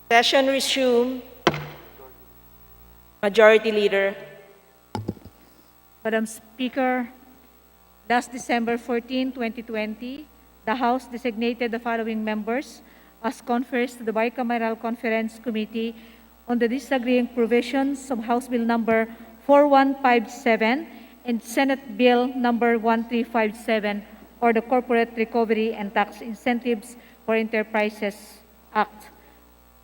Session resumed. Majority Leader. Madam Speaker, last December 14, 2020, the House designated the following members as conferees to the Bicameral Conference Committee on the disagreeing provisions of House Bill number 4157 and Senate Bill number 1357, or the Corporate Recovery and Tax Incentives for Enterprises Act,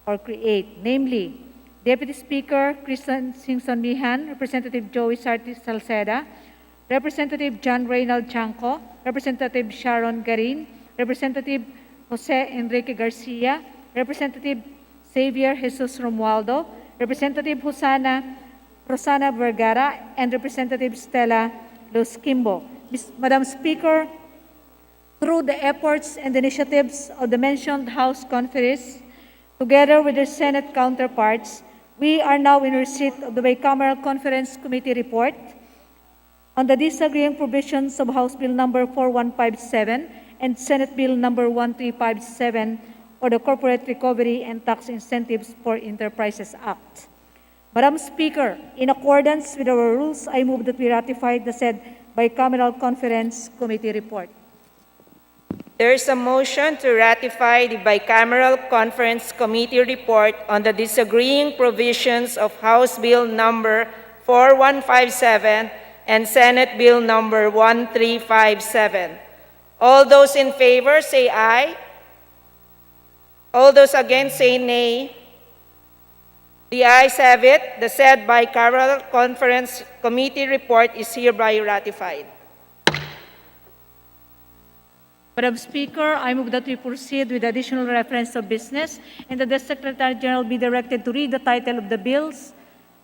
or CREATE, namely Deputy Speaker Kristen Singson Mihan, Representative Joey Sarti Salceda, Representative John Reynald Chanco, Representative Sharon Garin, Representative Jose Enrique Garcia, Representative Xavier Jesus Romualdo, Representative Rosana Vergara, and Representative Stella Luz Kimbo. Madam Speaker, through the efforts and initiatives of the mentioned House conferees, together with their Senate counterparts, we are now in receipt of the Bicameral Conference Committee report on the disagreeing provisions of House Bill number 4157 and Senate Bill number 1357, or the Corporate Recovery and Tax Incentives for Enterprises Act. Madam Speaker, in accordance with our rules, I move that we ratify the said Bicameral Conference Committee report. There is a motion to ratify the Bicameral Conference Committee report on the disagreeing provisions of House Bill number 4157 and Senate Bill number 1357. All those in favor say aye. All those against say nay. The ayes have it. The said Bicameral Conference Committee report is hereby ratified. Madam Speaker, I move that we proceed with additional reference of business and that the Secretary General be directed to read the title of the bills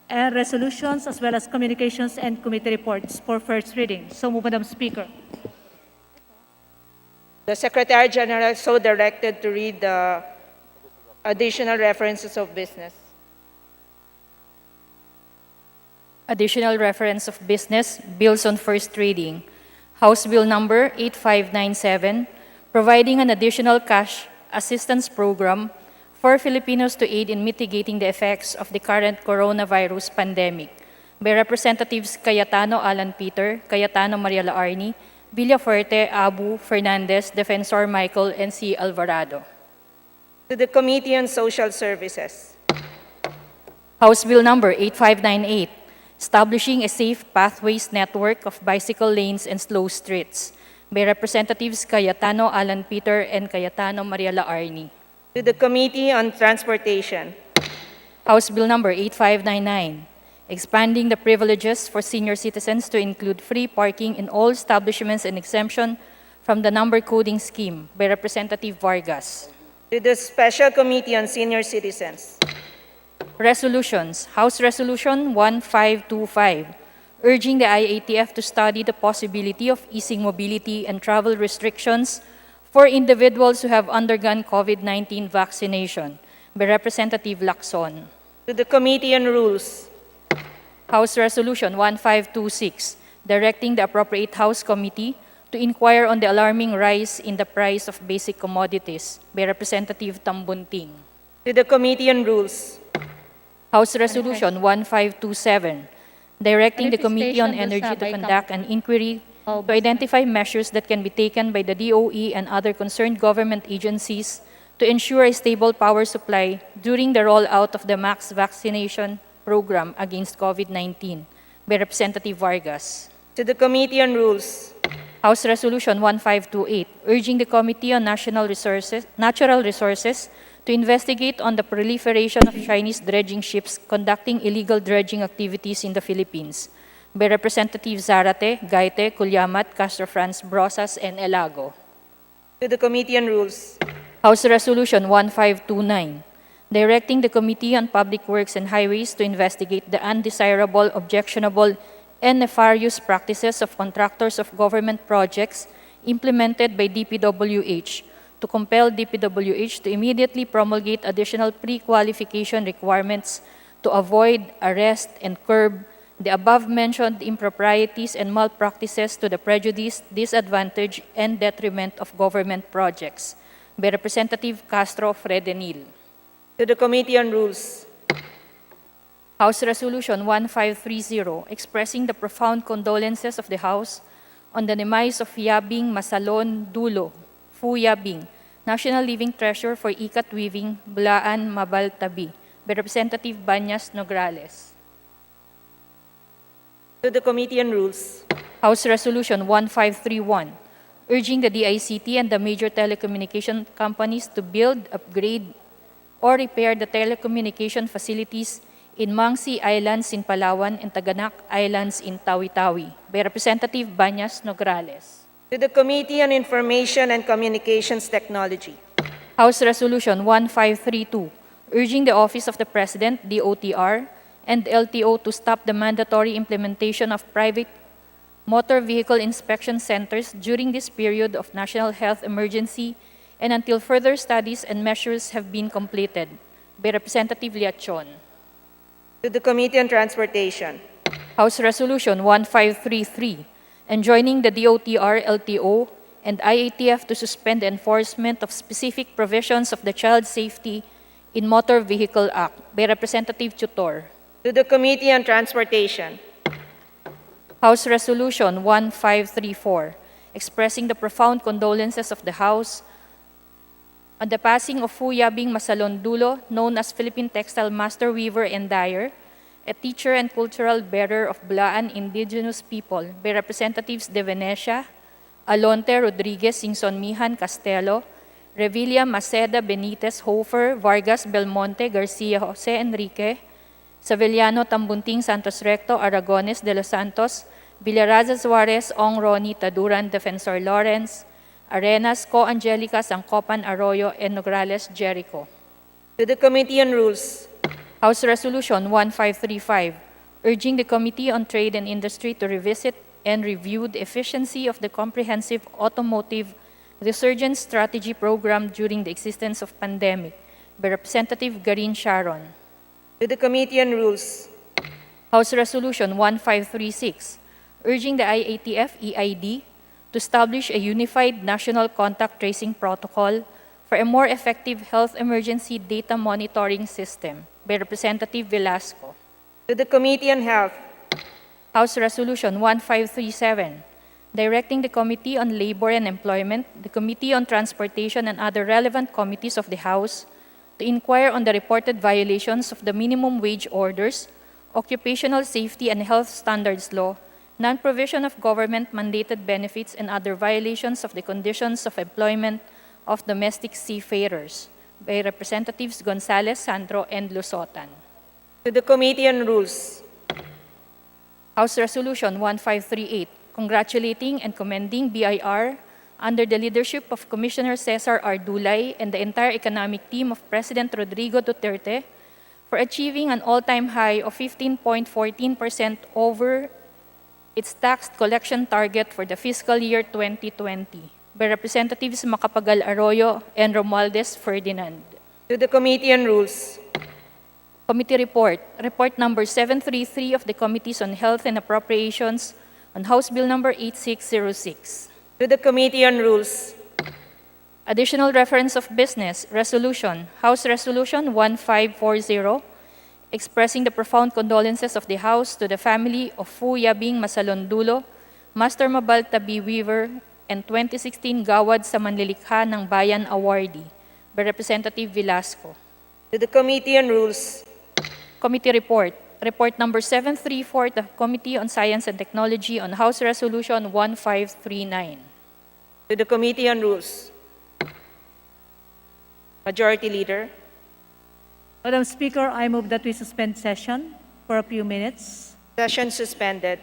and resolutions as well as communications and committee reports for first reading. So move, Madam Speaker. The Secretary General is so directed to read the additional references of business. Additional reference of business, bills on first reading. House Bill number 8597, providing an additional cash assistance program for Filipinos to aid in mitigating the effects of the current coronavirus pandemic, by Representatives Cayetano Alan Peter, Cayetano Mariela Arni, Villafuerte, Abu, Fernandez, Defensor Michael, and C. Alvarado. To the Committee on Social Services. House Bill number 8598, establishing a safe pathways network of bicycle lanes and slow streets, by Representatives Cayetano Alan Peter and Cayetano Mariela Arni. To the Committee on Transportation. House Bill number 8599, expanding the privileges for senior citizens to include free parking in all establishments and exemption from the number coding scheme, by Representative Vargas. To the Special Committee on Senior Citizens. Resolutions. House Resolution 1525, urging the IATF to study the possibility of easing mobility and travel restrictions for individuals who have undergone COVID-19 vaccination, by Representative Lacson. To the Committee on Rules. House Resolution 1526, directing the appropriate House Committee to inquire on the alarming rise in the price of basic commodities, by Representative Tambunting. To the Committee on Rules. House Resolution 1527, directing the Committee on Energy to conduct an inquiry to identify measures that can be taken by the DOE and other concerned government agencies to ensure a stable power supply during the rollout of the mass vaccination program against COVID-19, by Representative Vargas. To the Committee on Rules. House Resolution 1528, urging the Committee on Natural Resources to investigate on the proliferation of Chinese dredging ships conducting illegal dredging activities in the Philippines, by Representative Zarate, Gaite, Culiamat, Castro Franz, Brosas, and Elago. To the Committee on Rules. House Resolution 1529, directing the Committee on Public Works and Highways to investigate the undesirable, objectionable, and nefarious practices of contractors of government projects implemented by DPWH, to compel DPWH to immediately promulgate additional pre-qualification requirements to avoid, arrest, and curb the above-mentioned improprieties and malpractices to the prejudice, disadvantage, and detriment of government projects, by Representative Castro Fredenil. To the Committee on Rules. House Resolution 1530, expressing the profound condolences of the House on the demise of Yabing Masalon Dulo, Fu Yabing, National Living Treasure for Ikat Weaving, Blaan, Mabal, Tabi, by Representative Banyas Nograles. To the Committee on Rules. House Resolution 1531, urging the DICT and the major telecommunication companies to build, upgrade, or repair the telecommunication facilities in Mangsi Islands in Palawan and Taganak Islands in Tawi-Tawi, by Representative Banyas Nograles. To the Committee on Information and Communications Technology. House Resolution 1532, urging the Office of the President, DOTR, and LTO to stop the mandatory implementation of private motor vehicle inspection centers during this period of national health emergency and until further studies and measures have been completed, by Representative Liachon. To the Committee on Transportation. House Resolution 1533, enjoining the DOTR, LTO, and IATF to suspend the enforcement of specific provisions of the Child Safety in Motor Vehicle Act, by Representative Tutor. To the Committee on Transportation. House Resolution 1534, expressing the profound condolences of the House on the passing of Fu Yabing Masalon Dulo, known as Philippine Textile Master Weaver and Dyer, a teacher and cultural bearer of Blaan indigenous people, by Representatives De Venecia, Alonte Rodriguez Singson-Mihan Castelo, Revilla Maceda Benitez Hofer, Vargas Belmonte Garcia Jose Enrique, Savellano Tambunting Santos Recto Aragones de los Santos, Villaraza Suarez Ong Roni Taduran Defensor Lawrence, Arenas Co Angelica Sangcopan Arroyo, and Nograles Jericho. To the Committee on Rules. House Resolution 1535, urging the Committee on Trade and Industry to revisit and review the efficiency of the comprehensive automotive resurgence strategy program during the existence of pandemic, by Representative Garin Sharon. To the Committee on Rules. House Resolution 1536, urging the IATF EID to establish a unified national contact tracing protocol for a more effective health emergency data monitoring system, by Representative Velasco. To the Committee on Health. House Resolution 1537, directing the Committee on Labor and Employment, the Committee on Transportation, and other relevant committees of the House to inquire on the reported violations of the minimum wage orders, occupational safety and health standards law, non-provision of government-mandated benefits, and other violations of the conditions of employment of domestic seafarers, by Representatives Gonzales, Sandro, and Lusotan. To the Committee on Rules. House Resolution 1538, congratulating and commending BIR under the leadership of Commissioner Cesar R. Dulay and the entire economic team of President Rodrigo Duterte for achieving an all-time high of 15.14% over its tax collection target for the fiscal year 2020, by Representatives Macapagal Arroyo and Romualdez Ferdinand. To the Committee on Rules. Committee Report, Report Number 733 of the Committees on Health and Appropriations on House Bill Number 8606. To the Committee on Rules. Additional reference of business, resolution, House Resolution 1540, expressing the profound condolences of the House to the family of Fu Yabing Masalon Dulo, Master Mabal Tabi Weaver, and 2016 Gawad sa Manlilikha ng Bayan Awardee, by Representative Velasco. To the Committee on Rules. Committee Report, Report Number 734, the Committee on Science and Technology on House Resolution 1539. To the Committee on Rules. Majority Leader. Madam Speaker, I move that we suspend session for a few minutes. Session suspended.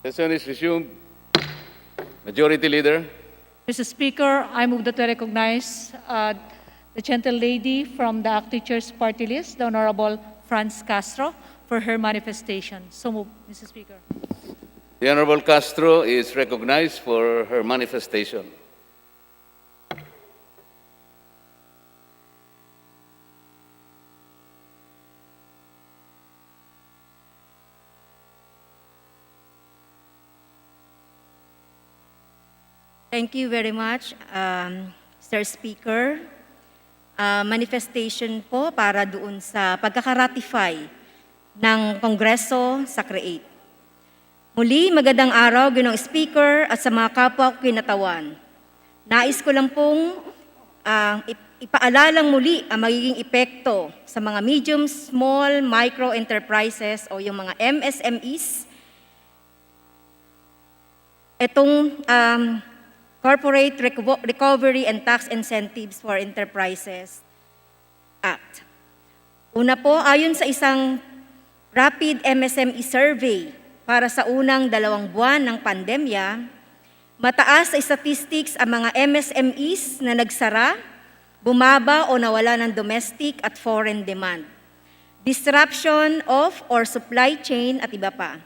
Session is resumed. Majority Leader. Mr. Speaker, I move that we recognize the gentle lady from the ACT Teachers Party List, the Honorable Franz Castro, for her manifestation. So move, Mr. Speaker. The Honorable Castro is recognized for her manifestation. Thank you very much, Mr. Speaker. Manifestation po para doon sa pagkakaratify ng Kongreso sa CREATE. Muli, magandang araw, Ginoong Speaker, at sa mga kapwa ko kinatawan. Nais ko lang pong ipaalalang muli ang magiging epekto sa mga medium, small, micro enterprises o yung mga MSMEs. Itong Corporate Recovery and Tax Incentives for Enterprises Act. Una po, ayon sa isang rapid MSME survey para sa unang 2 buwan ng pandemya, mataas sa statistics ang mga MSMEs na nagsara, bumaba o nawala ng domestic at foreign demand, disruption of or supply chain at iba pa.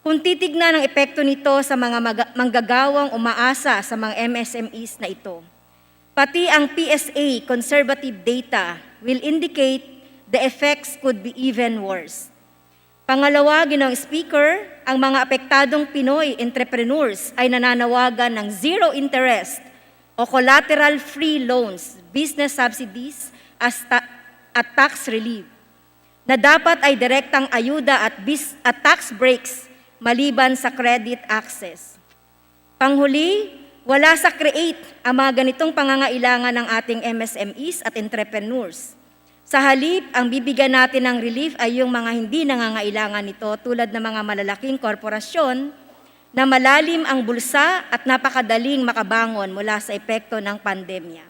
Kung titignan ang epekto nito sa mga manggagawang umaasa sa mga MSMEs na ito, pati ang PSA conservative data will indicate the effects could be even worse. Pangalawa, Ginoong Speaker, ang mga apektadong Pinoy entrepreneurs ay nananawagan ng zero interest o collateral-free loans, business subsidies at tax relief, na dapat ay direktang ayuda at tax breaks maliban sa credit access. Panghuli, wala sa CREATE ang mga ganitong pangangailangan ng ating MSMEs at entrepreneurs. Sa halip, ang bibigyan natin ng relief ay yung mga hindi nangangailangan nito tulad ng mga malalaking korporasyon na malalim ang bulsa at napakadaling makabangon mula sa epekto ng pandemya.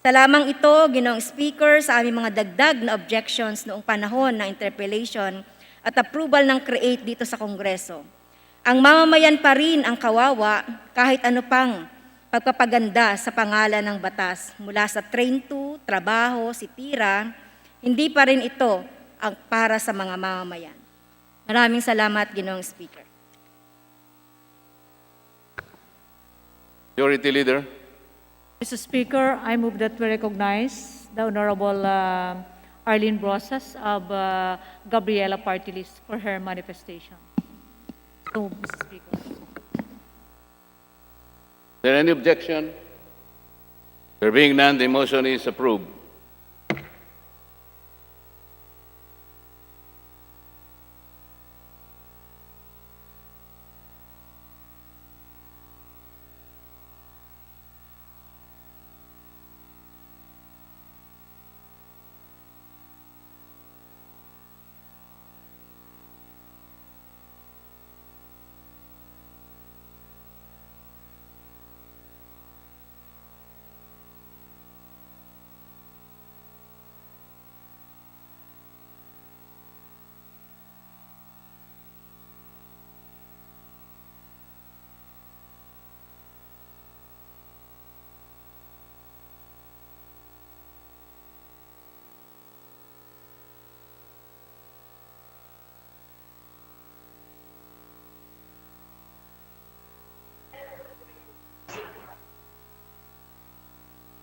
Sa lamang ito, Ginoong Speaker, sa aming mga dagdag na objections noong panahon ng interpellation at approval ng CREATE dito sa Kongreso. Ang mamamayan pa rin ang kawawa kahit ano pang pagpapaganda sa pangalan ng batas. Mula sa train to, trabaho, sitira, hindi pa rin ito ang para sa mga mamamayan. Maraming salamat, Ginoong Speaker. Majority Leader. Mr. Speaker, I move that we recognize the Honorable Arlene Brosas of Gabriela Party List for her manifestation. So, Mr. Speaker. Is there any objection? There being none, the motion is approved.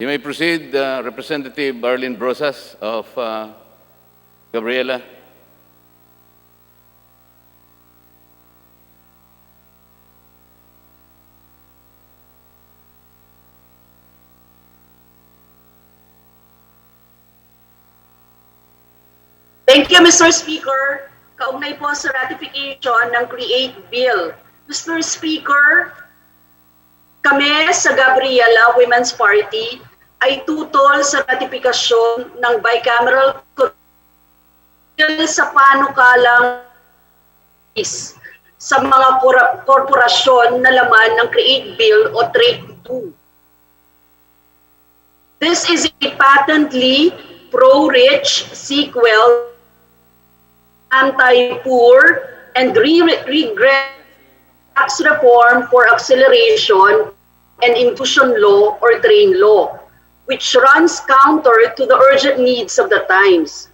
You may proceed, Representative Arlene Brosas of Gabriela. Thank you, Mr. Speaker. Kaugnay po sa ratification ng CREATE Bill. Mr. Speaker, kami sa Gabriela Women's Party ay tutol sa ratifikasyon ng bicameral sa panukalang sa mga korporasyon na laman ng CREATE Bill o Trade 2. This is a patently pro-rich sequel, anti-poor, and regret Tax Reform for Acceleration and Inclusion Law or TRAIN Law, which runs counter to the urgent needs of the times.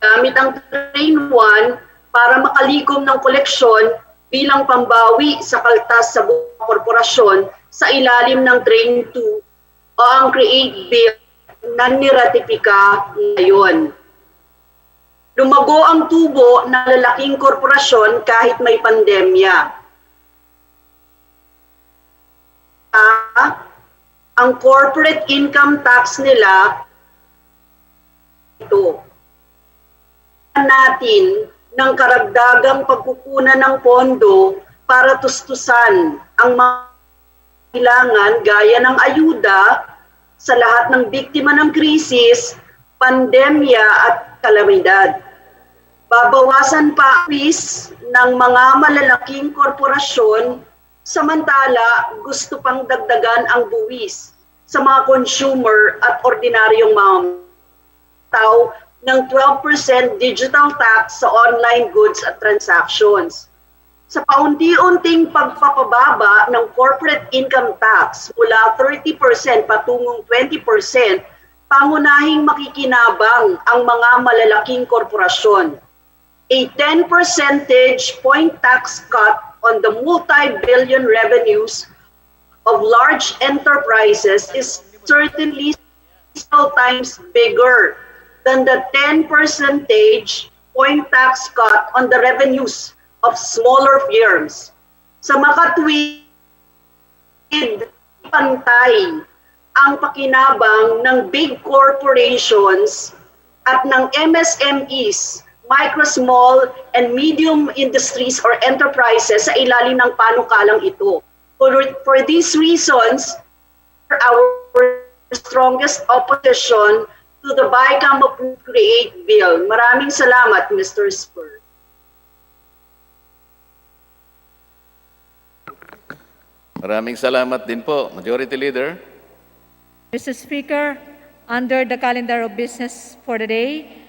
Gamit ang TRAIN 1 para makalikom ng koleksyon bilang pambawi sa kaltas sa buong korporasyon sa ilalim ng TRAIN 2 o ang CREATE Bill na niratipika ngayon. Lumago ang tubo ng lalaking korporasyon kahit may pandemya. Ang corporate income tax nila ito. Natin ng karagdagang pagkukunan ng pondo para tustusan ang mga kailangan gaya ng ayuda sa lahat ng biktima ng krisis, pandemya at kalamidad. Babawasan pa fees ng mga malalaking korporasyon, samantala gusto pang dagdagan ang buwis sa mga consumer at ordinaryong mga tao ng 12% digital tax sa online goods at transactions. Sa paunti-unting pagpapababa ng corporate income tax mula 30% patungong 20%, pangunahing makikinabang ang mga malalaking korporasyon. A 10 percentage point tax cut on the multi-billion revenues of large enterprises is certainly several times bigger than the 10 percentage point tax cut on the revenues of smaller firms. Sa makatwid, pantay ang pakinabang ng big corporations at ng MSMEs, micro, small, and medium industries or enterprises sa ilalim ng panukalang ito. For these reasons, our strongest opposition to the BICAM approved CREATE Bill. Maraming salamat, Mr. Spur. Maraming salamat din po, Majority Leader. Mr. Speaker, under the calendar of business for the day,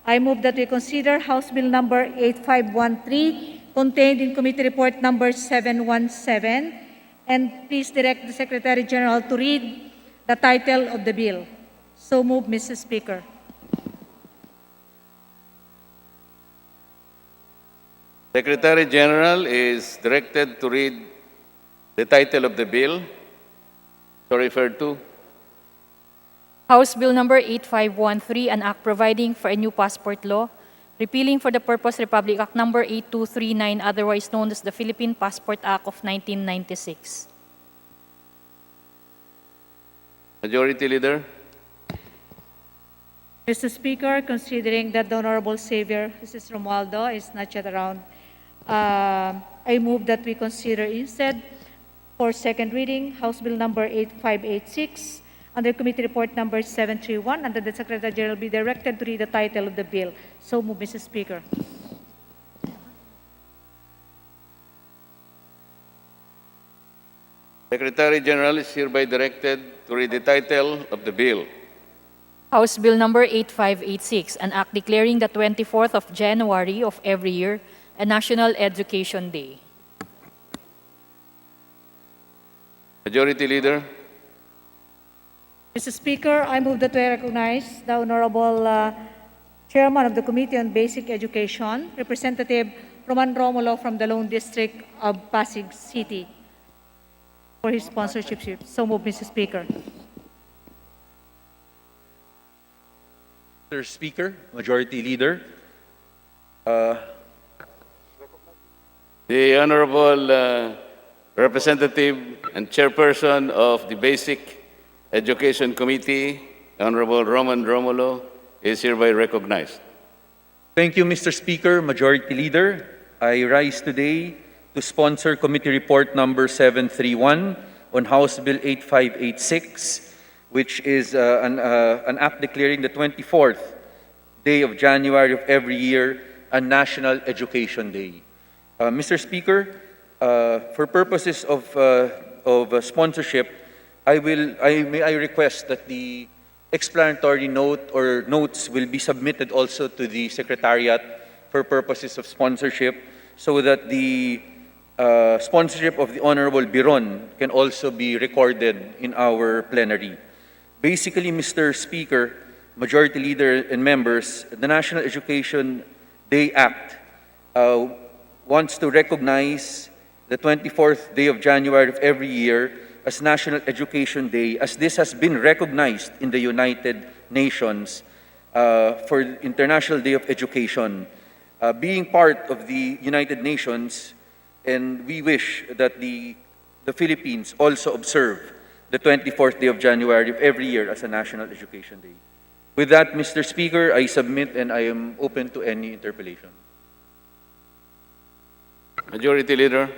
I move that we consider House Bill number 8513 contained in Committee Report number 717, and please direct the Secretary General to read the title of the bill. So move, Mr. Speaker. Secretary General is directed to read the title of the bill so referred to. House Bill number 8513, an act providing for a new passport law, repealing for the purpose Republic Act number 8239, otherwise known as the Philippine Passport Act of 1996. Majority Leader. Mr. Speaker, considering that the Honorable Savior, Mrs. Romualdo, is not yet around, I move that we consider instead for second reading, House Bill number 8586, under Committee Report number 731, and that the Secretary General be directed to read the title of the bill. So move, Mr. Speaker. Secretary General is hereby directed to read the title of the bill. House Bill number 8586, an act declaring the 24th of January of every year a National Education Day. Majority Leader. Mr. Speaker, I move that we recognize the Honorable Chairman of the Committee on Basic Education, Representative Roman Romulo from the Lone District of Pasig City, for his sponsorship. So move, Mr. Speaker. Mr. Speaker, Majority Leader, The Honorable Representative and Chairperson of the Basic Education Committee, Honorable Roman Romulo, is hereby recognized. thank you, Mr. Speaker, Majority Leader. I rise today to sponsor Committee Report number 731 on House Bill 8586, which is an act declaring the 24th day of January of every year a National Education Day. Mr. Speaker, for purposes of sponsorship, may I request that the explanatory note or notes will be submitted also to the Secretariat for purposes of sponsorship so that the sponsorship of the Honorable Biron can also be recorded in our plenary. Basically, Mr. Speaker, Majority Leader and members, the National Education Day Act wants to recognize the 24th day of January of every year as National Education Day, as this has been recognized in the United Nations for International Day of Education. Being part of the United Nations, and we wish that the Philippines also observe the 24th day of January of every year as a National Education Day. With that, Mr. Speaker, I submit and I am open to any interpellation. Majority Leader.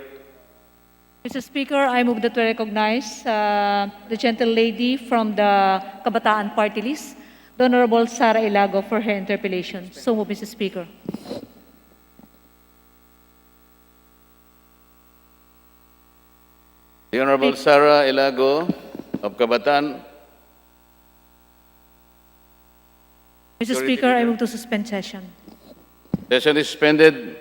Mr. Speaker, I move that we recognize the gentle lady from the Kabataan Party List, the Honorable Sara Ilago, for her interpellation. So move, Mr. Speaker. The Honorable Sara Ilago of Kabataan. Mr. Speaker, I move to suspend session. Session is suspended.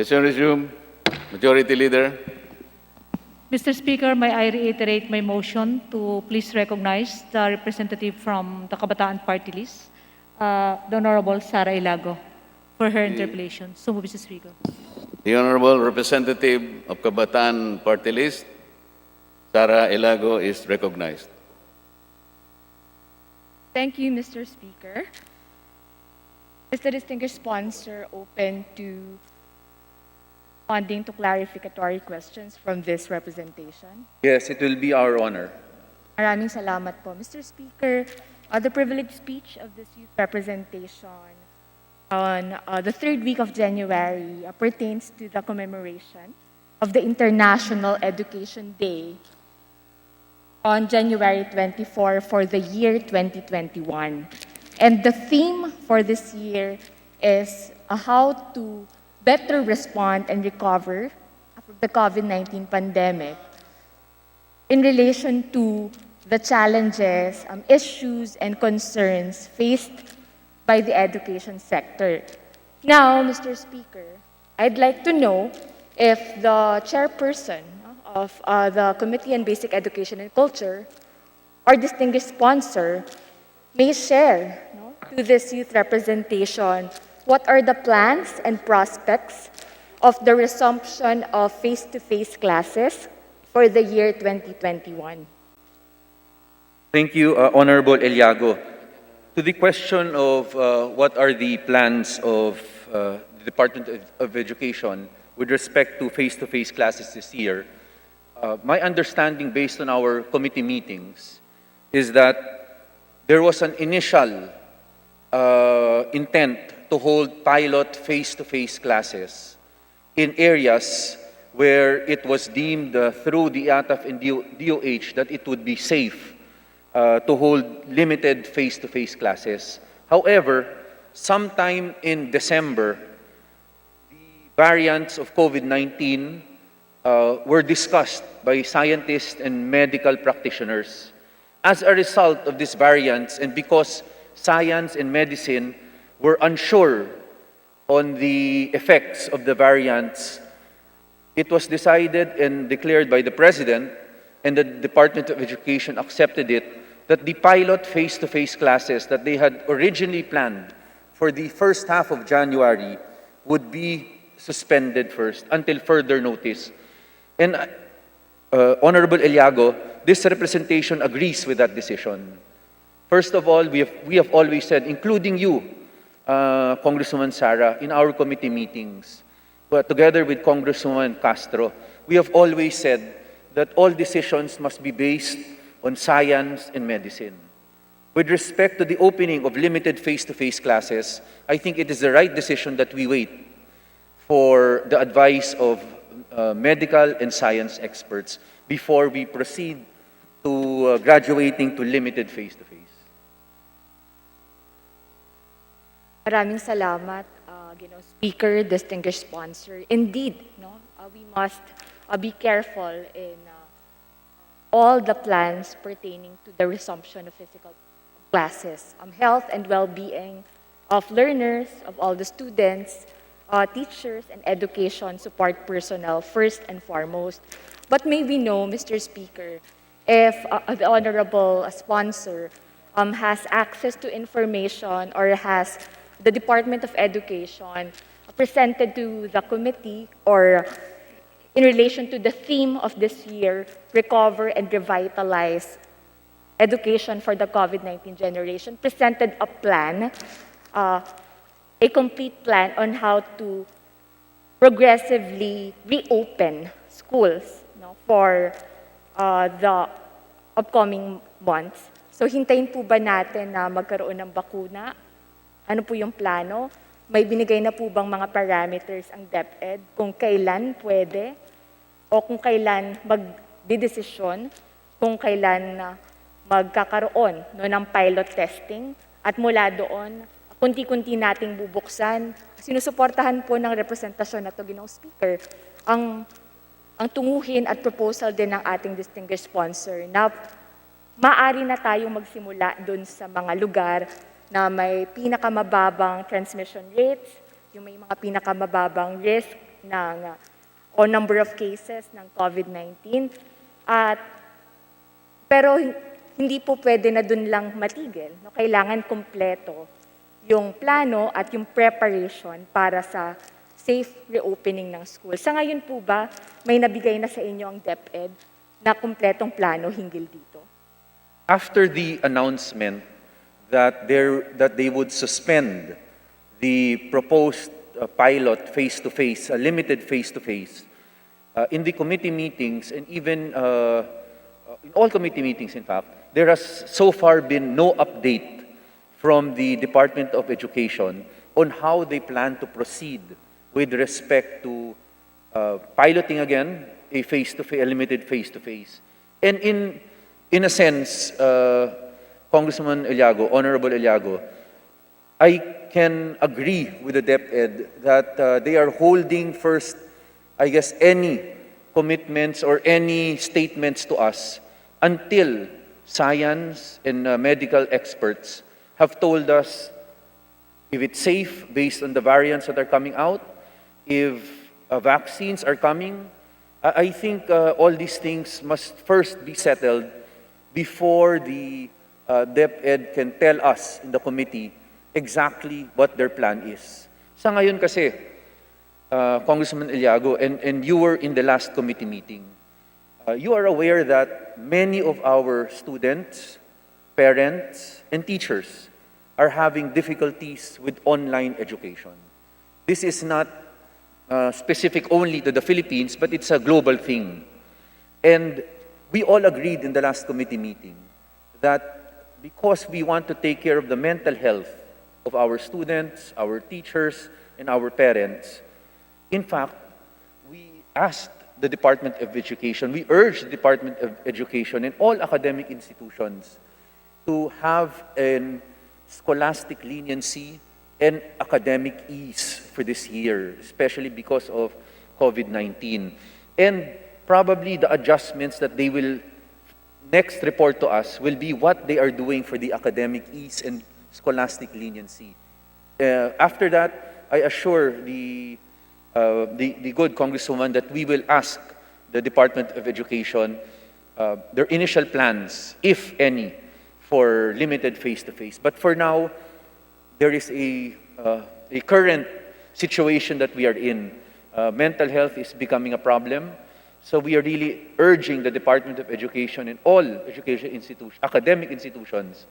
Session resumed. Majority Leader. Mr. Speaker, may I reiterate my motion to please recognize the representative from the Kabataan Party List, the Honorable Sara Ilago, for her interpellation. So move, Mr. Speaker. The Honorable Representative of Kabataan Party List, Sara Ilago, is recognized. Thank you, Mr. Speaker. Is the distinguished sponsor open to responding to clarificatory questions from this representation? Yes, it will be our honor. Maraming salamat po, Mr. Speaker. The privileged speech of this youth representation on the third week of January pertains to the commemoration of the International Education Day on January 24 for the year 2021. And the theme for this year is how to better respond and recover from the COVID-19 pandemic in relation to the challenges, issues, and concerns faced by the education sector. Now, Mr. Speaker, I'd like to know if the chairperson of the Committee on Basic Education and Culture, or distinguished sponsor, may share to this youth representation what are the plans and prospects of the resumption of face-to-face classes for the year 2021? Thank you, Honorable Eliago. To the question of what are the plans of the Department of Education with respect to face-to-face classes this year, my understanding based on our committee meetings is that there was an initial intent to hold pilot face-to-face classes in areas where it was deemed through the IATF and DOH that it would be safe to hold limited face-to-face classes. However, sometime in December, the variants of COVID-19 were discussed by scientists and medical practitioners. As a result of these variants, and because science and medicine were unsure on the effects of the variants, it was decided and declared by the President, and the Department of Education accepted it, that the pilot face-to-face classes that they had originally planned for the first half of January would be suspended first until further notice. And Honorable Eliago, this representation agrees with that decision. First of all, we have always said, including you, Congresswoman Sara, in our committee meetings, but together with Congresswoman Castro, we have always said that all decisions must be based on science and medicine. With respect to the opening of limited face-to-face classes, I think it is the right decision that we wait for the advice of medical and science experts before we proceed to graduating to limited face-to-face. Maraming salamat, Ginoong Speaker, distinguished sponsor. Indeed, no, we must be careful in all the plans pertaining to the resumption of physical classes, health and well-being of learners, of all the students, teachers, and education support personnel first and foremost. But may we know, Mr. Speaker, if the honorable sponsor has access to information or has the Department of Education presented to the committee or in relation to the theme of this year, Recover and Revitalize Education for the COVID-19 Generation, presented a plan, a complete plan on how to progressively reopen schools, no, for the upcoming months. So hintayin po ba natin na magkaroon ng bakuna? Ano po yung plano? May binigay na po bang mga parameters ang DepEd kung kailan pwede o kung kailan magdidesisyon, kung kailan magkakaroon no, ng pilot testing at mula doon, kunti-kunti nating bubuksan. Sinusuportahan po ng representasyon na to, Ginoong Speaker, ang tunguhin at proposal din ng ating distinguished sponsor na maaari na tayong magsimula doon sa mga lugar na may pinakamababang transmission rates, yung may mga pinakamababang risk ng o number of cases ng COVID-19. Pero hindi po pwede na dun lang matigil. No? Kailangan kumpleto yung plano at yung preparation para sa safe reopening ng school. Sa ngayon po ba, may nabigay na sa inyo ang DepEd na kumpletong plano hinggil dito? After the announcement that they would suspend the proposed pilot face-to-face, limited face-to-face, in the committee meetings and even in all committee meetings, in fact, there has so far been no update from the Department of Education on how they plan to proceed with respect to piloting again a limited face-to-face. And in a sense, Congressman Eliago, Honorable Eliago, I can agree with the DepEd that they are holding first, I guess, any commitments or any statements to us until science and medical experts have told us if it's safe based on the variants that are coming out, if vaccines are coming. I think all these things must first be settled before the DepEd can tell us in the committee exactly what their plan is. Sa ngayon kasi, Congressman Eliago, and you were in the last committee meeting, you are aware that many of our students, parents, and teachers are having difficulties with online education. This is not specific only to the Philippines, but it's a global thing. And we all agreed in the last committee meeting that because we want to take care of the mental health of our students, our teachers, and our parents, in fact, we asked the Department of Education, we urged the Department of Education and all academic institutions to have an scholastic leniency and academic ease for this year, especially because of COVID-19. And probably the adjustments that they will next report to us will be what they are doing for the academic ease and scholastic leniency. After that, I assure the good Congresswoman that we will ask the Department of Education their initial plans, if any, for limited face-to-face. But for now, there is a current situation that we are in. Mental health is becoming a problem. So we are really urging the Department of Education and all education institutions, academic institutions,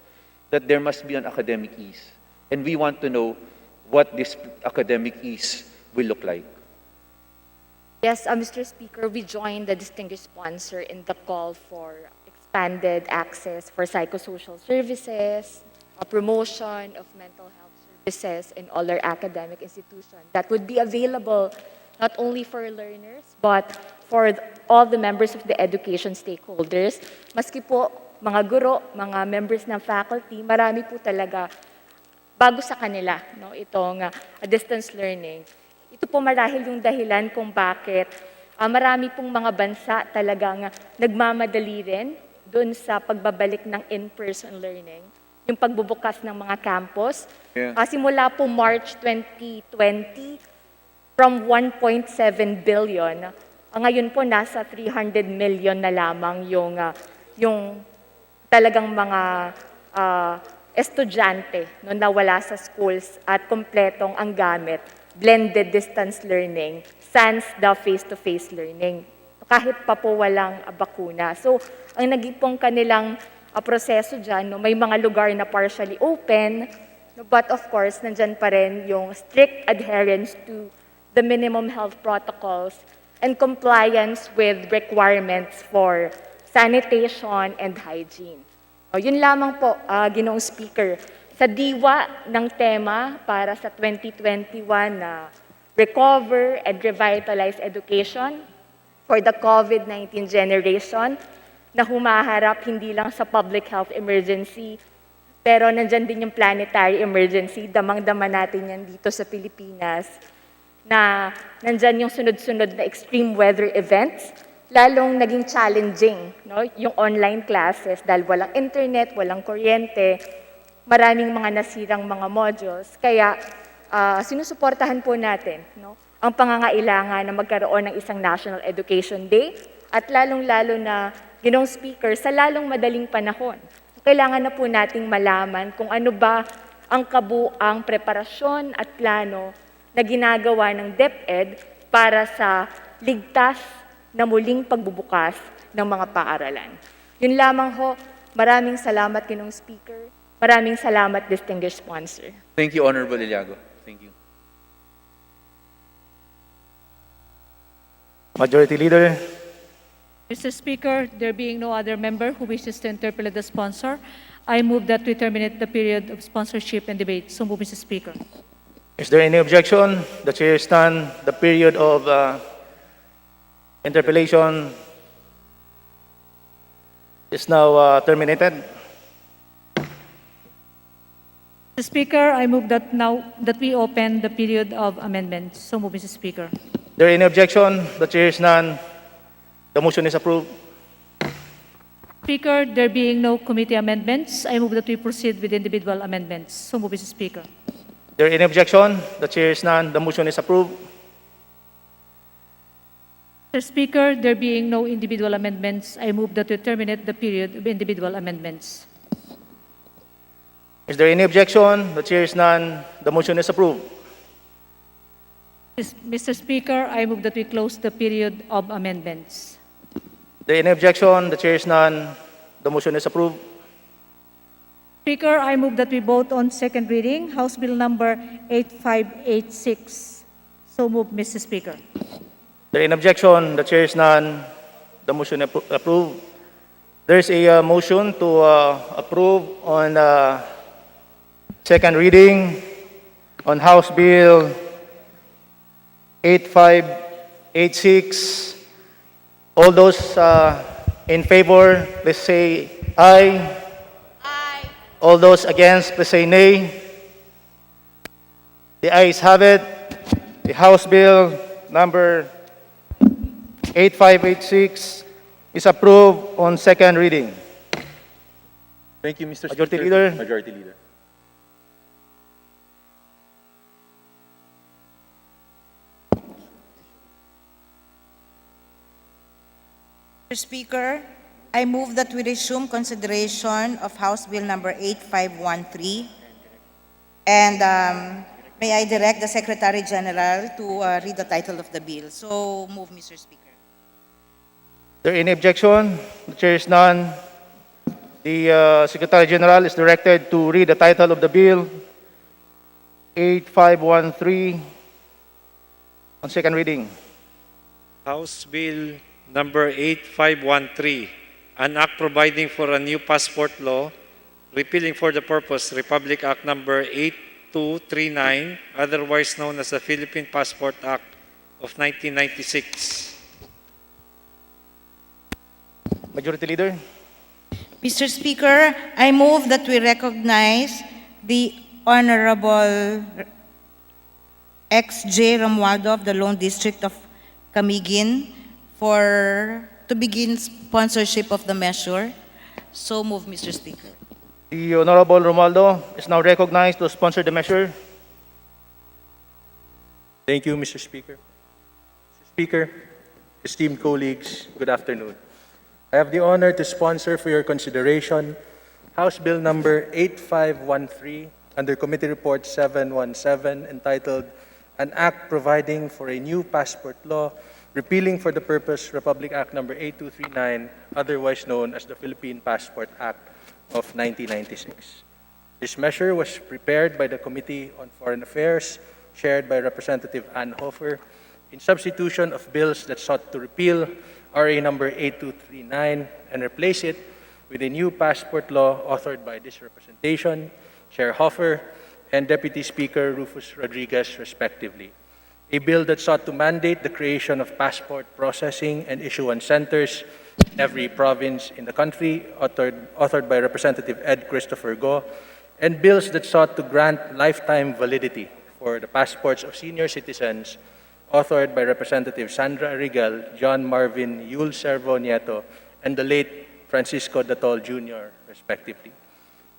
that there must be an academic ease. And we want to know what this academic ease will look like. Yes, Mr. Speaker, we join the distinguished sponsor in the call for expanded access for psychosocial services, a promotion of mental health services in all our academic institutions that would be available not only for learners, but for all the members of the education stakeholders. Maski po mga guro, mga members ng faculty, marami po talaga bago sa kanila, no, itong distance learning. Ito po marahil yung dahilan kung bakit marami pong mga bansa talagang nagmamadali rin doon sa pagbabalik ng in-person learning, yung pagbubukas ng mga campus. Yeah. Simula po March 2020, from 1.7 billion, ngayon po nasa 300 million na lamang yung talagang mga estudyante no, na wala sa schools at kompletong ang gamit, blended distance learning, sans the face-to-face learning, kahit pa po walang bakuna. So, ang naging pong kanilang proseso dyan, no, may mga lugar na partially open, no, but of course, nandyan pa rin yung strict adherence to the minimum health protocols and compliance with requirements for sanitation and hygiene. O, yun lamang po, Ginoong Speaker, sa diwa ng tema para sa 2021 na Recover and Revitalize Education for the COVID-19 generation na humaharap hindi lang sa public health emergency, pero nandyan din yung planetary emergency, damang-dama natin yan dito sa Pilipinas, na nandyan yung sunod-sunod na extreme weather events, lalong naging challenging, no? Yung online classes dahil walang internet, walang kuryente, maraming mga nasirang mga modules. Kaya sinusuportahan po natin, no, ang pangangailangan na magkaroon ng isang National Education Day at lalong-lalo na, Ginoong Speaker, sa lalong madaling panahon. Kailangan na po nating malaman kung ano ba ang kabuang preparasyon at plano na ginagawa ng DepEd para sa ligtas na muling pagbubukas ng mga paaralan. Yun lamang ho. Maraming salamat, Ginoong Speaker. Maraming salamat, distinguished sponsor. Thank you, Honorable Iliago. Thank you. Majority Leader. Mr. Speaker, there being no other member who wishes to interpellate the sponsor, I move that we terminate the period of sponsorship and debate. So move, Mr. Speaker. Is there any objection? The chair stand. The period of interpellation is now terminated. Mr. Speaker, I move that we open the period of amendments. So move, Mr. Speaker. Is there any objection? The chair is none. The motion is approved. Speaker, there being no committee amendments, I move that we proceed with individual amendments. So move, Mr. Speaker. Is there any objection? The chair is none. The motion is approved. Mr. Speaker, there being no individual amendments, I move that we terminate the period of individual amendments. Is there any objection? The chair is none. The motion is approved. Mr. Speaker, I move that we close the period of amendments. Is there any objection? The chair is none. The motion is approved. Speaker, I move that we vote on second reading, House Bill number 8586. So move, Mr. Speaker. Is there any objection? The chair is none. The motion is approved. There is a motion to approve on second reading on House Bill 8586. All those in favor, please say aye. Aye. All those against, please say nay. The ayes have it. The House Bill number 8586 is approved on second reading. Thank you, Mr. Majority Speaker. Leader. Majority Leader. Mr. Speaker, I move that we resume consideration of House Bill number 8513. And may I direct the Secretary General to read the title of the bill. So move, Mr. Speaker. Is there any objection? The chair is none. The Secretary General is directed to read the title of the bill, 8513, on second reading. House Bill number 8513, an act providing for a new passport law, repealing for the purpose Republic Act number 8239, otherwise known as the Philippine Passport Act of 1996. Majority Leader. Mr. Speaker, I move that we recognize the Honorable X.J. Romualdo of the Lone District of Camiguin to begin sponsorship of the measure. So move, Mr. Speaker. The Honorable Romualdo is now recognized to sponsor the measure. Thank you, Mr. Speaker. Mr. Speaker, esteemed colleagues, good afternoon. I have the honor to sponsor for your consideration House Bill number 8513 under Committee Report 717 entitled An Act Providing for a New Passport Law, repealing for the purpose Republic Act number 8239, otherwise known as the Philippine Passport Act of 1996. This measure was prepared by the Committee on Foreign Affairs, chaired by Representative Ann Hofer, in substitution of bills that sought to repeal RA number 8239 and replace it with a new passport law authored by this representation, Chair Hofer, and Deputy Speaker Rufus Rodriguez, respectively. A bill that sought to mandate the creation of passport processing and issuance centers in every province in the country, authored by Representative Ed Christopher Go, and bills that sought to grant lifetime validity for the passports of senior citizens, authored by Representative Sandra Rigal, John Marvin Yul Servo Nieto, and the late Francisco Datol Jr., respectively.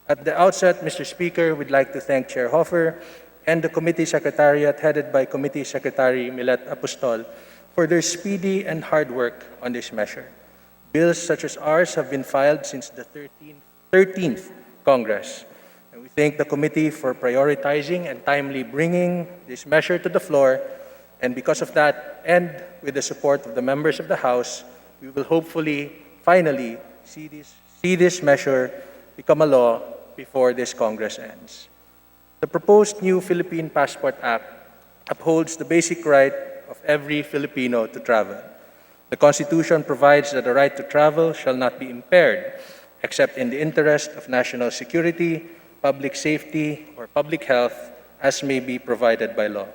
At the outset, Mr. Speaker, we'd like to thank Chair Hofer and the Committee Secretariat headed by Committee Secretary Milet Apostol for their speedy and hard work on this measure. Bills such as ours have been filed since the 13th Congress, and we thank the committee for prioritizing and timely bringing this measure to the floor. And because of that, and with the support of the members of the House, we will hopefully, finally, see this measure become a law before this Congress ends. The proposed new Philippine Passport Act upholds the basic right of every Filipino to travel. The Constitution provides that the right to travel shall not be impaired, except in the interest of national security, public safety, or public health, as may be provided by law.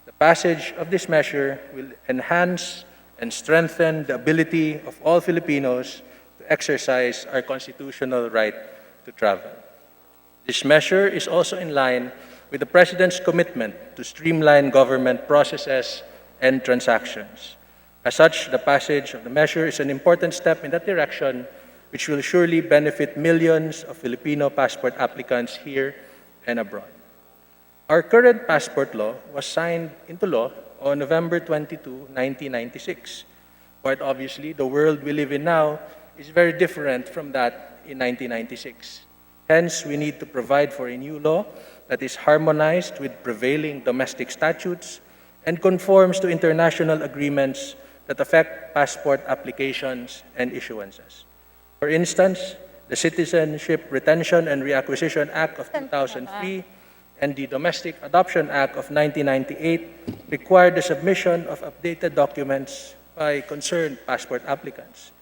The passage of this measure will enhance and strengthen the ability of all Filipinos to exercise our constitutional right to travel. This measure is also in line with the President's commitment to streamline government processes and transactions. As such, the passage of the measure is an important step in that direction, which will surely benefit millions of Filipino passport applicants here and abroad. Our current passport law was signed into law on November 22, 1996. Quite obviously, the world we live in now is very different from that in 1996. Hence, we need to provide for a new law that is harmonized with prevailing domestic statutes and conforms to international agreements that affect passport applications and issuances. For instance, the Citizenship Retention and Reacquisition Act of 2003 and the Domestic Adoption Act of 1998 require the submission of updated documents by concerned passport applicants.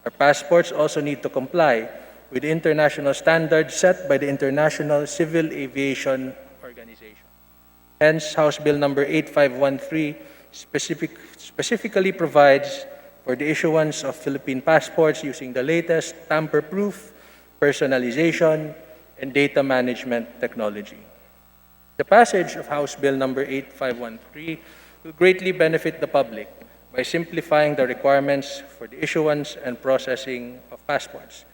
Our passports also need to comply with the international standards set by the International Civil Aviation Organization. Hence, House Bill number 8513 specifically provides for the issuance of Philippine passports using the latest tamper-proof, personalization, and data management technology. The passage of House Bill number 8513 will greatly benefit the public by simplifying the requirements for the issuance and processing of passports.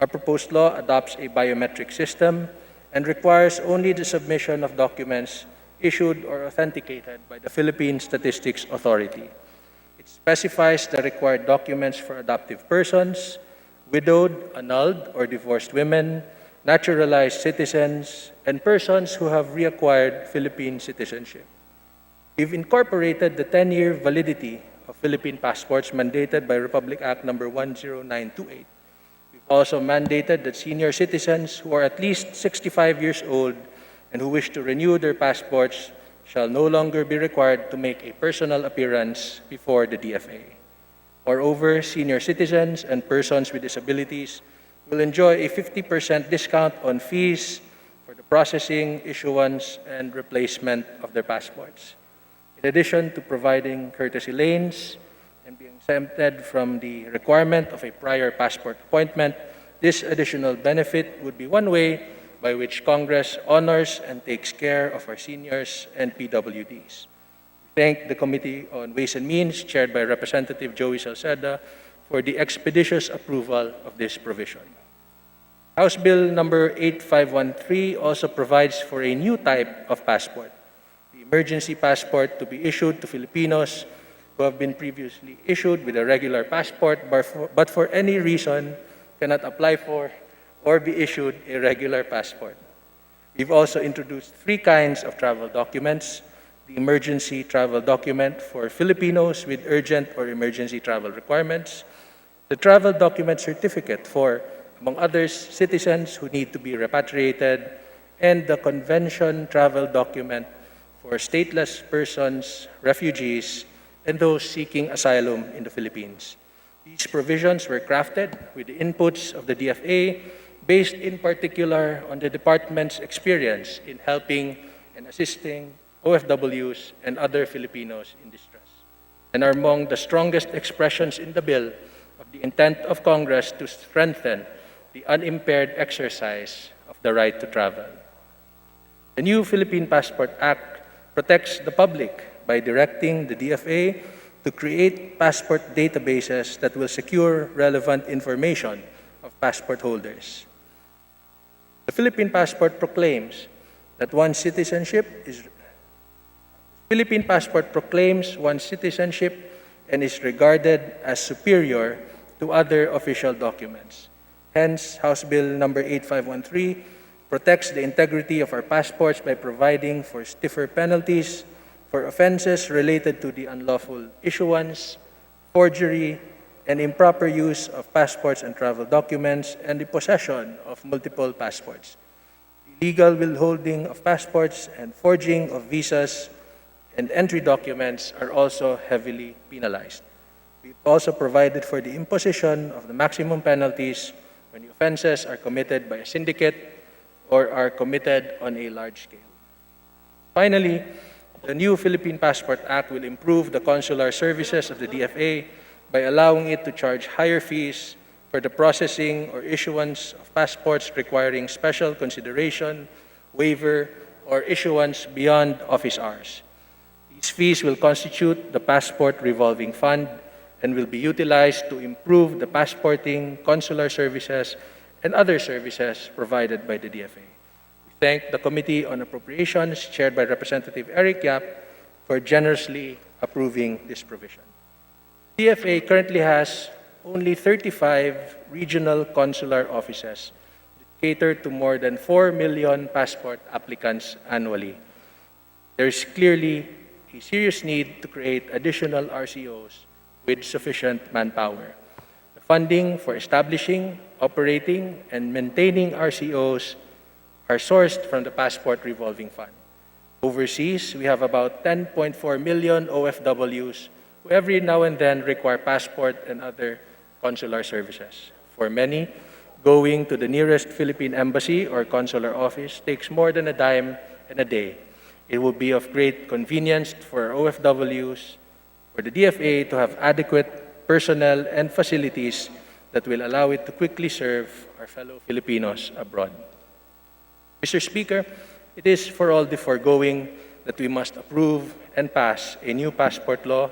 Our proposed law adopts a biometric system and requires only the submission of documents issued or authenticated by the Philippine Statistics Authority. It specifies the required documents for adoptive persons, widowed, annulled, or divorced women, naturalized citizens, and persons who have reacquired Philippine citizenship. We've incorporated the 10-year validity of Philippine passports mandated by Republic Act number 10928. We've also mandated that senior citizens who are at least 65 years old and who wish to renew their passports shall no longer be required to make a personal appearance before the DFA. Moreover, senior citizens and persons with disabilities will enjoy a 50% discount on fees for the processing, issuance, and replacement of their passports. In addition to providing courtesy lanes and being exempted from the requirement of a prior passport appointment, this additional benefit would be one way by which Congress honors and takes care of our seniors and PWDs. We thank the Committee on Ways and Means, chaired by Representative Joey Salceda, for the expeditious approval of this provision. House Bill number 8513 also provides for a new type of passport, the emergency passport to be issued to Filipinos who have been previously issued with a regular passport but for any reason cannot apply for or be issued a regular passport. We've also introduced 3 kinds of travel documents: the emergency travel document for Filipinos with urgent or emergency travel requirements, the travel document certificate for, among others, citizens who need to be repatriated, and the convention travel document for stateless persons, refugees, and those seeking asylum in the Philippines. These provisions were crafted with the inputs of the DFA, based in particular on the department's experience in helping and assisting OFWs and other Filipinos in distress, and are among the strongest expressions in the bill of the intent of Congress to strengthen the unimpaired exercise of the right to travel. The new Philippine Passport Act protects the public by directing the DFA to create passport databases that will secure relevant information of passport holders. The Philippine Passport proclaims one's citizenship and is regarded as superior to other official documents. Hence, House Bill number 8513 protects the integrity of our passports by providing for stiffer penalties for offenses related to the unlawful issuance, forgery, and improper use of passports and travel documents, and the possession of multiple passports. Illegal withholding of passports and forging of visas and entry documents are also heavily penalized. We've also provided for the imposition of the maximum penalties when the offenses are committed by a syndicate or are committed on a large scale. Finally, the new Philippine Passport Act will improve the consular services of the DFA by allowing it to charge higher fees for the processing or issuance of passports requiring special consideration, waiver, or issuance beyond office hours. These fees will constitute the Passport Revolving Fund and will be utilized to improve the passporting, consular services, and other services provided by the DFA. We thank the Committee on Appropriations, chaired by Representative Eric Yap, for generously approving this provision. DFA currently has only 35 regional consular offices that cater to more than 4 million passport applicants annually. There is clearly a serious need to create additional RCOs with sufficient manpower. The funding for establishing, operating, and maintaining RCOs are sourced from the Passport Revolving Fund. Overseas, we have about 10.4 million OFWs who every now and then require passport and other consular services. For many, going to the nearest Philippine embassy or consular office takes more than a dime and a day. It will be of great convenience for OFWs, for the DFA to have adequate personnel and facilities that will allow it to quickly serve our fellow Filipinos abroad. Mr. Speaker, it is for all the foregoing that we must approve and pass a new passport law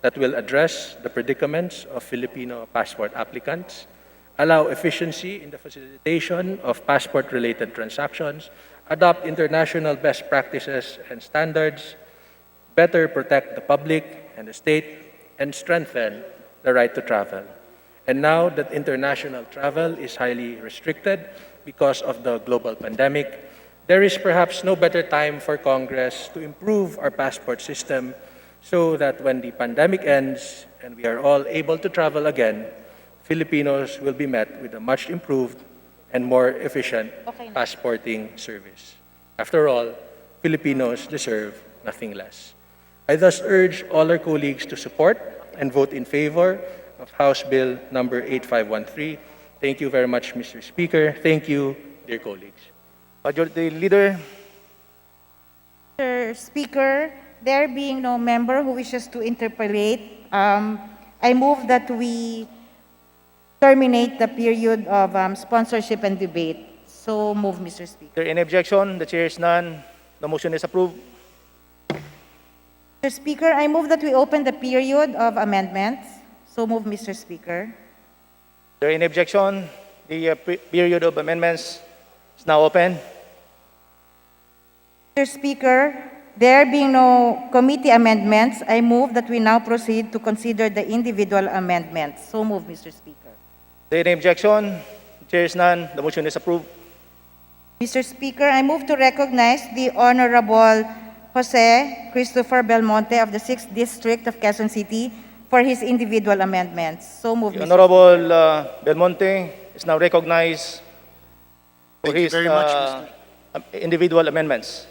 that will address the predicaments of Filipino passport applicants, allow efficiency in the facilitation of passport-related transactions, adopt international best practices and standards, better protect the public and the state, and strengthen the right to travel. And now that international travel is highly restricted because of the global pandemic, there is perhaps no better time for Congress to improve our passport system so that when the pandemic ends and we are all able to travel again, Filipinos will be met with a much improved and more efficient passporting service. After all, Filipinos deserve nothing less. I thus urge all our colleagues to support and vote in favor of House Bill number 8513. Thank you very much, Mr. Speaker. Thank you, dear colleagues. Majority Leader, Mr. Speaker, there being no member who wishes to interpolate, I move that we terminate the period of sponsorship and debate. So move, Mr. Speaker. is there any objection? The chair is none. The motion is approved. Mr. Speaker, I move that we open the period of amendments. So move, Mr. Speaker. Is there any objection? The period of amendments is now open. Mr. Speaker, there being no committee amendments, I move that we now proceed to consider the individual amendments. So move, Mr. Speaker. Is there any objection? The chair is none. The motion is approved. Mr. Speaker, I move to recognize the Honorable Jose Christopher Belmonte of the 6th District of Quezon City for his individual amendments. So move, The Mr. Honorable Belmonte is now recognized for Thank you his very much, Mr. individual amendments.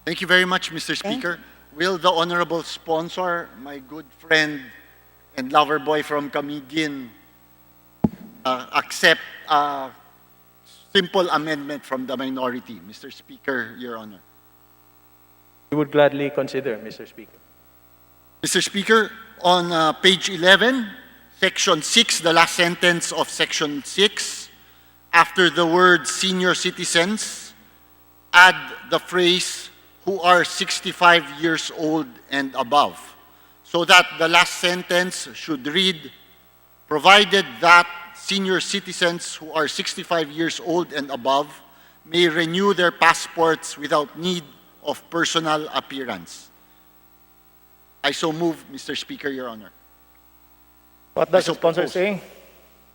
Thank you very much, Mr. Speaker. Will the honorable sponsor, my good friend and lover boy from Camiguin, accept a simple amendment from the minority? Mr. Speaker, Your Honor. We would gladly consider, Mr. Speaker. Mr. Speaker, on page 11, section 6, the last sentence of section 6, after the word senior citizens, add the phrase who are 65 years old and above, so that the last sentence should read, provided that senior citizens who are 65 years old and above may renew their passports without need of personal appearance. I so move, Mr. Speaker, Your Honor. What does I the so sponsor propose. say?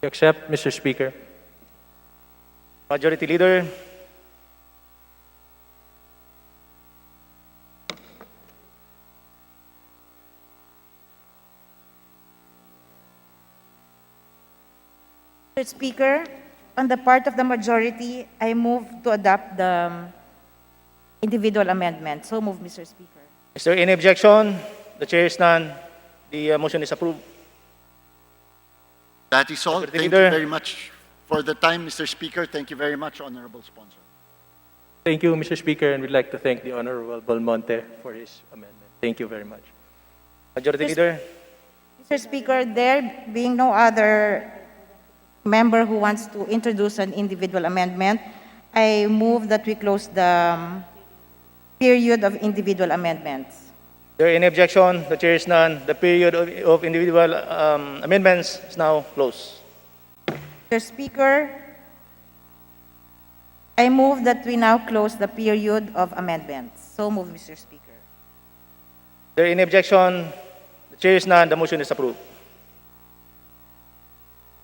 You accept, Mr. Speaker? Majority Leader, Mr. Speaker, on the part of the majority, I move to adopt the individual amendment. So move, Mr. Speaker. is there any objection? The chair is none. The motion is approved. That is all. Majority Thank Leader. you very much for the time, Mr. Speaker. Thank you very much, Honorable Sponsor. Thank you, Mr. Speaker, and we'd like to thank the Honorable Belmonte for his amendment. Thank you very much. Majority Leader, Mr. Speaker, there being no other member who wants to introduce an individual amendment, I move that we close the period of individual amendments. is there any objection? The chair is none. The period of individual amendments is now closed. Mr. Speaker, I move that we now close the period of amendments. So move, Mr. Speaker. Is there any objection? The chair is none. The motion is approved.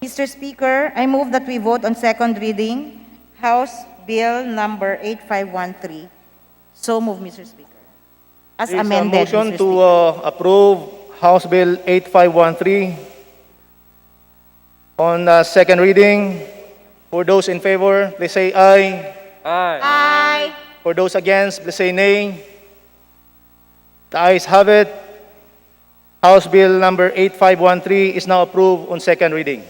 Mr. Speaker, I move that we vote on second reading, House Bill number 8513. So move, Mr. Speaker. As There is amended, a motion Mr. to Speaker. approve House Bill 8513 on second reading. For those in favor, please say aye. Aye. For those against, please say nay. The ayes have it. House Bill number 8513 is now approved on second reading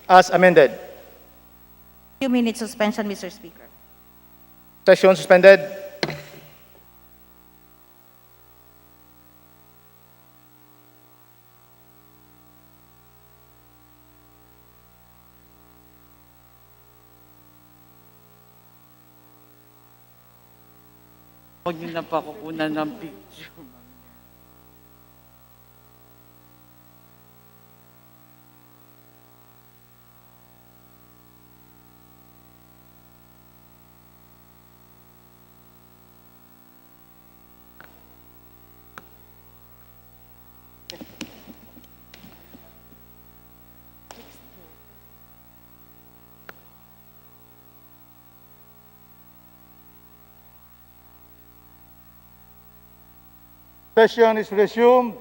as amended. 2 minutes suspension, Mr. Speaker. Session suspended. Huwag niyo na pa kukunan ng picture. Session is resumed.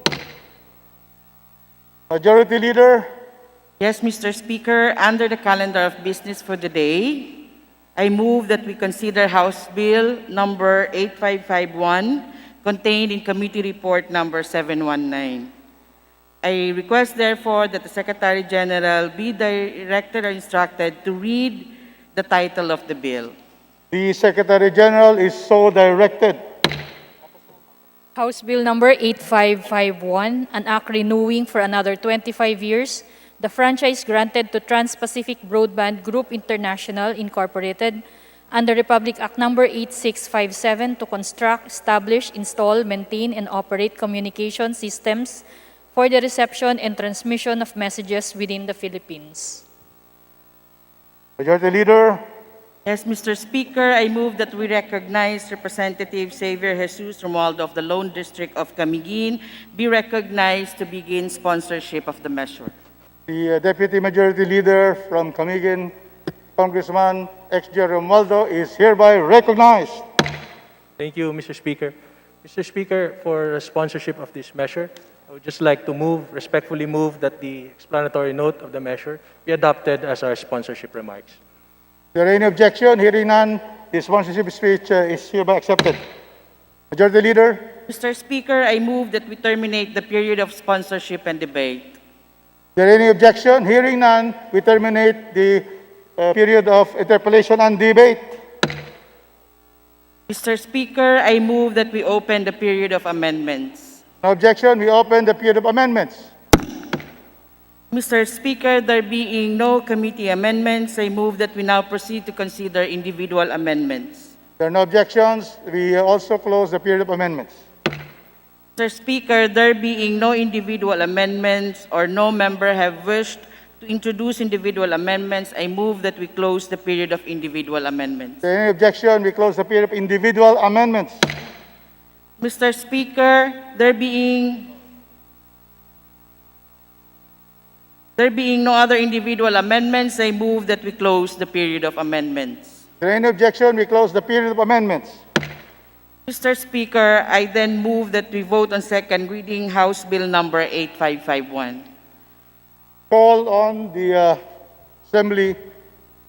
Majority Leader. Yes, Mr. Speaker, under the calendar of business for the day, I move that we consider House Bill number 8551 contained in Committee Report number 719. I request therefore that the Secretary General be directed or instructed to read the title of the bill. The Secretary General is so directed. House Bill number 8551, an act renewing for another 25 years the franchise granted to Trans-Pacific Broadband Group International Incorporated under Republic Act number 8657 to construct, establish, install, maintain, and operate communication systems for the reception and transmission of messages within the Philippines. Majority Leader. Yes, Mr. Speaker, I move that we recognize Representative Xavier Jesus Romualdo of the Lone District of Camiguin be recognized to begin sponsorship of the measure. The Deputy Majority Leader from Camiguin, Congressman X.J. Romualdo, is hereby recognized. Thank you, Mr. Speaker. Mr. Speaker, for sponsorship of this measure, I would just like to respectfully move that the explanatory note of the measure be adopted as our sponsorship remarks. Is there any objection? Hearing none, the sponsorship speech is hereby accepted. Majority Leader. Mr. Speaker, I move that we terminate the period of sponsorship and debate. Is there any objection? Hearing none, we terminate the period of interpellation and debate. Mr. Speaker, I move that we open the period of amendments. No objection, we open the period of amendments. Mr. Speaker, there being no committee amendments, I move that we now proceed to consider individual amendments. There are no objections, we also close the period of amendments. Mr. Speaker, there being no individual amendments or no member have wished to introduce individual amendments, I move that we close the period of individual amendments. Is there any objection? We close the period of individual amendments. Mr. Speaker, there being no other individual amendments, I move that we close the period of amendments. Is there any objection? We close the period of amendments. Mr. Speaker, I then move that we vote on second reading House Bill number 8551. Call on the Assembly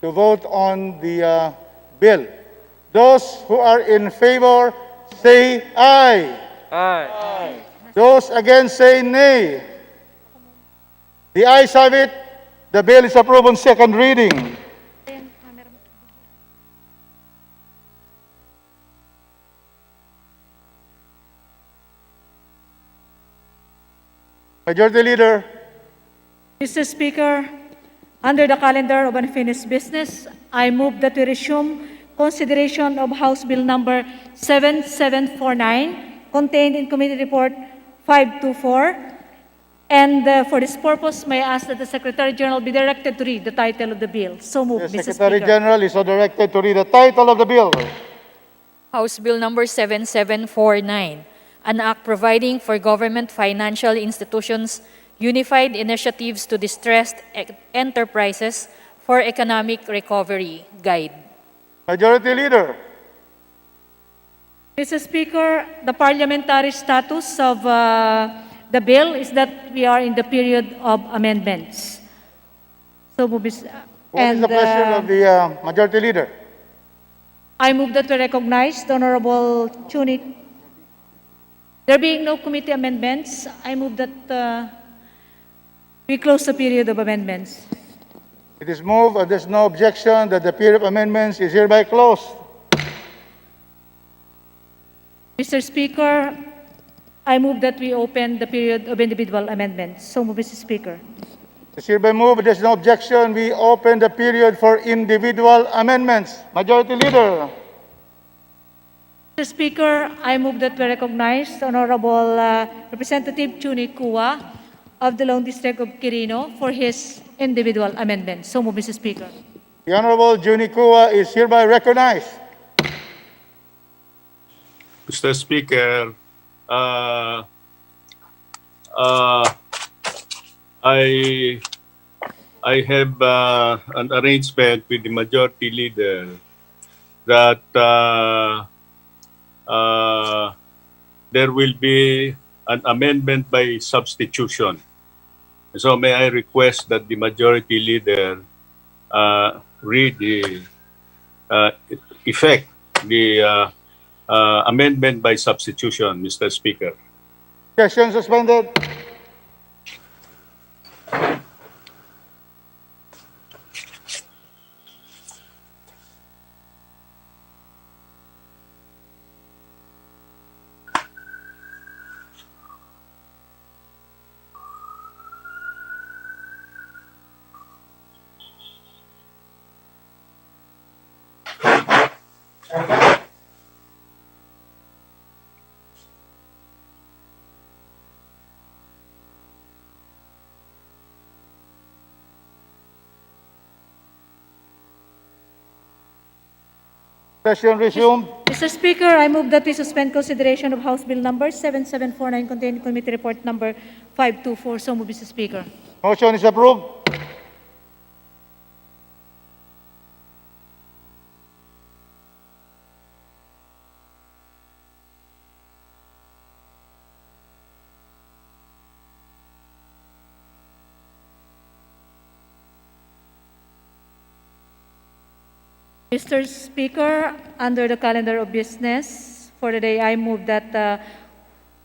to vote on the bill. Those who are in favor, say aye. Aye. Those against, say nay. The ayes have it. The bill is approved on second reading. Majority Leader. Mr. Speaker, under the calendar of unfinished business, I move that we resume consideration of House Bill number 7749 contained in Committee Report 524. And for this purpose, may I ask that the Secretary General be directed to read the title of the bill. So moved, The Mr. Secretary Speaker. General is so directed to read the title of the bill. House Bill number 7749, an act providing for government financial institutions unified initiatives to distressed enterprises for economic recovery guide. Majority Leader. Mr. Speaker, the parliamentary status of the bill is that we are in the period of amendments. So, What is the pleasure of the Majority Leader? I move that we recognize the Honorable Chunic. There being no committee amendments, I move that we close the period of amendments. It is moved and there's no objection that the period of amendments is hereby closed. Mr. Speaker, I move that we open the period of individual amendments. So move, Mr. Speaker. It's hereby moved, there's no objection, we open the period for individual amendments. Majority Leader. Mr. Speaker, I move that we recognize the Honorable Representative Chunic Kua of the Lone District of Quirino for his individual amendment. So move, Mr. Speaker. The Honorable Juni Kua is hereby recognized. Mr. Speaker, I have an arrangement with the Majority Leader that there will be an amendment by substitution. So may I request that the majority leader read the effect, the amendment by substitution, Mr. Speaker. Session suspended. Session resumed. Mr. Speaker, I move that we suspend consideration of House Bill number 7749 contained in Committee Report number 524. So move, Mr. Speaker. Motion is approved. Mr. Speaker, under the calendar of business for the day, I move that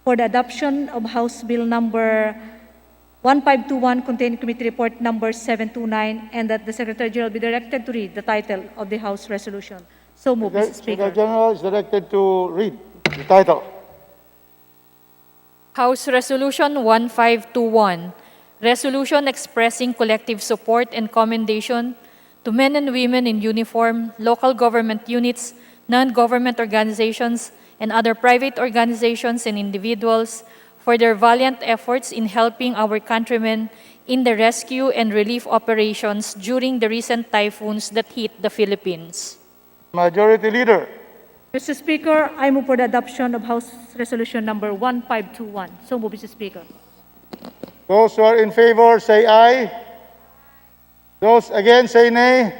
for the adoption of House Bill number 1521 contained in Committee Report number 729, and that the Secretary General be directed to read the title of the House resolution. So move, Mr. Speaker. Secretary General is directed to read the title. House Resolution 1521, resolution expressing collective support and commendation to men and women in uniform, local government units, non-government organizations, and other private organizations and individuals for their valiant efforts in helping our countrymen in the rescue and relief operations during the recent typhoons that hit the Philippines. Majority Leader. Mr. Speaker, I move for the adoption of House Resolution number 1521. So move, Mr. Speaker. Those who are in favor say aye. Those against say nay.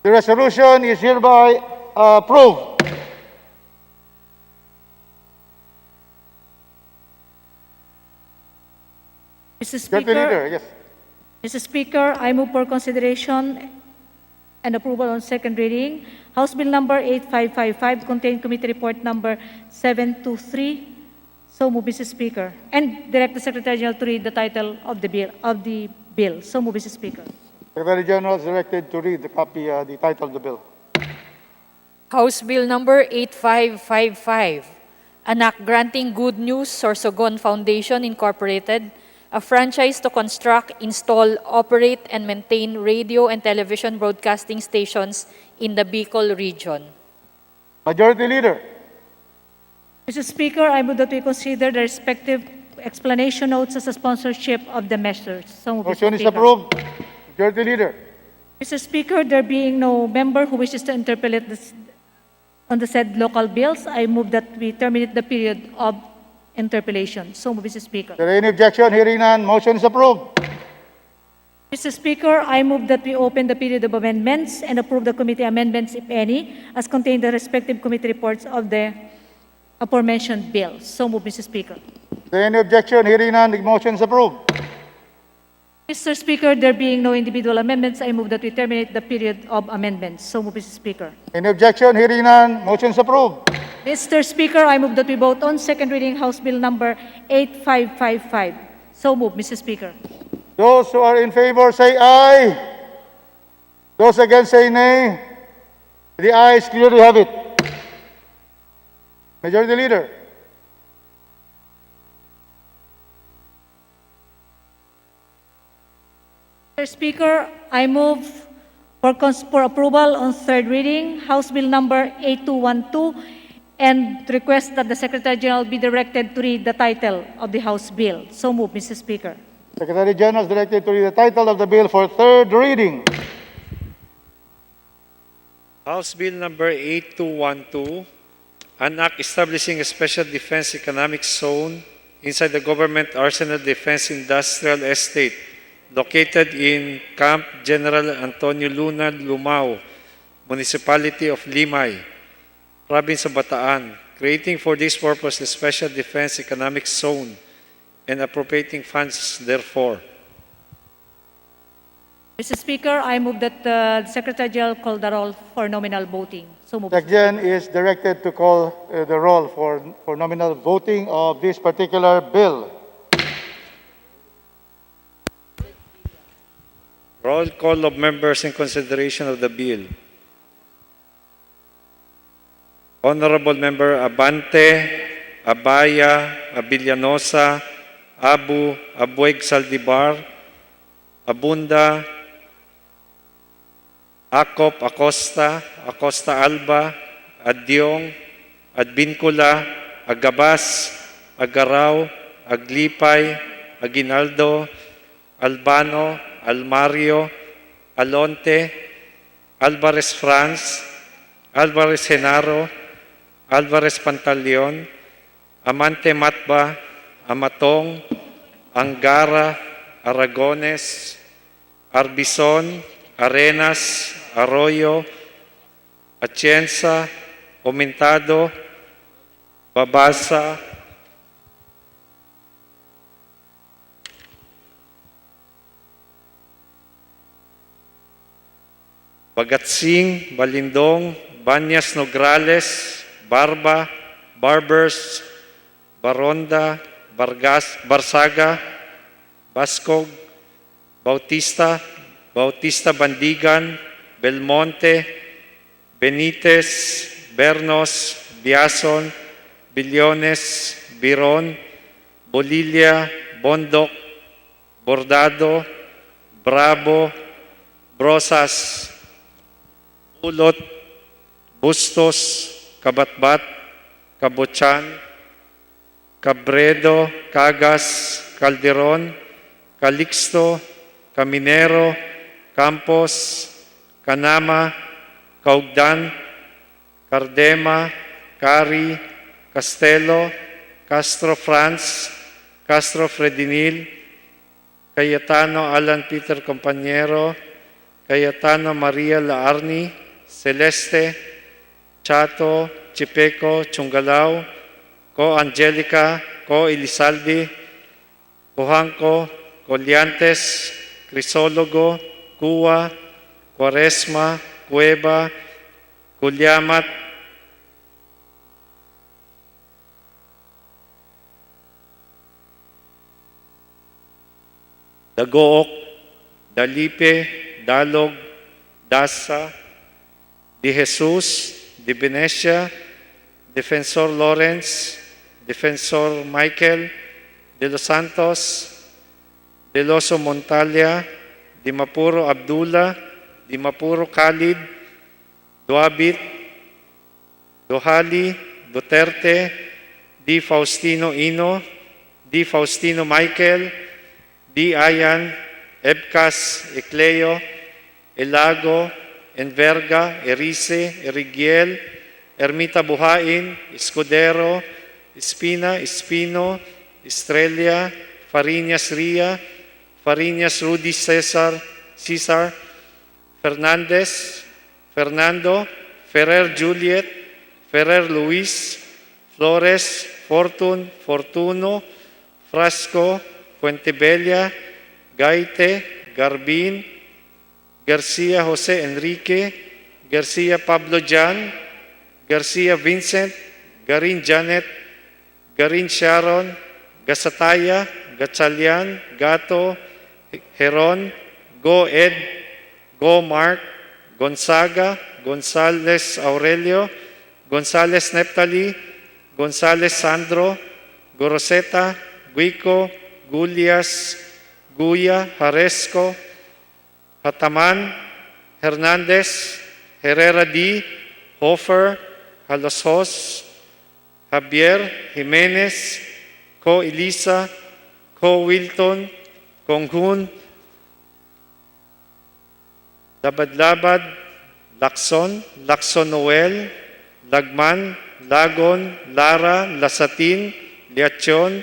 The resolution is hereby approved. Mr. Deputy Leader, Speaker, yes. Mr. Speaker, I move for consideration and approval on second reading. House Bill number 8555 contained Committee Report number 723. So move, Mr. Speaker. And direct the Secretary General to read the title of the bill. So move, Mr. Speaker. Secretary General is directed to read the copy, the title of the bill. House Bill number 8555, an act granting Good News Sorsogon Foundation Incorporated a franchise to construct, install, operate, and maintain radio and television broadcasting stations in the Bicol region. Majority Leader. Mr. Speaker, I move that we consider the respective explanation notes as a sponsorship of the measures. So move, Mr. Motion is Speaker. approved. Majority Leader. Mr. Speaker, there being no member who wishes to interpolate this on the said local bills, I move that we terminate the period of interpellation. So move, Mr. Speaker. Is there any objection? Hearing none, motion is approved. Mr. Speaker, I move that we open the period of amendments and approve the committee amendments, if any, as contained in the respective committee reports of the aforementioned bills. So move, Mr. Speaker. Is there any objection? Hearing none, the motion is approved. Mr. Speaker, there being no individual amendments, I move that we terminate the period of amendments. So move, Mr. Speaker. Any objection? Hearing none, motion is approved. Mr. Speaker, I move that we vote on second reading House Bill number 8555. So move, Mr. Speaker. Those who are in favor say aye. Those against say nay. The ayes clearly have it. Majority Leader. Mr. Speaker, I move for approval on third reading House Bill number 8212 and request that the Secretary General be directed to read the title of the House bill. So move, Mr. Speaker. Secretary General is directed to read the title of the bill for third reading. House Bill number 8212, an act establishing a special defense economic zone inside the Government Arsenal Defense Industrial Estate located in Camp General Antonio Luna, Lumao, Municipality of Limay, Province of Bataan, creating for this purpose a special defense economic zone and appropriating funds therefore. Mr. Speaker, I move that the Secretary General call the roll for nominal voting. So moved. SecGen is directed to call the roll for nominal voting of this particular bill. Roll call of members in consideration of the bill. Honorable Member Abante, Abaya, Abilianosa, Abu, Abueg Saldivar, Abunda, Acop, Acosta, Acosta Alba, Adyong, Adbincula, Agabas, Agaraw, Aglipay, Aguinaldo, Albano, Almario, Alonte, Alvarez France, Alvarez Genaro, Alvarez Pantaleon, Amante Matba, Amatong, Angara, Aragones, Arbison, Arenas, Arroyo, Atienza, Omentado, Babasa, Bagatsing, Balindong, Banyas Nograles, Barba, Barbers, Baronda, Barsaga, Bascog, Bautista, Bautista Bandigan, Belmonte, Benitez, Bernos, Biason, Billones, Biron, Bolilia, Bondok, Bordado, Bravo, Brosas, Ulot, Bustos, Kabatbat, Kabochan, Cabredo, Cagas, Calderon, Calixto, Caminero, Campos, Canama, Caugdan, Cardema, Cari, Castelo, Castro Franz, Castro Fredinil, Cayetano Alan Peter Compañero, Cayetano Maria Laarni, Celeste, Chato, Chipeco, Chungalao, Co Angelica, Co Elizalde, Cojanco, Colliantes, Crisólogo, Cua, Cuaresma, Cueva, Culiamat, Dagook, Dalipe, Dalog, Dasa, Di Jesus, Di Venecia, Defensor Lawrence, Defensor Michael, De Los Santos, De Loso Montalia, Di Mapuro Abdullah, Di Mapuro Khalid, Duabit, Dohali, Duterte, Di Faustino Ino, Di Faustino Michael, Di Ayan, Ebcas, Ecleo, Elago, Enverga, Erice, Erigiel, Ermita Buhain, Escudero, Espina, Espino, Estrella, Fariñas Ria, Fariñas Rudy Cesar, Fernandez, Fernando, Ferrer Juliet, Ferrer Luis, Flores, Fortun, Fortuno, Frasco, Fuentebella, Gaite, Garbin, Garcia Jose Enrique, Garcia Pablo Jan, Garcia Vincent, Garin Janet, Garin Sharon, Gasataya, Gatchalian, Gato, Heron, Go Ed, Go Mark, Gonzaga, Gonzales Aurelio, Gonzales Neptali, Gonzales Sandro, Goroseta, Guico, Gulias, Guya, Haresco, Hataman, Hernandez, Herrera D, Hofer, Halosos, Javier, Jimenez, Co Elisa, Co Wilton, Konghun, Labad-Labad, Lacson, Lacson Noel, Lagman, Lagon, Lara, Lasatin, Liachon,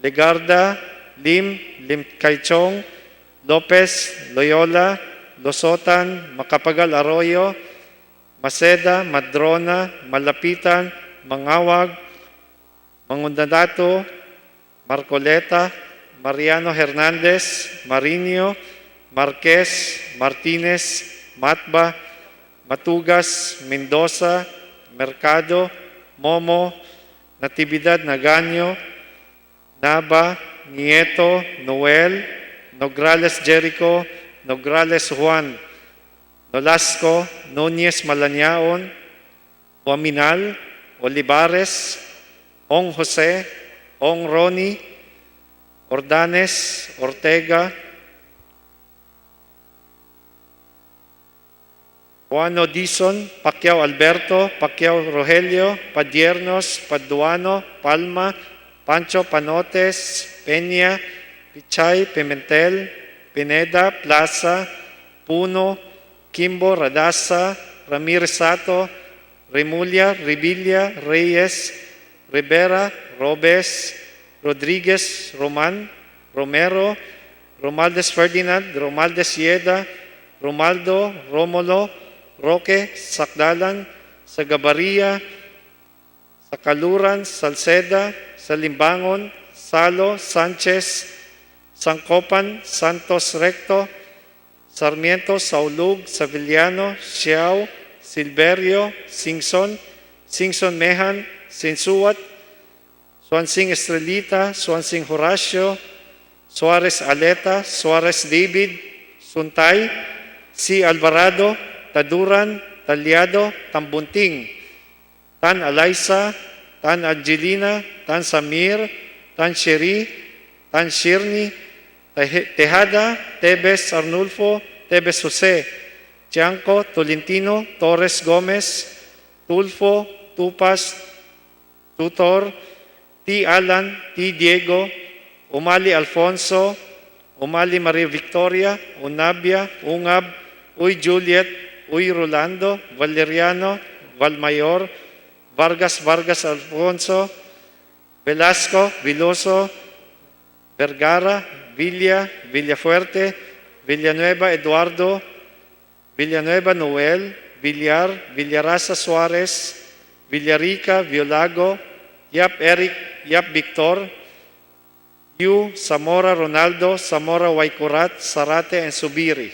Legarda, Lim, Lim Kaichong, Lopez, Loyola, Losotan, Macapagal Arroyo, Maceda, Madrona, Malapitan, Mangawag, Mangundadato, Marcoleta, Mariano Hernandez, Marinho, Marquez, Martinez, Matba, Matugas, Mendoza, Mercado, Momo, Natividad Naganyo, Nava, Nieto, Noel, Nograles Jericho, Nograles Juan, Nolasco, Nunez Malaniaon, Waminal, Olivares, Ong Jose, Ong Roni, Ordanes, Ortega, Juano Dizon, Pacquiao Alberto, Pacquiao Rogelio, Padiernos, Paduano, Palma, Pancho Panotes, Peña, Pichay, Pimentel, Pineda, Plaza, Puno, Kimbo, Radasa, Ramirez Sato, Remulla, Revilla, Reyes, Rivera, Robes, Rodriguez, Roman, Romero, Romaldes Ferdinand, Romaldes Yeda, Romaldo, Romulo, Roque, Sakdalan, Sagabaria, Sakaluran, Salceda, Salimbangon, Salo, Sanchez, Sangkopan, Santos Recto, Sarmiento, Saulug, Savillano, Xiao, Silverio, Singson, Singson Mehan, Sinsuat, Swansing Estrelita, Swansing Horacio, Suarez Aleta, Suarez David, Suntay, C. Alvarado, Taduran, Talyado, Tambunting, Tan Alaysa, Tan Angelina, Tan Samir, Tan Sheri, Tan Shirni, Tejada, Tebes Arnulfo, Tebes Jose, Tiangco, Tolentino, Torres Gomez, Tulfo, Tupas, Tutor, T. Alan, T. Diego, Umali Alfonso, Umali Maria Victoria, Unabia, Ungab, Uy Juliet, Uy Rolando, Valeriano, Valmayor, Vargas Vargas Alfonso, Velasco, Viloso, Vergara, Villa, Villafuerte, Villanueva Eduardo, Villanueva Noel, Villar, Villarasa Suarez, Villarica, Violago, Yap Eric, Yap Victor, Yu, Zamora Ronaldo, Zamora Waikurat, Sarate, and Subiri.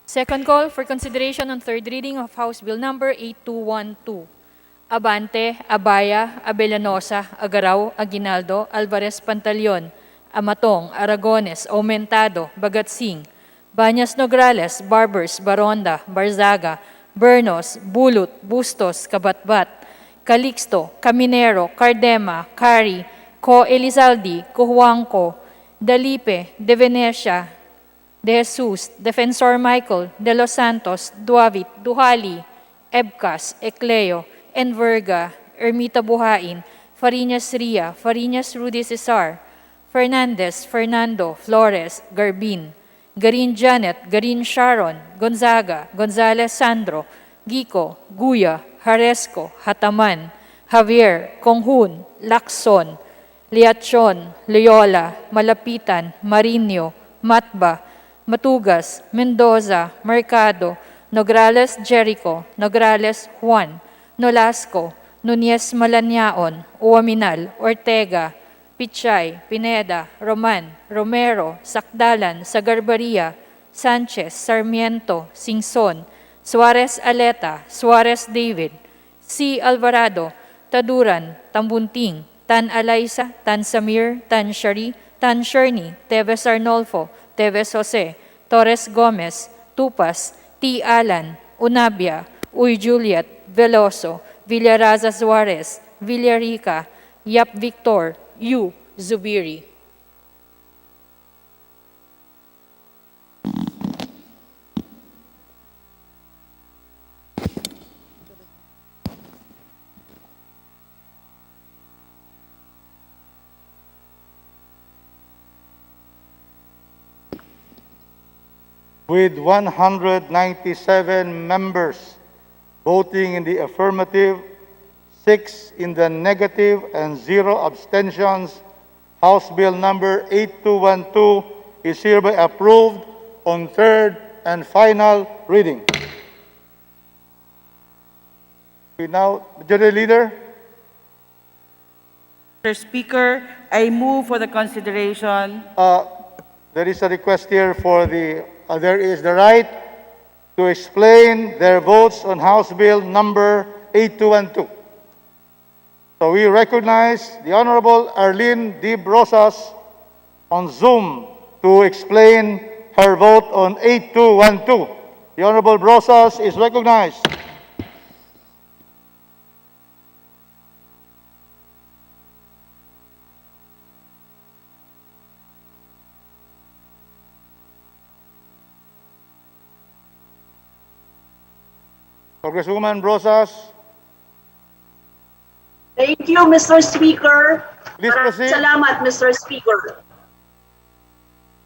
Second call for consideration on third reading of House Bill Number 8212. Abante, Abaya, Abellanosa, Agaraw, Aguinaldo, Alvarez Pantaleon, Amatong, Aragones, Aumentado, Bagatsing, Banyas Nograles, Barbers, Baronda, Barzaga, Bernos, Bulut, Bustos, Kabatbat, Calixto, Caminero, Cardema, Cari, Co Elizaldi, Cojuangco, Dalipe, De Venecia, De Jesus, Defensor Michael, De Los Santos, Duavit, Duhali, Ebcas, Ecleo, Enverga, Ermita Buhain, Fariñas Ria, Fariñas Rudy Cesar, Fernandez, Fernando, Flores, Garbin, Garin Janet, Garin Sharon, Gonzaga, Gonzalez Sandro, Gico, Guya, Haresco, Hataman, Javier, Conghun, Lacson, Liachon, Loyola, Malapitan, Marinho, Matba, Matugas, Mendoza, Mercado, Nograles Jericho, Nograles Juan, Nolasco, Nunez Malaniaon, Uaminal, Ortega, Pichay, Pineda, Roman, Romero, Sakdalan, Sagarbaria, Sanchez, Sarmiento, Singson, Suarez Aleta, Suarez David, C. Alvarado, Taduran, Tambunting, Tan Alaysa, Tan Samir, Tan Shari, Tan Sherni, Teves Arnolfo, Teves Jose, Torres Gomez, Tupas, T. Alan, Unabia, Uy Juliet, Veloso, Villaraza Suarez, Villarica, Yap Victor, Yu Zubiri. With 197 members voting in the affirmative, 6 in the negative, and 0 abstentions, House Bill Number 8212 is hereby approved on third and final reading. We now, Majority Leader. Mr. Speaker, I move for the consideration. There is a request here for there is the right to explain their votes on House Bill number 8212. So we recognize the Honorable Arlene D. Brosas on Zoom to explain her vote on 8212. The Honorable Brosas is recognized. Congresswoman Brosas, Thank you, Mr. Speaker. please proceed. Salamat, Mr. Speaker.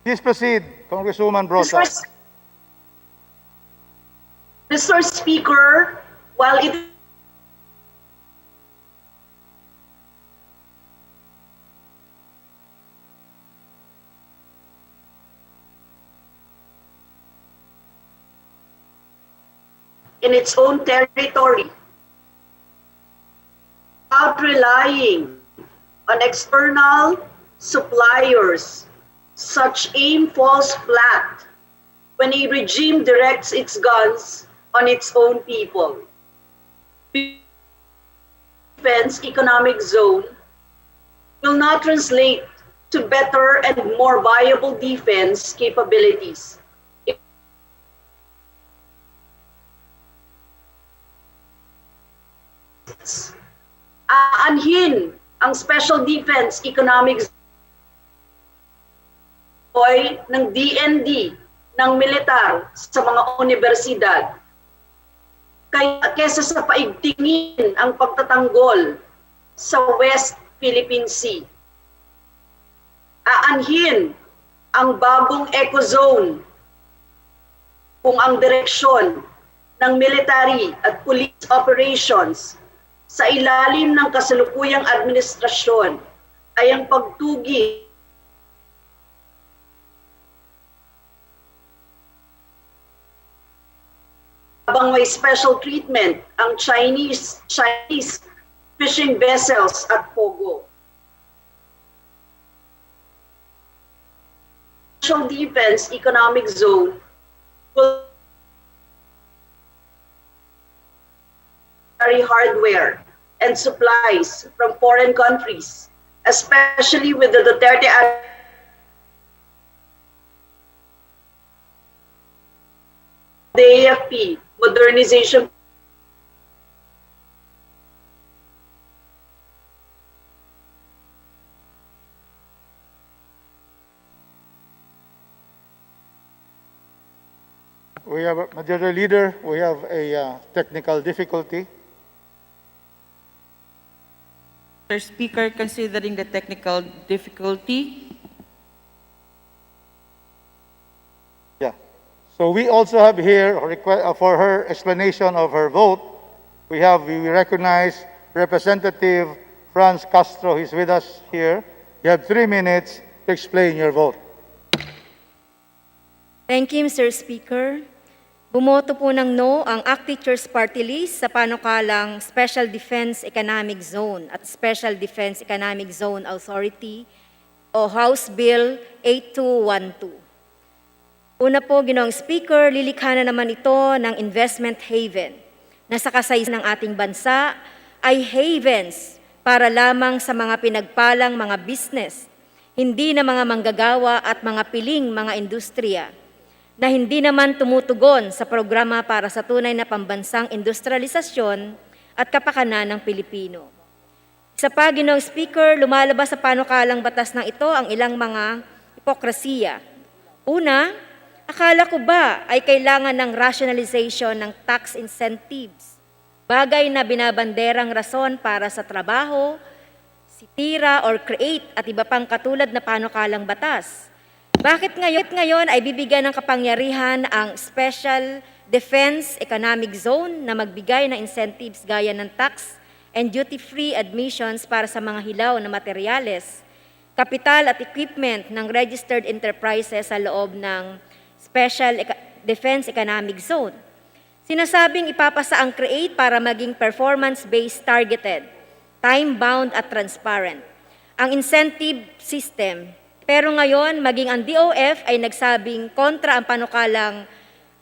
Please proceed, Congresswoman Brosas. Mr. Speaker, while it in its own territory, without relying on external suppliers, such aim falls flat when a regime directs its guns on its own people. Defense economic zone will not translate to better and more viable defense capabilities. Aanhin ang Special Defense Economic Zone ng DND ng militar sa mga universidad kaysa sa paigtingin ang pagtatanggol sa West Philippine Sea. Aanhin ang bagong eco-zone kung ang direksyon ng military at police operations sa ilalim ng kasalukuyang administrasyon ay ang pagtugi habang may special treatment ang Chinese fishing vessels at Pogo. Special Defense Economic Zone will carry hardware and supplies from foreign countries, especially with the Duterte the AFP modernization. We have, Majority Leader, we have a technical difficulty. Mr. Speaker, considering the technical difficulty, Yeah. So we also have here for her explanation of her vote, we recognize Representative Franz Castro. He's with us here. You have 3 minutes to explain your vote. Thank you, Mr. Speaker. Bumoto po ng no ang ACT Teachers Party List sa panukalang Special Defense Economic Zone at Special Defense Economic Zone Authority o House Bill 8212. Una po, Ginoong Speaker, lilikha na naman ito ng investment haven na sa kasaysayan ng ating bansa ay havens para lamang sa mga pinagpalang mga business, hindi na mga manggagawa at mga piling mga industriya, na hindi naman tumutugon sa programa para sa tunay na pambansang industrialisasyon at kapakanan ng Pilipino. Isa pa, Ginoong Speaker, lumalabas sa panukalang batas ng ito ang ilang mga hipokrasiya. Una, akala ko ba ay kailangan ng rationalization ng tax incentives, bagay na binabanderang rason para sa trabaho, sitira or create at iba pang katulad na panukalang batas. Bakit ngayon ay bibigyan ng kapangyarihan ang Special Defense Economic Zone na magbigay ng incentives gaya ng tax and duty-free admissions para sa mga hilaw na materyales kapital at equipment ng registered enterprises sa loob ng Defense Economic Zone. Sinasabing ipapasa ang CREATE para maging performance-based, targeted, time-bound at transparent ang incentive system. Pero ngayon, maging ang DOF ay nagsabing kontra ang panukalang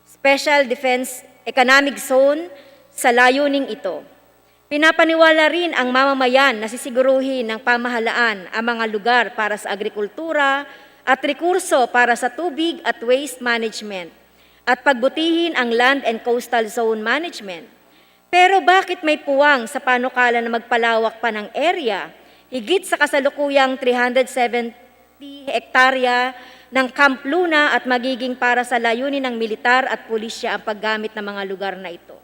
Special Defense Economic Zone sa layuning ito. Pinapaniwala rin ang mamamayan na sisiguruhin ng pamahalaan ang mga lugar para sa agrikultura at rekurso para sa tubig at waste management at pagbutihin ang land and coastal zone management. Pero bakit may puwang sa panukala na magpalawak pa ng area higit sa kasalukuyang 370 hektarya ng Camp Luna at magiging para sa layunin ng militar at pulisya ang paggamit ng mga lugar na ito?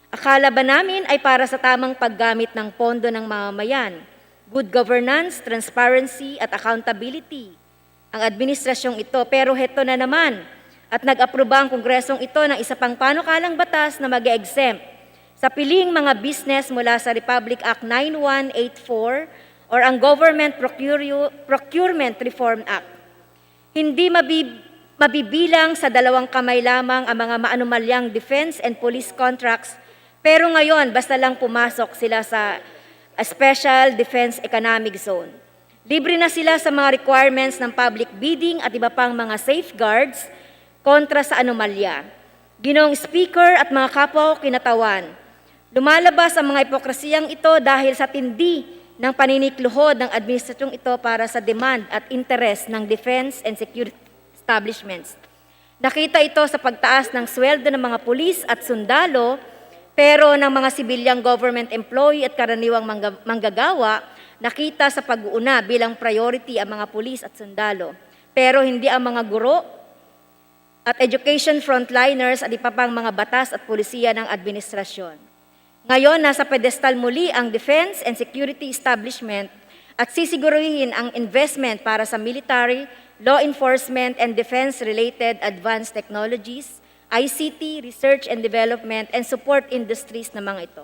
Akala ba namin ay para sa tamang paggamit ng pondo ng mamamayan, good governance, transparency at accountability ang administrasyong ito? Pero heto na naman, at nag-aproba ang Kongresong ito ng isa pang panukalang batas na mag-exempt sa piling mga business mula sa Republic Act 9184 or ang Government Procurement Reform Act. Hindi mabibilang sa dalawang kamay lamang ang mga maanumalyang defense and police contracts, pero ngayon basta lang pumasok sila sa Special Defense Economic Zone. Libre na sila sa mga requirements ng public bidding at iba pang mga safeguards kontra sa anomalya. Ginoong Speaker at mga kapwa ko kinatawan, lumalabas ang mga hipokrasiyang ito dahil sa tindi ng paninikluhod ng administrasyong ito para sa demand at interest ng defense and security establishments. Nakita ito sa pagtaas ng sweldo ng mga pulis at sundalo, pero ng mga sibilyang government employee at karaniwang manggagawa, nakita sa pag-uuna bilang priority ang mga pulis at sundalo. Pero hindi ang mga guro at education frontliners at iba pang mga batas at pulisiya ng administrasyon. Ngayon, nasa pedestal muli ang defense and security establishment at sisiguruhin ang investment para sa military, law enforcement, and defense-related advanced technologies, ICT, research and development, and support industries na mga ito.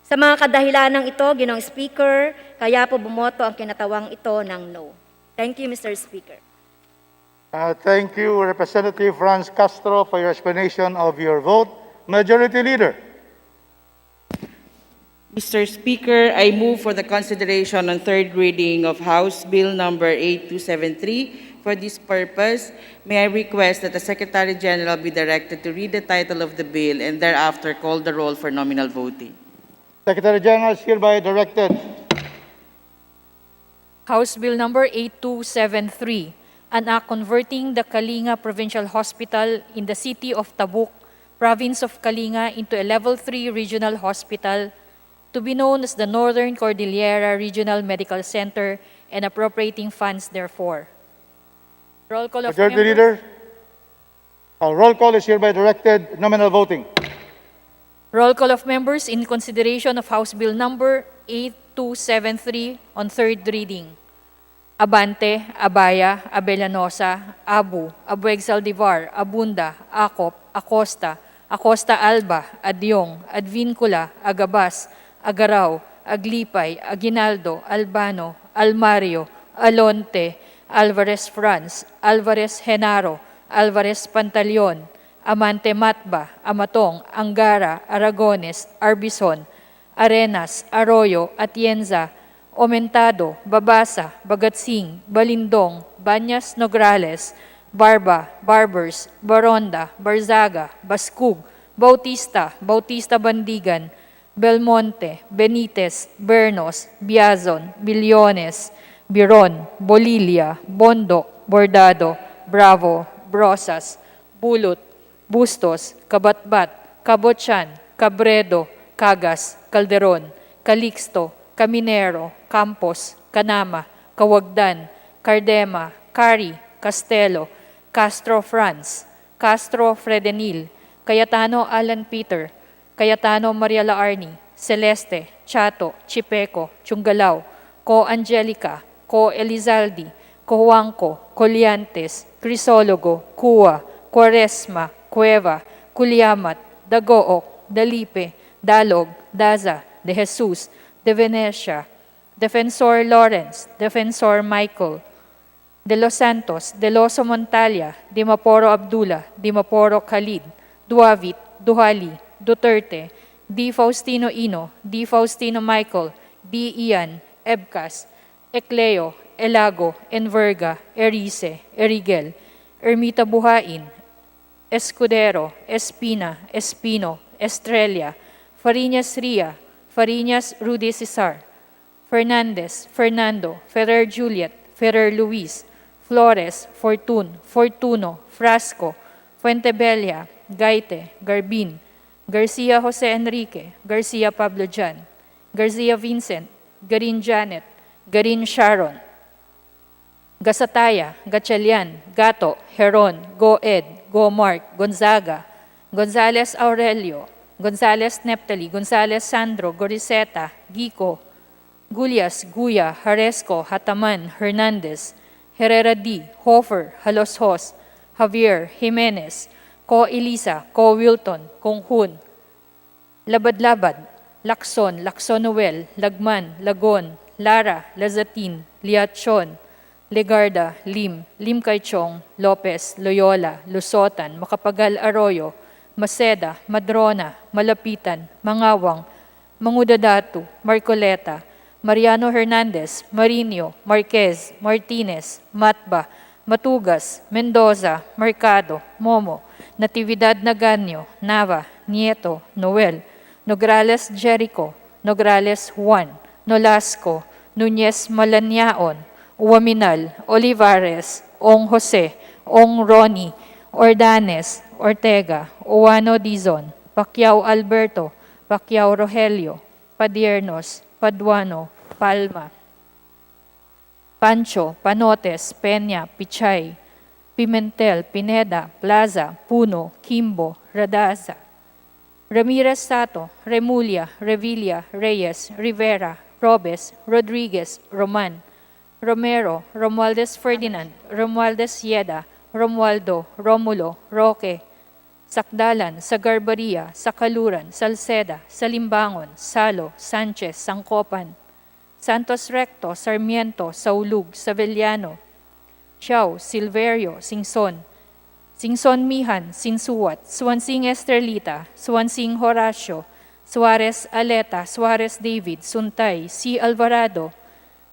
Sa mga kadahilanang ito, Ginoong Speaker, kaya po bumoto ang kinatawang ito ng no. Thank you, Mr. Speaker. Thank you, Representative Franz Castro, for your explanation of your vote. Majority Leader. Mr. Speaker, I move for the consideration on third reading of House Bill number 8273. For this purpose, may I request that the Secretary General be directed to read the title of the bill and thereafter call the roll for nominal voting. Secretary General is hereby directed. House Bill number 8273, an act converting the Kalinga Provincial Hospital in the city of Tabuk, province of Kalinga, into a Level 3 regional hospital to be known as the Northern Cordillera Regional Medical Center and appropriating funds therefore. Roll call of Majority members. Leader. Roll call is hereby directed. Nominal voting. Roll call of members in consideration of House Bill number 8273 on third reading. Abante, Abaya, Abellanosa, Abu, Abueg Saldivar, Abunda, Acop, Acosta, Acosta Alba, Adyong, Advincula, Agabas, Agaraw, Aglipay, Aguinaldo, Albano, Almario, Alonte, Alvarez Franz, Alvarez Genaro, Alvarez Pantaleon, Amante Matba, Amatong, Angara, Aragones, Arbison, Arenas, Arroyo, Atienza, Omentado, Babasa, Bagatsing, Balindong, Banyas Nograles, Barba, Barbers, Baronda, Barzaga, Baskug, Bautista, Bautista Bandigan, Belmonte, Benitez, Bernos, Biazon, Billones, Biron, Bolilia, Bondok, Bordado, Bravo, Brosas, Bulot, Bustos, Kabatbat, Kabotsan, Cabredo, Cagas, Calderon, Calixto, Caminero, Campos, Canama, Kawagdan, Cardema, Cari, Castelo, Castro Franz, Castro Fredenil, Cayetano Alan Peter, Cayetano Maria Laarni, Celeste, Chato, Chipeco, Chungalao, Co Angelica, Co Elizaldi, Cojuanco, Coliantes, Crisologo, Cua, Quaresma, Cueva, Culiamat, Dagook, Dalipe, Dalog, Daza, De Jesus, De Venecia, Defensor Lawrence, Defensor Michael, De Los Santos, De Loso Montalia, Dimaporo Abdullah, Dimaporo Khalid, Duavit, Duhali, Duterte, D. Faustino Ino, D. Faustino Michael, D. Ian, Ebcas, Ecleo, Elago, Enverga, Erice, Erigel, Ermita Buhain, Escudero, Espina, Espino, Estrella, Fariñas Ria, Fariñas Rudy Cesar, Fernandez, Fernando, Ferrer Juliet, Ferrer Luis, Flores, Fortun, Fortuno, Frasco, Fuentebella, Gaite, Garbin, Garcia Jose Enrique, Garcia Pablo Jan, Garcia Vincent, Garin Janet, Garin Sharon, Gasataya, Gatchalian, Gato, Heron, Goed, Gomark, Gonzaga, Gonzales Aurelio, Gonzales Neptali, Gonzales Sandro, Goriseta, Gico, Gulyas, Guya, Haresco, Hataman, Hernandez, Herrera D, Hofer, Haloshos, Javier, Jimenez, Ko Elisa, Ko Wilton, Konghun, Labad-Labad, Lacson, Lacson Noel, Lagman, Lagon, Lara, Lazatin, Liachon, Legarda, Lim, Lim Kaichong, Lopez, Loyola, Lusotan, Macapagal Arroyo, Maceda, Madrona, Malapitan, Mangawang, Mangudadatu, Marcoleta, Mariano Hernandez, Marinho, Marquez, Martinez, Matba, Matugas, Mendoza, Mercado, Momo, Natividad Naganyo, Nava, Nieto, Noel, Nograles Jericho, Nograles Juan, Nolasco, Nunez Malaniaon, Uwaminal, Olivares, Ong Jose, Ong Ronnie, Ordanes, Ortega, Uwano Dizon, Pacquiao Alberto, Pacquiao Rogelio, Padiernos, Paduano, Palma, Pancho, Panotes, Peña, Pichay, Pimentel, Pineda, Plaza, Puno, Kimbo, Radaza, Ramirez Sato, Remulla, Revilla, Reyes, Rivera, Robes, Rodriguez, Roman, Romero, Romualdez Ferdinand, Romualdez Yeda, Romualdo, Romulo, Roque, Sakdalan, Sagarbaria, Sakaluran, Salceda, Salimbangon, Salo, Sanchez, Sangkopan, Santos Recto, Sarmiento, Saulug, Savellano, Xiao, Silverio, Singson, Singson Mihan, Sinsuat, Swansing Estrelita, Swansing Horacio, Suarez Aleta, Suarez David, Suntay, C. Alvarado,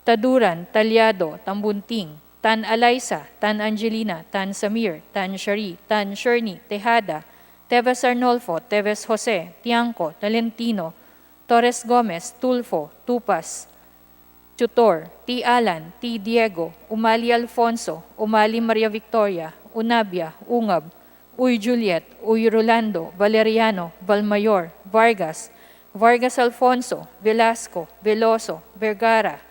Taduran, Talyado, Tambunting, Tan Alaysa, Tan Angelina, Tan Samir, Tan Shari, Tan Sherni, Tejada, Teves Arnolfo, Teves Jose, Tiangco, Talentino, Torres Gomez, Tulfo, Tupas, Tutor, T. Alan, T. Diego, Umali Alfonso, Umali Maria Victoria, Unabia, Ungab, Uy Juliet, Uy Rolando, Valeriano, Valmayor, Vargas, Vargas Alfonso, Velasco, Veloso, Vergara,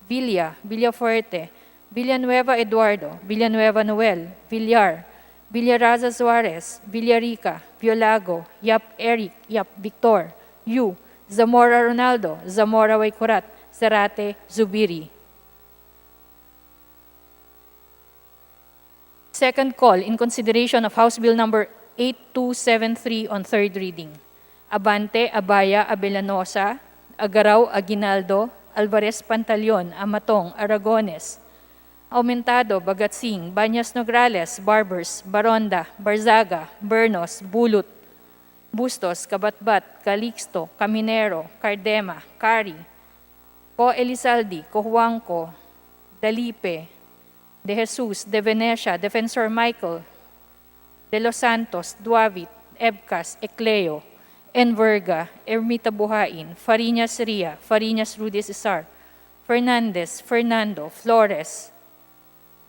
Villa, Villafuerte, Villanueva Eduardo, Villanueva Noel, Villar, Villaraza Suarez, Villarica, Violago, Yap Eric, Yap Victor, Yu, Zamora Ronaldo, Zamora Waykurat, Zarate Zubiri. Second call in consideration of House Bill number 8273 on third reading. Abante, Abaya, Abelanosa, Agaraw, Aguinaldo, Alvarez Pantaleon, Amatong, Aragones, Aumentado, Bagatsing, Banyas Nograles, Barbers, Baronda, Barzaga, Bernos, Bulut, Bustos, Kabatbat, Calixto, Caminero, Cardema, Cari, Co Elizalde, Cojuangco, Dalipe, De Jesus, De Venecia, Defensor Michael, De Los Santos, Duavit, Ebcas, Ecleo, Enverga, Ermita Buhain, Fariñas Ria, Fariñas Rudy Cesar, Fernandez, Fernando, Flores,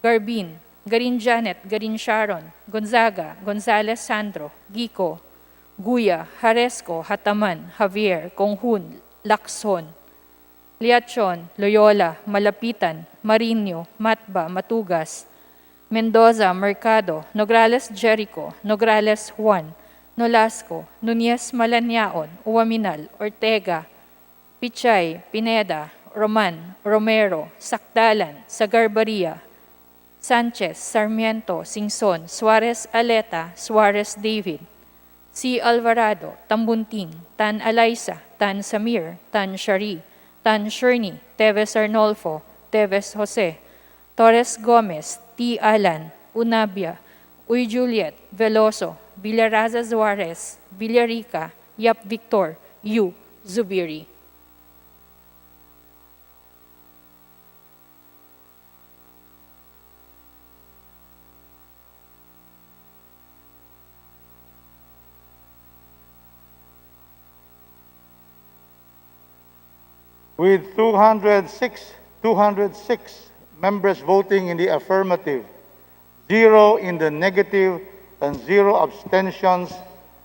Garbin, Garin Janet, Garin Sharon, Gonzaga, Gonzales Sandro, Gico, Guya, Haresco, Hataman, Javier, Konghun, Lacson, Liachon, Loyola, Malapitan, Marinho, Matba, Matugas, Mendoza, Mercado, Nograles Jericho, Nograles Juan, Nolasco, Nunez Malaniaon, Uwaminal, Ortega, Pichay, Pineda, Roman, Romero, Sakdalan, Sagarbaria, Sanchez, Sarmiento, Singson, Suarez Aleta, Suarez David, C. Alvarado, Tambunting, Tan Alaysa, Tan Samir, Tan Shari, Tan Shirney, Teves Arnolfo, Teves Jose, Torres Gomez, T. Alan, Unabia, Uy Juliet, Veloso, Villaraza Juarez, Villarica, Yap Victor, Yu, Zubiri. With 206 members voting in the affirmative, 0 in the negative, and 0 abstentions,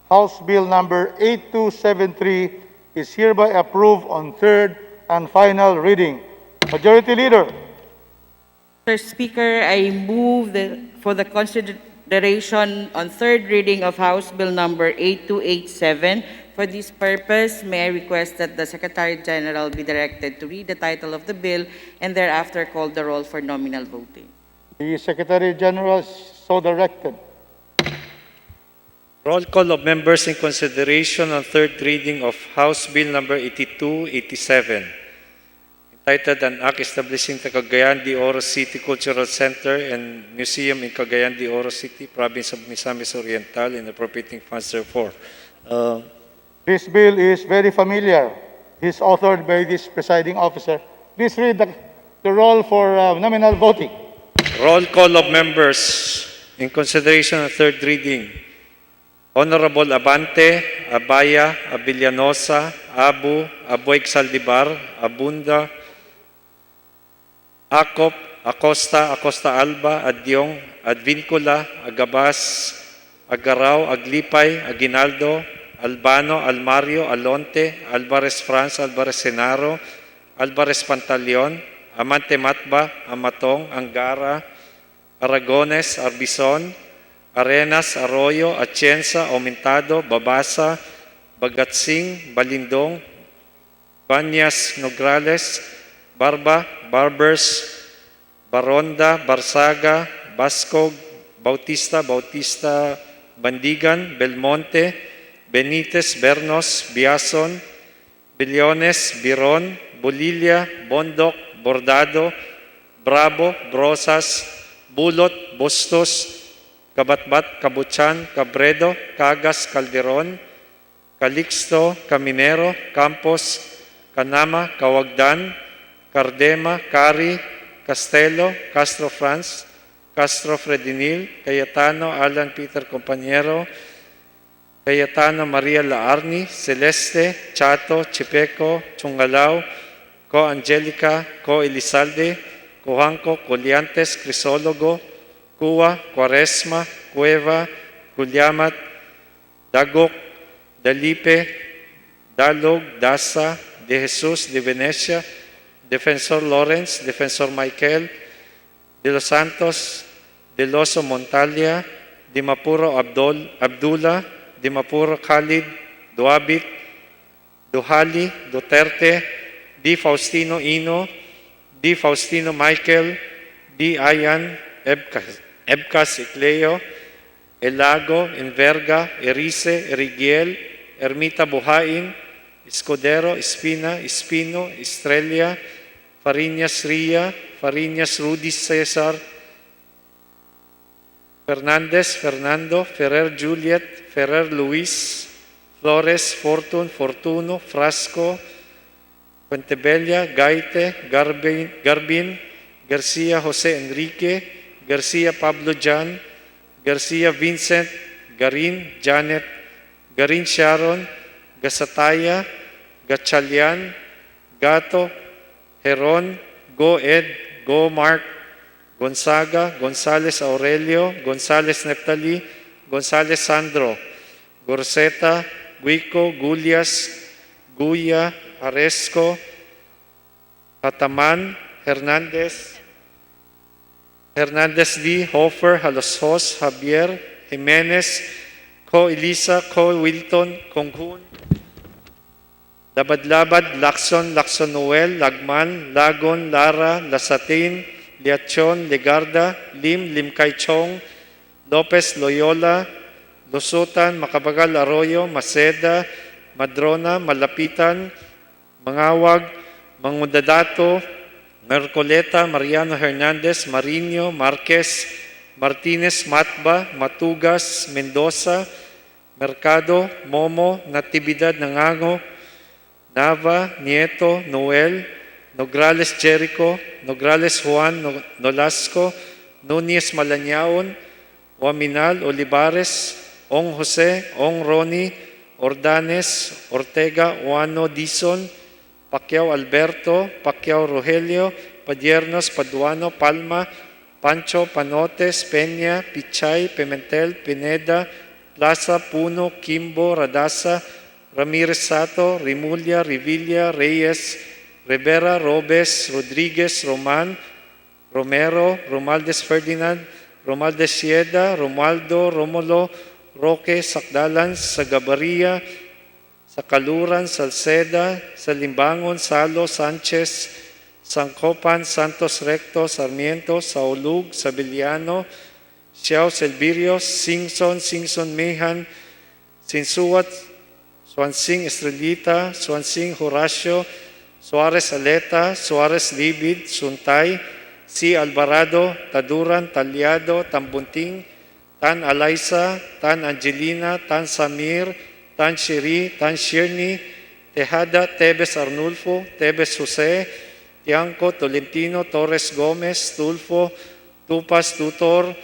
House Bill number 8273 is hereby approved on third and final reading. Majority Leader. Mr. Speaker, I move for the consideration on third reading of House Bill number 8287. For this purpose, may I request that the Secretary General be directed to read the title of the bill and thereafter call the roll for nominal voting. The Secretary General is so directed. Roll call of members in consideration on third reading of House Bill number 8287, entitled An Act Establishing the Cagayan de Oro City Cultural Center and Museum in Cagayan de Oro City, Province of Misamis Oriental, and appropriating funds therefore. This bill is very familiar. It's authored by this presiding officer. Please read the roll for nominal voting. Roll call of members in consideration of third reading. Honorable Abante, Abaya, Abilianosa, Abu, Aboig Saldivar, Abunda, Acop, Acosta, Acosta Alba, Adyong, Advincula, Agabas, Agaraw, Aglipay, Aguinaldo, Albano, Almario, Alonte, Alvarez France, Alvarez Senaro, Alvarez Pantaleon, Amante Matba, Amatong, Angara, Aragones, Arbison, Arenas, Arroyo, Atienza, Aumentado, Babasa, Bagatsing, Balindong, Banyas, Nograles, Barba, Barbers, Baronda, Barsaga, Bascog, Bautista, Bandigan, Belmonte, Benitez, Bernos, Biason, Billones, Biron, Bulilia, Bondoc, Bordado, Bravo, Brosas, Bulot, Bustos, Kabatbat, Kabuchan, Cabredo, Cagas, Calderon, Calixto, Caminero, Campos, Canama, Kawagdan, Cardema, Cari, Castelo, Castro France, Castro Fredinil, Cayetano, Alan Peter Compañero, Cayetano Maria Laarni, Celeste, Chato, Chipeco, Chungalao, Co Angelica, Co Elizalde, Cojanco, Coliantes, Crisólogo, Cuba, Cuaresma, Cueva, Culiamat, Dagok, Dalipe, Dalog, Dasa, De Jesus, De Venecia, Defensor Lawrence, Defensor Michael, De los Santos, De Loso Montalia, Dimapuro Abdullah, Dimapuro Khalid, Duabit, Duhali, Duterte, Di Faustino Ino, Di Faustino Michael, Di Ayan, Ebcas Icleo, Elago, Enverga, Erice, Erigiel, Ermita Buhain, Escudero, Espina, Espino, Estrella, Fariñas Ria, Fariñas Rudy Cesar, Fernandez, Fernando, Ferrer Juliet, Ferrer Luis, Flores, Fortuno, Frasco, Fuentebella, Gaite, Garbin, Garcia Jose Enrique, Garcia Pablo Jan, Garcia Vincent, Garin Janet, Garin Sharon, Gasataya, Gatchalian, Gato, Heron, Go Ed, Go Mark, Gonzaga, Gonzales Aurelio, Gonzales Neptali, Gonzales Sandro, Gorseta, Guico, Gulias, Guya, Aresco, Hataman, Hernandez D, Hofer, Halosos, Javier, Jimenez, Co Elisa, Co Wilton, Konghun, Labad-Labad, Lacson Noel, Lagman, Lagon, Lara, Lasatin, Liachon, Legarda, Lim Kaichong, Lopez, Loyola, Lusutan, Macabagal, Arroyo, Maceda, Madrona, Malapitan, Mangawag, Mangudadato, Mercoleta, Mariano Hernandez, Marino, Marquez, Martinez, Matba, Matugas, Mendoza, Mercado, Momo, Natividad Nangango, Nava, Nieto, Noel, Nograles Jericho, Nograles Juan Nolasco, Nunez Malanyaon, Waminal Olivares, Ong Jose, Ong Ronnie, Ordanes, Ortega, Juano Dizon, Pacquiao Alberto, Pacquiao Rogelio, Padiernos, Paduano, Palma, Pancho, Panotes, Peña, Pichay, Pimentel, Pineda, Plaza, Puno, Kimbo, Radasa, Ramirez Sato, Rimulya, Revilla, Reyes, Rivera, Robes, Rodriguez, Roman, Romero, Romaldes Ferdinand, Romaldes Sieda, Romualdo, Romulo, Roque, Sakdalan, Sagabaria, Sakaluran, Salceda, Salimbangon, Salo, Sanchez, Sangcopan, Santos Recto, Sarmiento, Saulug, Sabiliano, Xiao Silverio, Singson, Singson Mehan, Sinsuat, Swansing Estrellita, Swansing Horacio, Suarez Aleta, Suarez Libid, Suntay, C. Alvarado, Taduran, Talyado, Tambunting, Tan Alaisa, Tan Angelina, Tan Samir, Tan Shiri, Tan Shirni, Tejada, Tebes Arnulfo, Tebes Jose, Tiangco, Tolentino, Torres Gomez, Tulfo, Tupas, Tutor,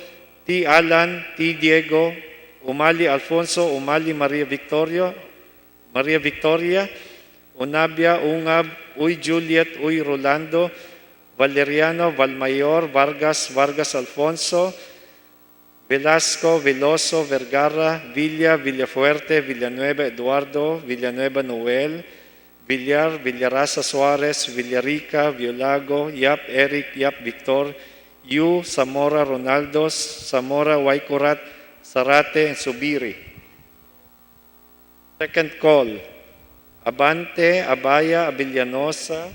T. Alan, T. Diego, Umali Alfonso, Umali Maria Victoria, Unabia, Ungab, Uy Juliet, Uy Rolando, Valeriano, Valmayor, Vargas, Vargas Alfonso, Velasco, Veloso, Vergara, Villa, Villafuerte, Villanueva Eduardo, Villanueva Noel, Villar, Villarasa Suarez, Villarica, Violago, Yap Eric, Yap Victor, Yu, Zamora Ronaldos, Zamora Waikurat, Sarate, and Subiri. Second call, Abante, Abaya, Abellanosa,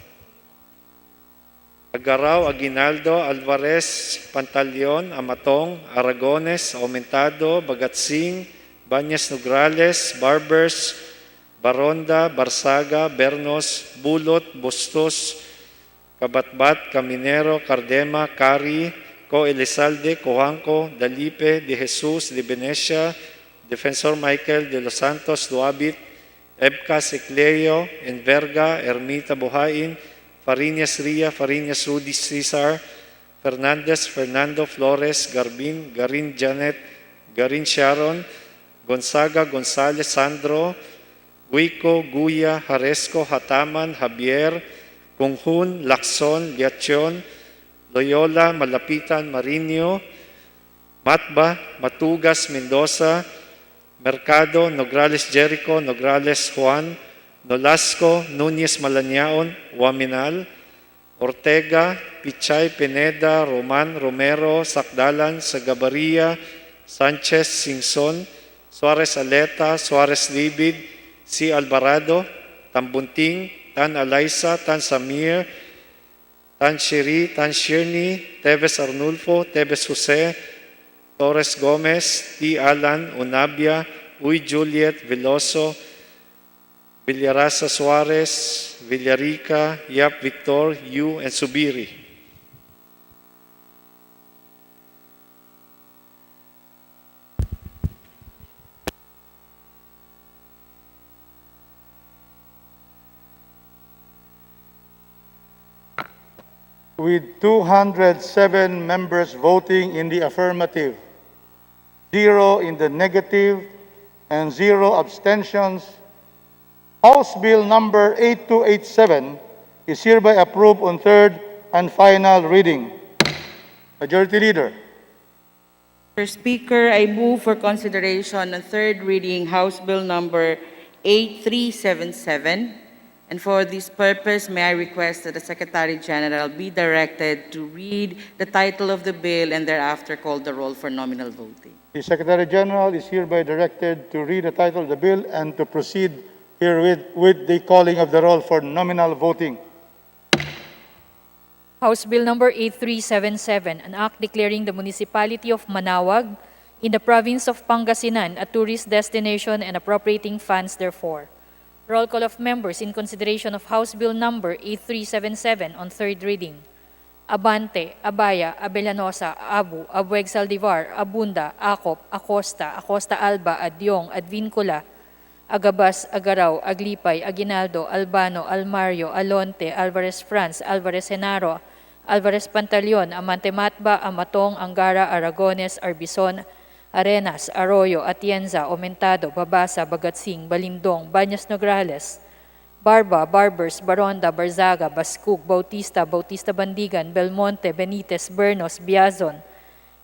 Agarao, Aguinaldo, Alvarez, Pantaleon, Amatong, Aragones, Aumentado, Bagatsing, Banyas Nograles, Barbers, Baronda, Barsaga, Bernos, Bulot, Bustos, Kabatbat, Caminero, Cardema, Cari, Co Elizalde, Cojanco, Dalipe, De Jesus, De Venecia, Defensor Michael de los Santos, Duabit, Ebcas Ecleo, Enverga, Ermita Buhain, Fariñas Ria, Fariñas Rudy Cesar, Fernandez, Fernando Flores, Garbin, Garin Janet, Garin Sharon, Gonzaga, Gonzales, Sandro, Guico, Guya, Haresco, Hataman, Javier, Kunghun, Lacson, Liacion, Loyola, Malapitan, Marinho, Matba, Matugas, Mendoza, Mercado, Nograles Jericho, Nograles Juan, Nolasco, Nunez Malanyaon, Waminal, Ortega, Pichay, Pineda, Roman, Romero, Sakdalan, Sagabaria, Sanchez, Singson, Suarez Aleta, Suarez Libid, C. Alvarado, Tambunting, Tan Alaisa, Tan Samir, Tan Shiri, Tan Shirni, Tevez Arnulfo, Tevez Jose, Torres Gomez, T. Alan, Unabia, Uy Juliet, Veloso, Villarasa Suarez, Villarica, Yap Victor, Yu, and Subiri. With 207 members voting in the affirmative, 0 in the negative, and 0 abstentions, House Bill number 8287 is hereby approved on third and final reading. Majority Leader. Mr. Speaker, I move for consideration on third reading House Bill number 8377. And for this purpose, may I request that the Secretary General be directed to read the title of the bill and thereafter call the roll for nominal voting. The Secretary General is hereby directed to read the title of the bill and to proceed herewith with the calling of the roll for nominal voting. House Bill number 8377, an act declaring the municipality of Manaoag in the province of Pangasinan a tourist destination and appropriating funds therefor. Roll call of members in consideration of House Bill Number 8377 on third reading. Abante, Abaya, Abellanosa, Abu, Abueg Saldivar, Abunda, Acop, Acosta, Acosta Alba, Adyong, Advincula, Agabas, Agaraw, Aglipay, Aguinaldo, Albano, Almario, Alonte, Alvarez France, Alvarez Genaro, Alvarez Pantaleon, Amante Matba, Amatong, Angara, Aragones, Arbison, Arenas, Arroyo, Atienza, Omentado, Babasa, Bagatsing, Balindong, Bañas Nograles, Barba, Barbers, Baronda, Barzaga, Bascug, Bautista, Bautista Bandigan, Belmonte, Benitez, Bernos, Biazon,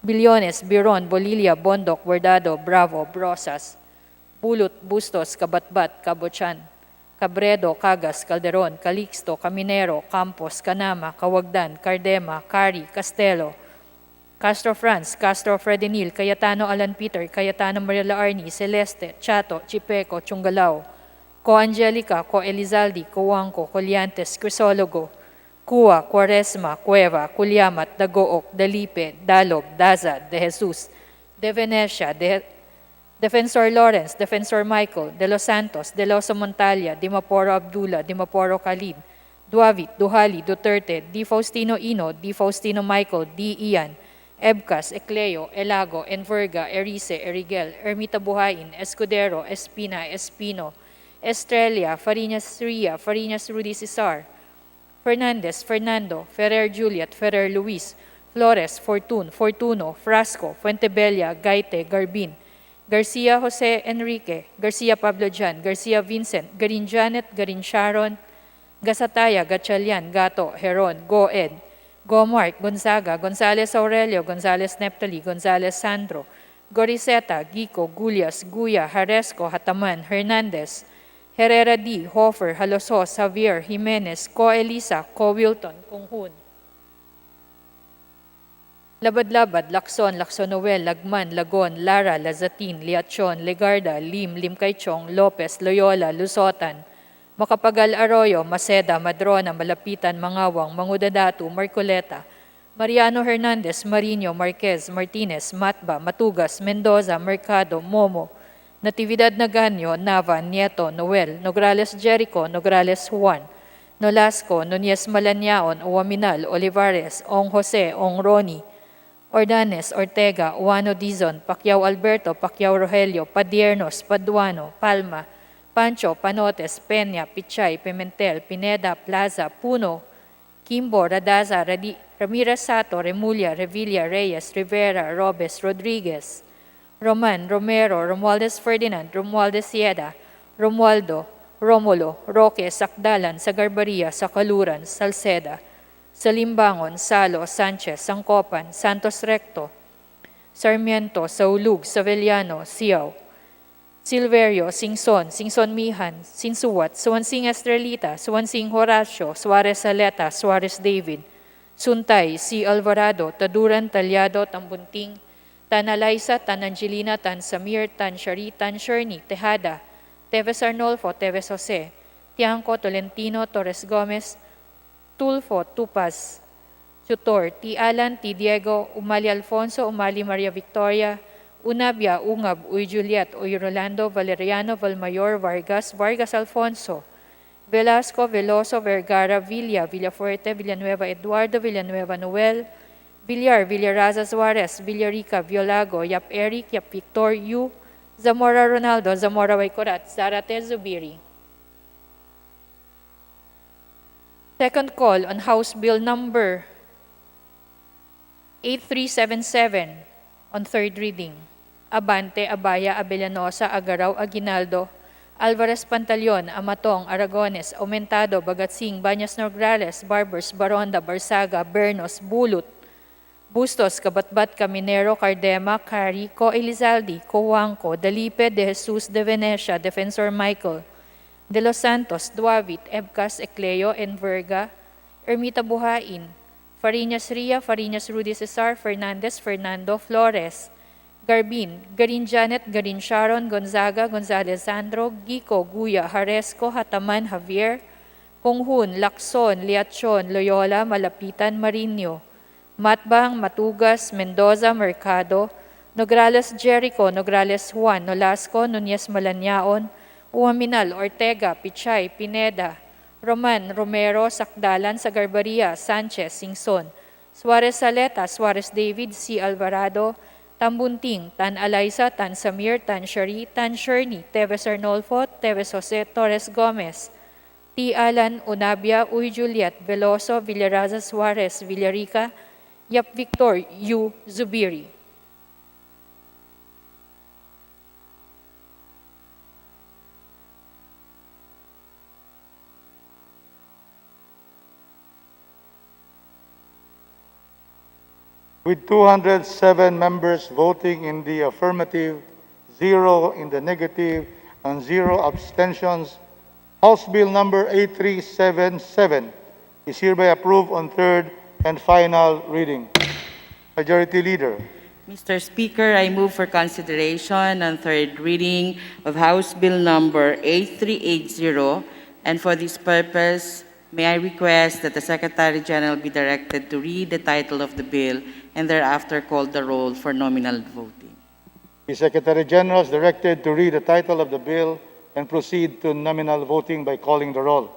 Bilyones, Biron, Bolilia, Bondok, Guardado, Bravo, Brosas, Bulot, Bustos, Kabatbat, Kabochan, Cabredo, Cagas, Calderon, Calixto, Caminero, Campos, Canama, Kawagdan, Cardema, Cari, Castelo, Castro Franz, Castro Fredenil, Cayetano Alan Peter, Cayetano Mariela Arni, Celeste, Chato, Chipeco, Chungalao, Co Angelica, Co Elizaldi, Coanco, Coliantes, Crisologo, Cua, Quaresma, Cueva, Culyamat, Dagook, Dalipe, Dalog, Daza, De Jesus, De Venecia, Defensor Lawrence, Defensor Michael, De Los Santos, De Loso Montalia, Dimaporo Abdullah, Dimaporo Khalid, Duavit, Duhali, Duterte, Di Faustino Ino, Di Faustino Michael, Di Ian, Ebcas, Ecleo, Elago, Enverga, Erice, Erigel, Ermita Buhain, Escudero, Espina, Espino, Estrella, Fariñas Ria, Fariñas Rudy Cesar, Fernandez, Fernando, Ferrer Juliet, Ferrer Luis, Flores, Fortun, Fortuno, Frasco, Fuentebella, Gaite, Garbin, Garcia Jose Enrique, Garcia Pablo Jan, Garcia Vincent, Garin Janet, Garin Sharon, Gasataya, Gatchalian, Gato, Heron, Goed, Gomark, Gonzaga, Gonzales Aurelio, Gonzales Neptali, Gonzales Sandro, Goriseta, Gico, Gulias, Guya, Haresco, Hataman, Hernandez, Herrera D, Hofer, Halosos, Javier, Jimenez, Co Elisa, Co Wilton, Kunghun. Labad-labad, Lacson, Lacson-Noel, Lagman, Lagon, Lara, Lazatin, Liachon, Legarda, Lim, Limcaychong, Lopez, Loyola, Lusotan, Macapagal Arroyo, Maceda, Madrona, Malapitan, Mangawang, Mangudadatu, Marcoleta, Mariano Hernandez, Marino, Marquez, Martinez, Matba, Matugas, Mendoza, Mercado, Momo, Natividad Naganyo, Nava, Nieto, Noel, Nograles Jericho, Nograles Juan, Nolasco, Nunez Malanyao, Uwaminal, Olivares, Ong Jose, Ong Roni, Ordanes, Ortega, Uano Dizon, Pacquiao Alberto, Pacquiao Rogelio, Padiernos, Paduano, Palma, Pancho, Panotes, Peña, Pichay, Pimentel, Pineda, Plaza, Puno, Kimbo, Radaza, Ramirez Sato, Remulla, Revilla, Reyes, Rivera, Robes, Rodriguez, Roman, Romero, Romualdez Ferdinand, Romualdez Sieda, Romualdo, Romulo, Roque, Sakdalan, Sagarbaria, Sakaluran, Salceda, Salimbangon, Salo, Sanchez, Sangcopan, Santos Recto, Sarmiento, Saulug, Savellano, Siao, Silverio, Singson, Singson Mihan, Sinsuwat, Suwansing Estrelita, Suwansing Horacio, Suarez Saleta, Suarez David, Suntay, C. Alvarado, Taduran, Talyado, Tambunting, Tan Alaysa, Tan Angelina, Tan Samir, Tan Shari, Tan Sherny, Tejada, Teves Arnolfo, Teves Jose, Tiangco, Tolentino, Torres Gomez, Tulfo, Tupaz, Tutor, T. Alan, T. Diego, Umali Alfonso, Umali Maria Victoria, Unabia, Ungab, Uy Juliet, Uy Rolando, Valeriano, Valmayor, Vargas, Vargas Alfonso, Velasco, Veloso, Vergara, Villa, Villafuerte, Villanueva Eduardo, Villanueva Noel, Villar, Villaraza Suarez, Villarica, Violago, Yap Eric, Yap Victor, Yu, Zamora Ronaldo, Zamora Waycorat, Zarate Zubiri. Second call on House Bill Number 8377 on third reading. Abante, Abaya, Abellanosa, Agaraw, Aguinaldo, Alvarez Pantaleon, Amatong, Aragones, Aumentado, Bagatsing, Bañas Nograles, Barbers, Baronda, Barsaga, Bernos, Bulot, Bustos, Kabatbat, Caminero, Cardema, Cari, Co Elizaldi, Coanco, Dalipe, De Jesus, De Venecia, Defensor Michael, De Los Santos, Duavit, Ebcas, Ecleo, Enverga, Ermita Buhain, Fariñas Ria, Fariñas Rudy Cesar, Fernandez, Fernando, Flores, Garbin, Garin Janet, Garin Sharon, Gonzaga, Gonzales Sandro, Gico, Guya, Haresco, Hataman, Javier, Kunghun, Lacson, Liachon, Loyola, Malapitan, Marino, Matbang, Matugas, Mendoza, Mercado, Nograles Jericho, Nograles Juan, Nolasco, Nunez Malanyao, Uaminal, Ortega, Pichay, Pineda, Roman, Romero, Sakdalan, Sagarbaria, Sanchez, Singson, Suarez Saleta, Suarez David, C. Alvarado, Tambunting, Tan Alaysa, Tan Samir, Tan Shari, Tan Sherney, Teves Arnolfo, Teves Jose, Torres Gomez, T. Alan, Unabia, Uy Juliet, Veloso, Villaraza Suarez, Villarica, Yap Victor, U. Zubiri. With 207 members voting in the affirmative, 0 in the negative, and 0 abstentions, House Bill number 8377 is hereby approved on third and final reading. Majority Leader. Mr. Speaker, I move for consideration on third reading of House Bill number 8380, and for this purpose, may I request that the Secretary General be directed to read the title of the bill and thereafter call the roll for nominal voting. The Secretary General is directed to read the title of the bill and proceed to nominal voting by calling the roll.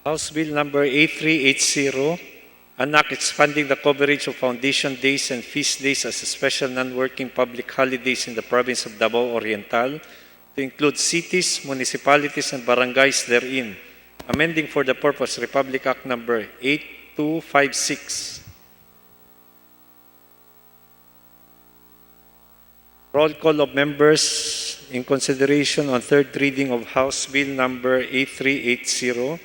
House Bill number 8380, an act expanding the coverage of foundation days and feast days as special non-working public holidays in the province of Davao Oriental to include cities, municipalities, and barangays therein, amending for the purpose Republic Act number 8256. Roll call of members in consideration on third reading of House Bill number 8380.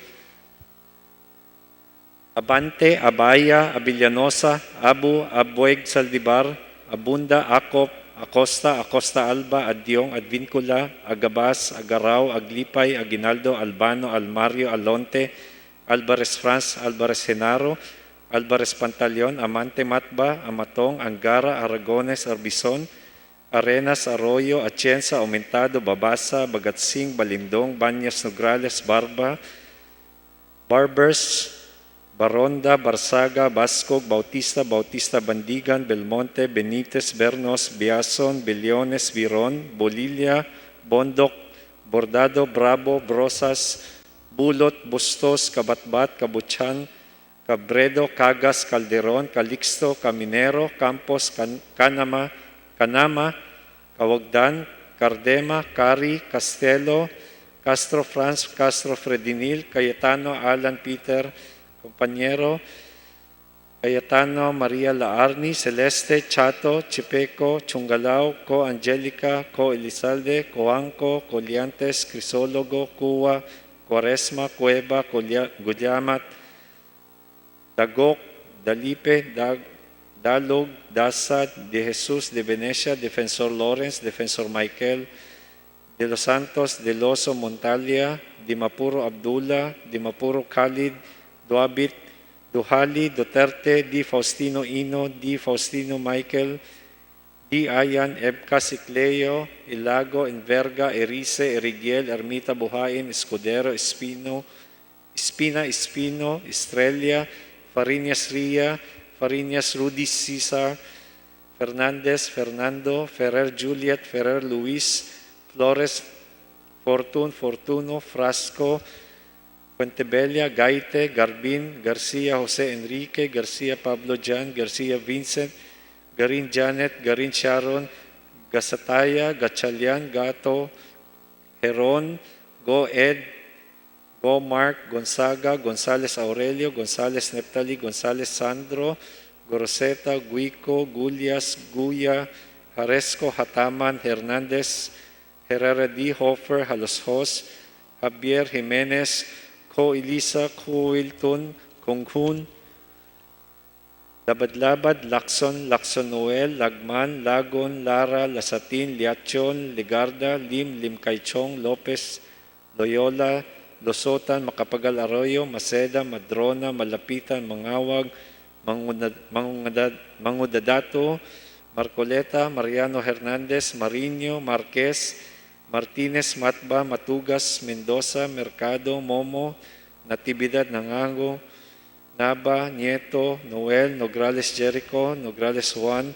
Abante, Abaya, Abellanosa, Abu, Abueg, Saldivar, Abunda, Acop, Acosta, Acosta Alba, Adyong, Advincula, Agabas, Agaraw, Aglipay, Aguinaldo, Albano, Almario, Alonte, Alvarez France, Alvarez Genaro, Alvarez Pantaleon, Amante Matba, Amatong, Angara, Aragones, Arbison, Arenas, Arroyo, Atienza, Aumentado, Babasa, Bagatsing, Balindong, Banyas, Nograles, Barba, Barbers, Baronda, Barsaga, Bascog, Bautista, Bautista Bandigan, Belmonte, Benitez, Bernos, Biason, Billones, Viron, Bolilla, Bondok, Bordado, Bravo, Brosas, Bulot, Bustos, Kabatbat, Kabutyan, Cabredo, Cagas, Calderon, Calixto, Caminero, Campos, Kanama, Kawagdan, Cardema, Cari, Castelo, Castro France, Castro Fredinil, Cayetano, Alan Peter, Compañero, Cayetano, Maria Laarni, Celeste, Chato, Chipeco, Chungalao, Co Angelica, Co Elizalde, Coanco, Coliantes, Crisólogo, Cuwa, Quaresma, Cueva, Gulyamat, Dagok, Dalipe, Dalog, Dasad, De Jesus, De Venecia, Defensor Lawrence, Defensor Michael, De Los Santos, De Loso, Montalia, Dimapuro Abdullah, Dimapuro Khalid, Duabit, Duhali, Duterte, D. Faustino Ino, D. Faustino Michael, D. Ayan, Ebka Sicleo, Ilago, Enverga, Erice, Erigiel, Ermita Buhain, Escudero, Espina, Espino, Estrella, Fariñas Ria, Fariñas Rudy Cesar, Fernandez, Fernando, Ferrer Juliet, Ferrer Luis, Flores, Fortuno, Frasco, Fuentebella, Gaite, Garbin, Garcia Jose Enrique, Garcia Pablo Jan, Garcia Vincent, Garin Janet, Garin Sharon, Gasataya, Gatchalian, Gato, Heron, Go Ed, Go Mark, Gonzaga, Gonzales Aurelio, Gonzales Neptali, Gonzales Sandro, Goroseta, Guico, Gulias, Guya, Jaresco, Hataman, Hernandez, Herrera D. Hofer, Haloshos, Javier Jimenez, Ko Elisa, Ko Wilton, Konghun, Labad-Labad, Lacson, Noel, Lagman, Lagon, Lara, Lasatin, Liachon, Ligarda, Lim Kaichong, Lopez, Loyola, Losotan, Macapagal Arroyo, Maceda, Madrona, Malapitan, Mangawag, Mangudadato, Marcoleta, Mariano Hernandez, Marino, Marquez, Martinez, Matba, Matugas, Mendoza, Mercado, Momo, Natividad, Nangango, Naba, Nieto, Noel, Nograles Jericho, Nograles Juan,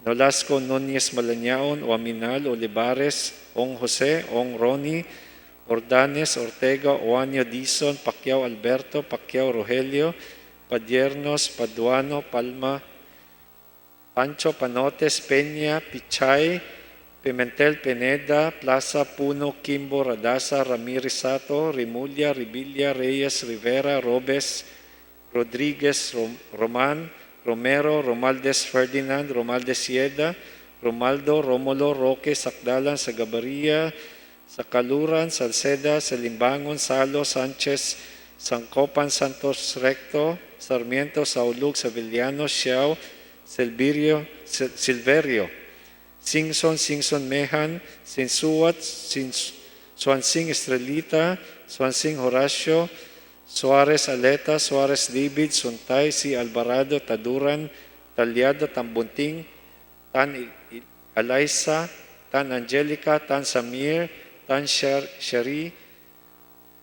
Nolasco Nunez Malañaon, Oaminal, Olivares, Ong Jose, Ong Ronnie, Ordanes, Ortega, Oanio Dizon, Pacquiao Alberto, Pacquiao Rogelio, Padiernos, Paduano, Palma, Pancho Panotes, Peña, Pichay, Pimentel Pineda, Plaza, Puno, Kimbo, Radasa, Ramirez Sato, Rimulya, Revilla, Reyes, Rivera, Robes, Rodriguez, Roman, Romero, Romaldes Ferdinand, Romaldes Sieda, Romaldo, Romulo, Roque, Sakdalan, Sagabaria, Sakaluran, Salceda, Salimbangon, Salo, Sanchez, Sangcopan, Santos Recto, Sarmiento, Saulug, Savillano, Xiao, Silverio, Singson Mehan, Sinsuat, Swansing Estrelita, Swansing Horacio, Suarez Aleta, Suarez David, Suntay, Si Alvarado, Taduran, Talyado, Tambunting, Tan Alaisa, Tan Angelica, Tan Samir, Tan Shari,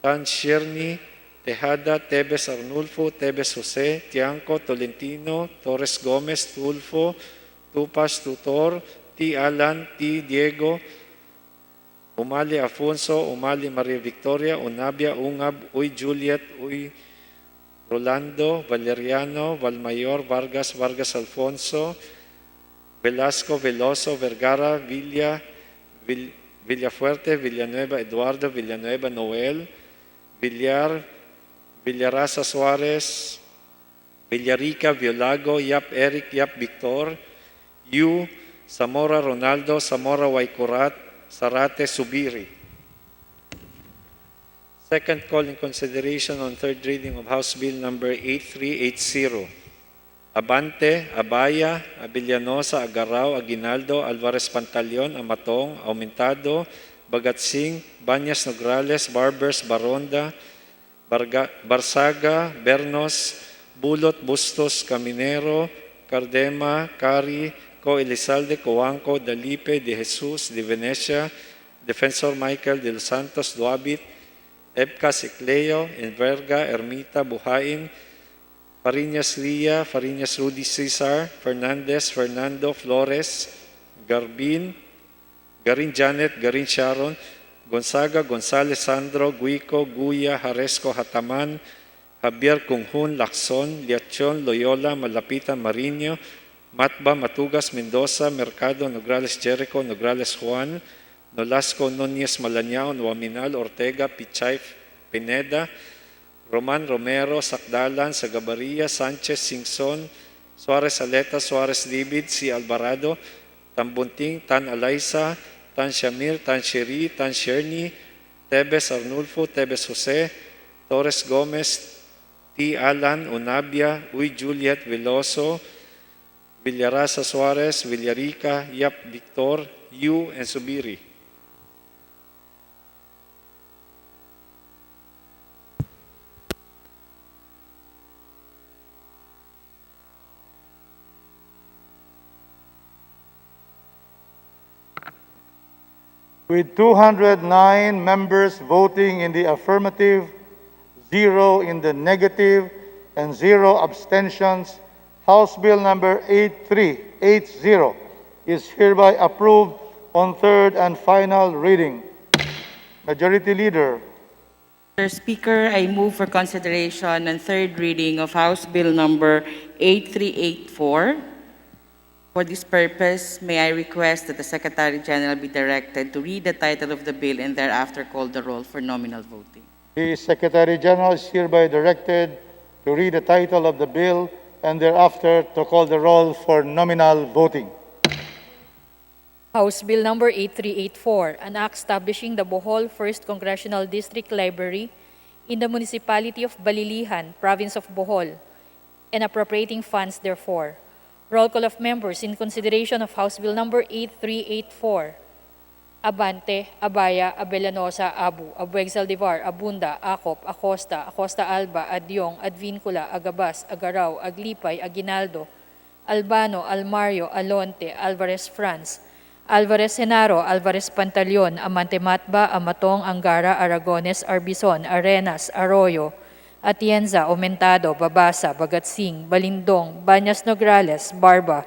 Tan Shirni, Tejada, Tebes Arnulfo, Tebes Jose, Tiangco, Tolentino, Torres Gomez, Tulfo, Tupas Tutor, T. Alan, T. Diego, Umali Afonso, Umali Maria Victoria, Unabia, Ungab, Uy Juliet, Uy Rolando, Valeriano, Valmayor, Vargas, Vargas Alfonso, Velasco, Veloso, Vergara, Villafuerte, Villanueva Eduardo, Villanueva Noel, Villar, Villarasa Suarez, Villarica, Violago, Yap Eric, Yap Victor, Yu, Zamora Ronaldo, Zamora Waikurat, Sarate Subiri. Second call in consideration on third reading of House Bill number 8380. Abante, Abaya, Abilianosa, Agarao, Aguinaldo, Alvarez Pantaleon, Amatong, Aumentado, Bagatsing, Banyas Nograles, Barbers, Baronda, Barsaga, Bernos, Bulot, Bustos, Caminero, Cardema, Cari, Co Elizalde, Coanco, Dalipe, De Jesus, De Venecia, Defensor Michael de los Santos, Duabit, Ebcas Ecleo, Enverga, Ermita, Buhain, Fariñas Lia, Fariñas Rudy Cesar, Fernandez, Fernando, Flores, Garbin, Garin Janet, Garin Sharon, Gonzaga, Gonzales Sandro, Guico, Guya, Haresco Hataman, Javier Kunghun, Lacson, Liachon, Loyola, Malapitan, Mariño, Matba, Matugas, Mendoza, Mercado, Nograles Jericho, Nograles Juan, Nolasco, Nunez Malañaon, Waminal, Ortega, Pichay, Pineda, Roman Romero, Sakdalan, Sagabaria, Sanchez, Singson, Suarez Aleta, Suarez David, Si Alvarado, Tambunting, Tan Alaisa, Tan Shamir, Tan Sheri, Tan Sherni, Tebes Arnulfo, Tebes Jose, Torres Gomez, T. Alan, Unabia, Uy Juliet Veloso, Villarasa Suarez, Villarica, Yap Victor, Yu, and Subiri. With 209 members voting in the affirmative, 0 in the negative, and 0 abstentions, House Bill number 8380 is hereby approved on third and final reading. Majority Leader. Mr. Speaker, I move for consideration and third reading of House Bill number 8384. For this purpose, may I request that the Secretary General be directed to read the title of the bill and thereafter call the roll for nominal voting. The Secretary General is hereby directed to read the title of the bill and thereafter to call the roll for nominal voting. House Bill number 8384, an act establishing the Bohol 1st Congressional District Library in the municipality of Balilihan, province of Bohol, and appropriating funds therefore. Roll call of members in consideration of House Bill number 8384. Abante, Abaya, Abellanosa, Abu, Abueg Saldivar, Abunda, Acop, Acosta, Acosta Alba, Adyong, Advincula, Agabas, Agaraw, Aglipay, Aguinaldo, Albano, Almario, Alonte, Alvarez Franz, Alvarez Genaro, Alvarez Pantaleon, Amante Matba, Amatong, Angara, Aragones, Arbizon, Arenas, Arroyo, Atienza, Aumentado, Babasa, Bagatsing, Balindong, Banyas Nograles, Barba,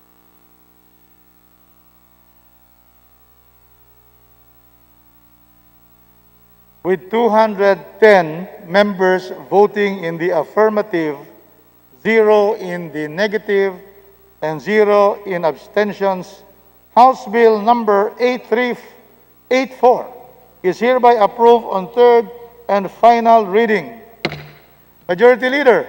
with 210 members voting in the affirmative, 0 in the negative, and 0 in abstentions, House Bill number 8384 is hereby approved on third and final reading. Majority Leader.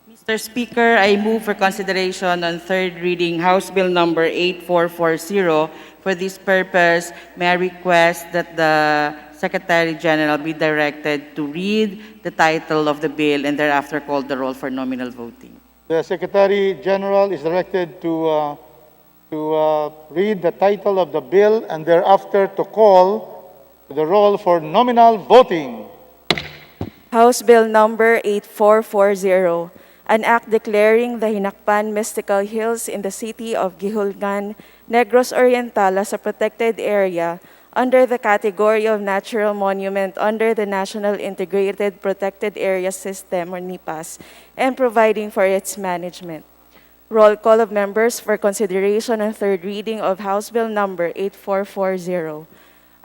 Mr. Speaker, I move for consideration on third reading House Bill number 8440. For this purpose, may I request that the Secretary General be directed to read the title of the bill and thereafter call the roll for nominal voting. The Secretary General is directed to read the title of the bill and thereafter to call the roll for nominal voting. House Bill Number 8440, an act declaring the Hinakpan Mystical Hills in the city of Gihulgan, Negros Oriental as a protected area under the category of Natural Monument under the National Integrated Protected Area System, or NIPAS, and providing for its management. Roll call of members for consideration and third reading of House Bill Number 8440.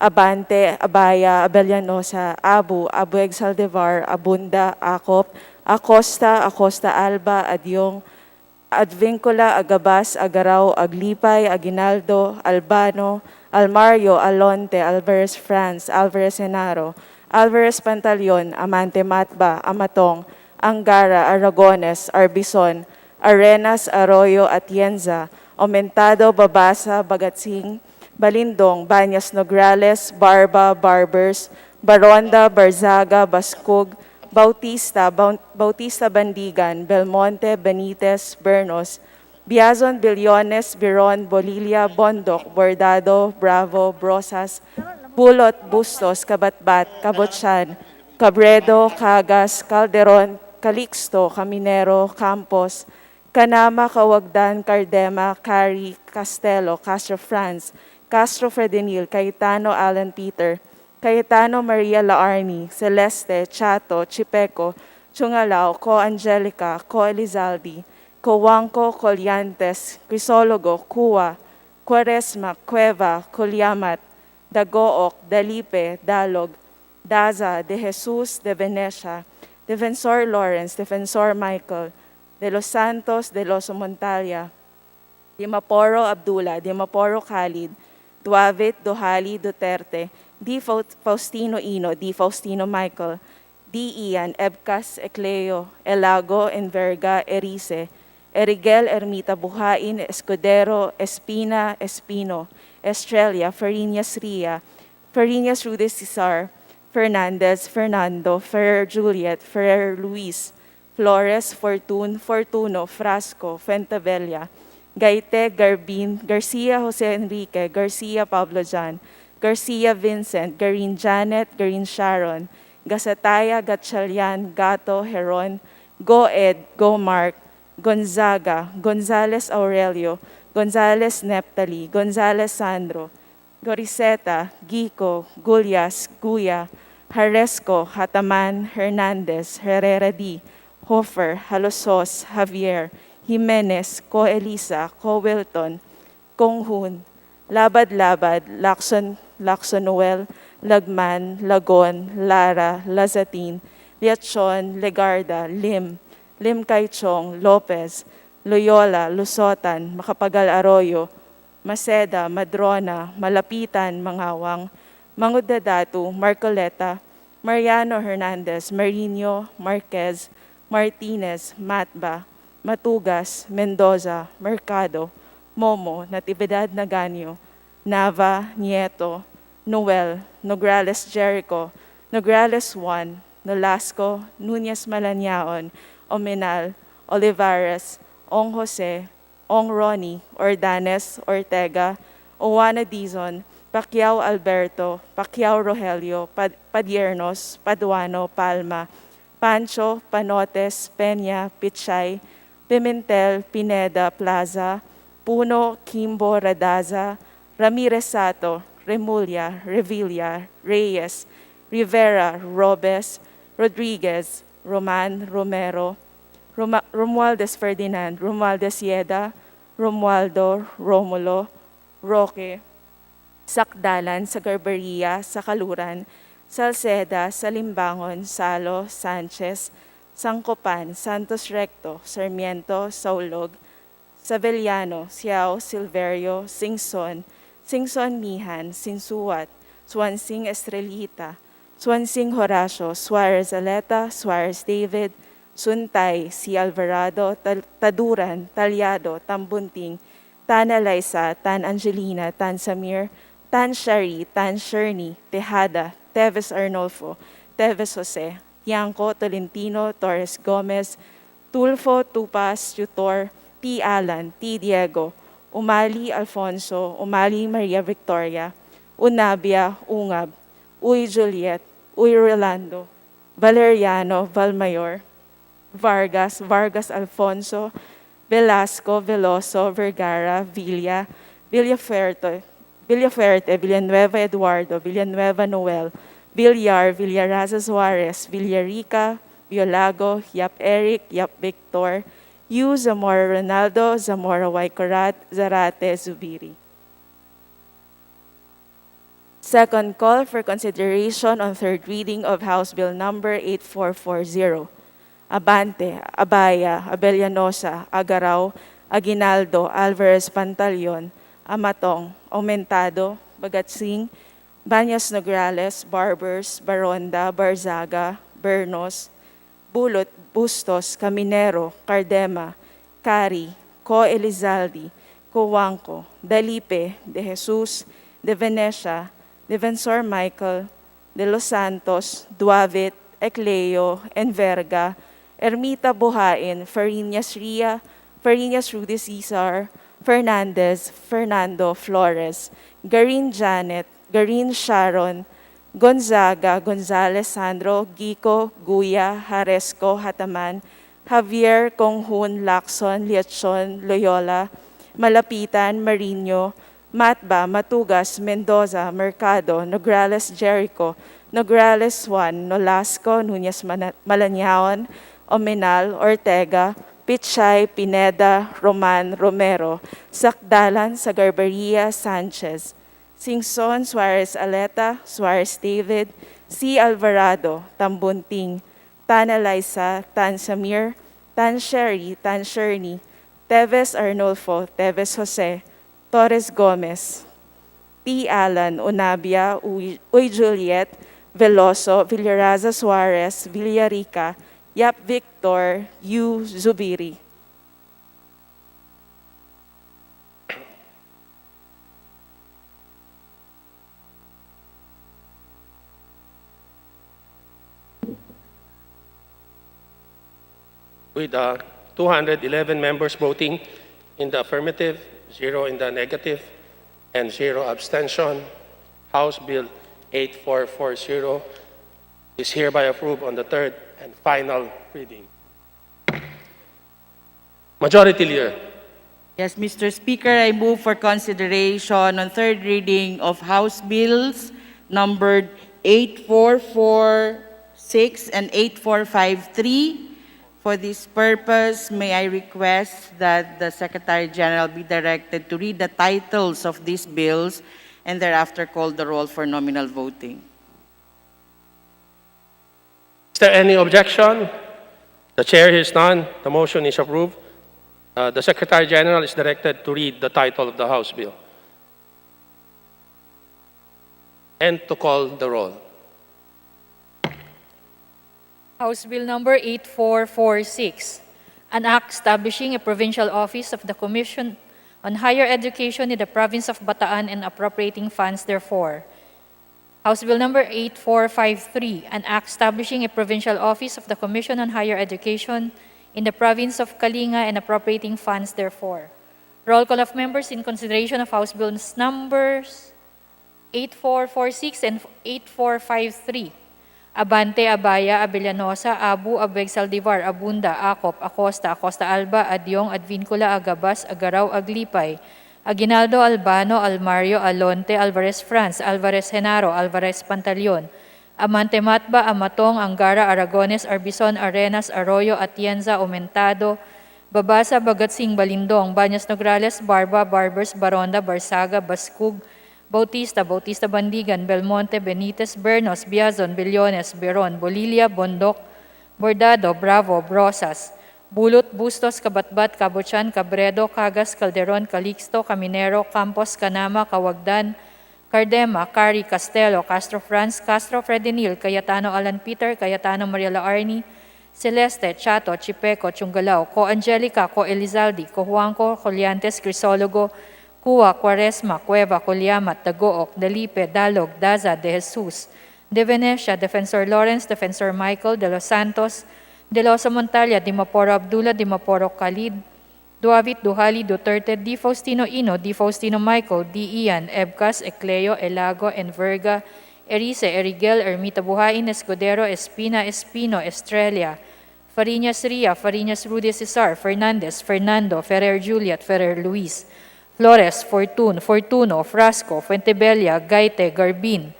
Abante, Abaya, Abellanosa, Abu Exaldevar, Abunda, Acop, Acosta, Acosta Alba, Adyong, Advincula, Agabas, Agaraw, Aglipay, Aguinaldo, Albano, Almario, Alonte, Alvarez France, Alvarez Senaro, Alvarez Pantaleon, Amante Matba, Amatong, Angara, Aragones, Arbison, Arenas, Arroyo, Atienza, Aumentado, Babasa, Bagatsing, Balindong, Banyas Nograles, Barba, Barbers, Baronda, Barzaga, Bascog, Bautista, Bautista Bandigan, Belmonte, Benitez, Bernos, Biazon, Billones, Biron, Bolilia, Bondok, Bordado, Bravo, Brosas, Bulot, Bustos, Kabatbat, Kabotsan, Cabredo, Cagas, Calderon, Calixto, Caminero, Campos, Canama, Cawagdan, Cardema, Cari, Castelo, Castro France, Castro Fredenil, Cayetano, Alan Peter, Cayetano Maria Laarni, Celeste, Chato, Chipeco, Chungalao, Co Angelica, Co Elizaldi, Coanco, Colliantes, Crisologo, Cua, Quaresma, Cueva, Colyamat, Dagook, Dalipe, Dalog, Daza, De Jesus, De Venecia, Defensor Lawrence, Defensor Michael, De Los Santos, De Los Montalia, Dimaporo Abdullah, Dimaporo Khalid, Duavit, Dohali, Duterte, D. Faustino Ino, D. Faustino Michael, D. Ian, Ebcas, Ecleo, Elago, Enverga, Erice, Erigel, Ermita Buhain, Escudero, Espina, Espino, Estrella, Farinas Ria, Farinas Rudes Cesar, Fernandez, Fernando, Ferrer Juliet, Ferrer Luis, Flores, Fortun, Fortuno, Frasco, Fuentebella, Gaite, Garbin, Garcia Jose Enrique, Garcia Pablo Jan, Garcia Vincent, Garin Janet, Garin Sharon, Gasataya, Gatchalian, Gato, Heron, Go Ed, Go Mark, Gonzaga, Gonzales Aurelio, Gonzales Neptali, Gonzales Sandro, Goriseta, Gico, Gulyas, Guya, Haresco, Hataman, Hernandez, Herrera D, Hofer, Halosos, Javier, Jimenez, Co Elisa, Co Wilton, Konghun, Labad-Labad, Lacson Noel, Lagman, Lagon, Lara, Lazatin, Liachon, Legarda, Lim Kaichong, Lopez, Loyola, Lusotan, Macapagal Arroyo, Maceda, Madrona, Malapitan, Mangawang, Mangudadatu, Marcoleta, Mariano Hernandez, Marino, Marquez, Martinez, Matba, Matugas, Mendoza, Mercado, Momo, Natividad Naganyo, Nava, Nieto, Noel, Nograles Jericho, Nograles Juan, Nolasco, Nunez Malanaon, Omenal, Olivares, Ong Jose, Ong Ronnie, Ordanes, Ortega, Owana Dizon, Pacquiao Alberto, Pacquiao Rogelio, Padiernos, Paduano, Palma, Pancho, Panotes, Peña, Pichay, Pimentel, Pineda, Plaza, Puno, Kimbo, Radaza, Ramirez Sato, Remulla, Revilla, Reyes, Rivera, Robes, Rodriguez, Roman, Romero, Romualdez Ferdinand, Romualdez Yeda, Romualdo, Romulo, Roque, Sakdalan, Sagarbaria, Sakaluran, Salceda, Salimbangon, Salo, Sanchez, Sangcopan, Santos Recto, Sarmiento, Saulog, Savellano, Siao, Silverio, Singson, Singson Mihan, Sinsuat, Swansing Estrelita, Swansing Horacio, Suarez Aleta, Suarez David, Suntay, Si Alvarado, Taduran, Talyado, Tambunting, Tan Eliza, Tan Angelina, Tan Samir, Tan Shari, Tan Sherny, Tejada, Teves Arnolfo, Teves Jose, Tiangco, Tolentino, Torres Gomez, Tulfo, Tupas, Tutor, T. Alan, T. Diego, Umali Alfonso, Umali Maria Victoria, Unabia, Ungab, Uy Juliet, Uy Rolando, Valeriano, Valmayor, Vargas, Vargas Alfonso, Velasco, Veloso, Vergara, Villa, Villafuerte, Villanueva Eduardo, Villanueva Noel, Villar, Villaraza Suarez, Villarica, Violago, Yap Eric, Yap Victor, Yu Zamora Ronaldo, Zamora Waikorat, Zarate Zubiri. Second call for consideration on third reading of House Bill Number 8440. Abante, Abaya, Abellanosa, Agaraw, Aguinaldo, Alvarez Pantaleon, Amatong, Aumentado, Bagatsing, Banyas Nograles, Barbers, Baronda, Barzaga, Bernos, Bulot, Bustos, Caminero, Cardema, Cari, Co Elizaldi, Coanco, Dalipe, De Jesus, De Venecia, Defensor Michael, De Los Santos, Duavit, Ecleo, Enverga, Ermita Buhain, Farinas Ria, Farinas Rudy Cesar, Fernandez, Fernando Flores, Garin Janet, Garin Sharon, Gonzaga, Gonzales Sandro, Gico, Guya, Haresco, Hataman, Javier, Conghun, Lacson, Liachon, Loyola, Malapitan, Marino, Matba, Matugas, Mendoza, Mercado, Nograles Jericho, Nograles Juan, Nolasco, Nunez Malanaon, Omenal, Ortega, Pichay, Pineda, Roman, Romero, Sakdalan, Sagarbaria, Sanchez, Singson, Suarez Aleta, Suarez David, C. Alvarado, Tambunting, Tan Eliza, Tan Samir, Tan Sherry, Tan Sherny, Teves Arnolfo, Teves Jose, Torres Gomez, T. Alan, Unabia, Uy Juliet, Veloso, Villaraza Suarez, Villarica, Yap Victor, Yu Zubiri. With 211 members voting in the affirmative, 0 in the negative, and 0 abstention, House Bill 8440 is hereby approved on the third and final reading. Majority Leader. Yes, Mr. Speaker, I move for consideration on third reading of House Bills numbered 8446 and 8453. For this purpose, may I request that the Secretary General be directed to read the titles of these bills and thereafter call the roll for nominal voting. Is there any objection? The Chair hears none. The motion is approved. The Secretary General is directed to read the title of the House bill and to call the roll. House Bill Number 8446, an act establishing a provincial office of the Commission on Higher Education in the province of Bataan and appropriating funds therefore. House Bill Number 8453, an act establishing a provincial office of the Commission on Higher Education in the province of Kalinga and appropriating funds therefore. Roll call of members in consideration of House Bills Numbers 8446 and 8453. Abante, Abaya, Abellanosa, Abu, Abeg, Saldivar, Abunda, Acop, Acosta, Acosta Alba, Adyong, Advincula, Agabas, Agaraw, Aglipay, Aguinaldo, Albano, Almario, Alonte, Alvarez France, Alvarez Genaro, Alvarez Pantaleon, Amante Matba, Amatong, Angara, Aragones, Arbison, Arenas, Arroyo, Atienza, Aumentado, Babasa, Bagatsing, Balindong, Banyas Nograles, Barba, Barbers, Baronda, Barsaga, Baskug, Bautista, Bautista Bandigan, Belmonte, Benitez, Bernos, Biazon, Billones, Beron, Bolilia, Bondoc, Bordado, Bravo, Brosas, Bulot, Bustos, Kabatbat, Cabuchan, Cabredo, Cagas, Calderon, Calixto, Caminero, Campos, Canama, Cawagdan, Cardema, Cari, Castelo, Castro Franz, Castro Fredenil, Cayetano Alan Peter, Cayetano Mariela Arni, Celeste, Chato, Chipeco, Chungalao, Co Angelica, Co Elizalde, Co Juanco, Coliantes, Crisologo, Cua, Quaresma, Cueva, Colyamat, Dagook, Dalipe, Dalog, Daza, De Jesus, De Venecia, Defensor Lawrence, Defensor Michael, De Los Santos, De Losa Montalia, Dimaporo Abdullah, Dimaporo Khalid, Duavit, Duhali, Duterte, Di Faustino Ino, Di Faustino Michael, Di Ian, Ebcas, Ecleo, Elago, Enverga, Erice, Erigel, Ermita Buhain, Escudero, Espina, Espino, Estrella, Fariñas Ria, Fariñas Rudy Cesar, Fernandez, Fernando, Ferrer Juliet, Ferrer Luis, Flores, Fortun, Fortuno, Frasco, Fuentebella, Gaite, Garbin,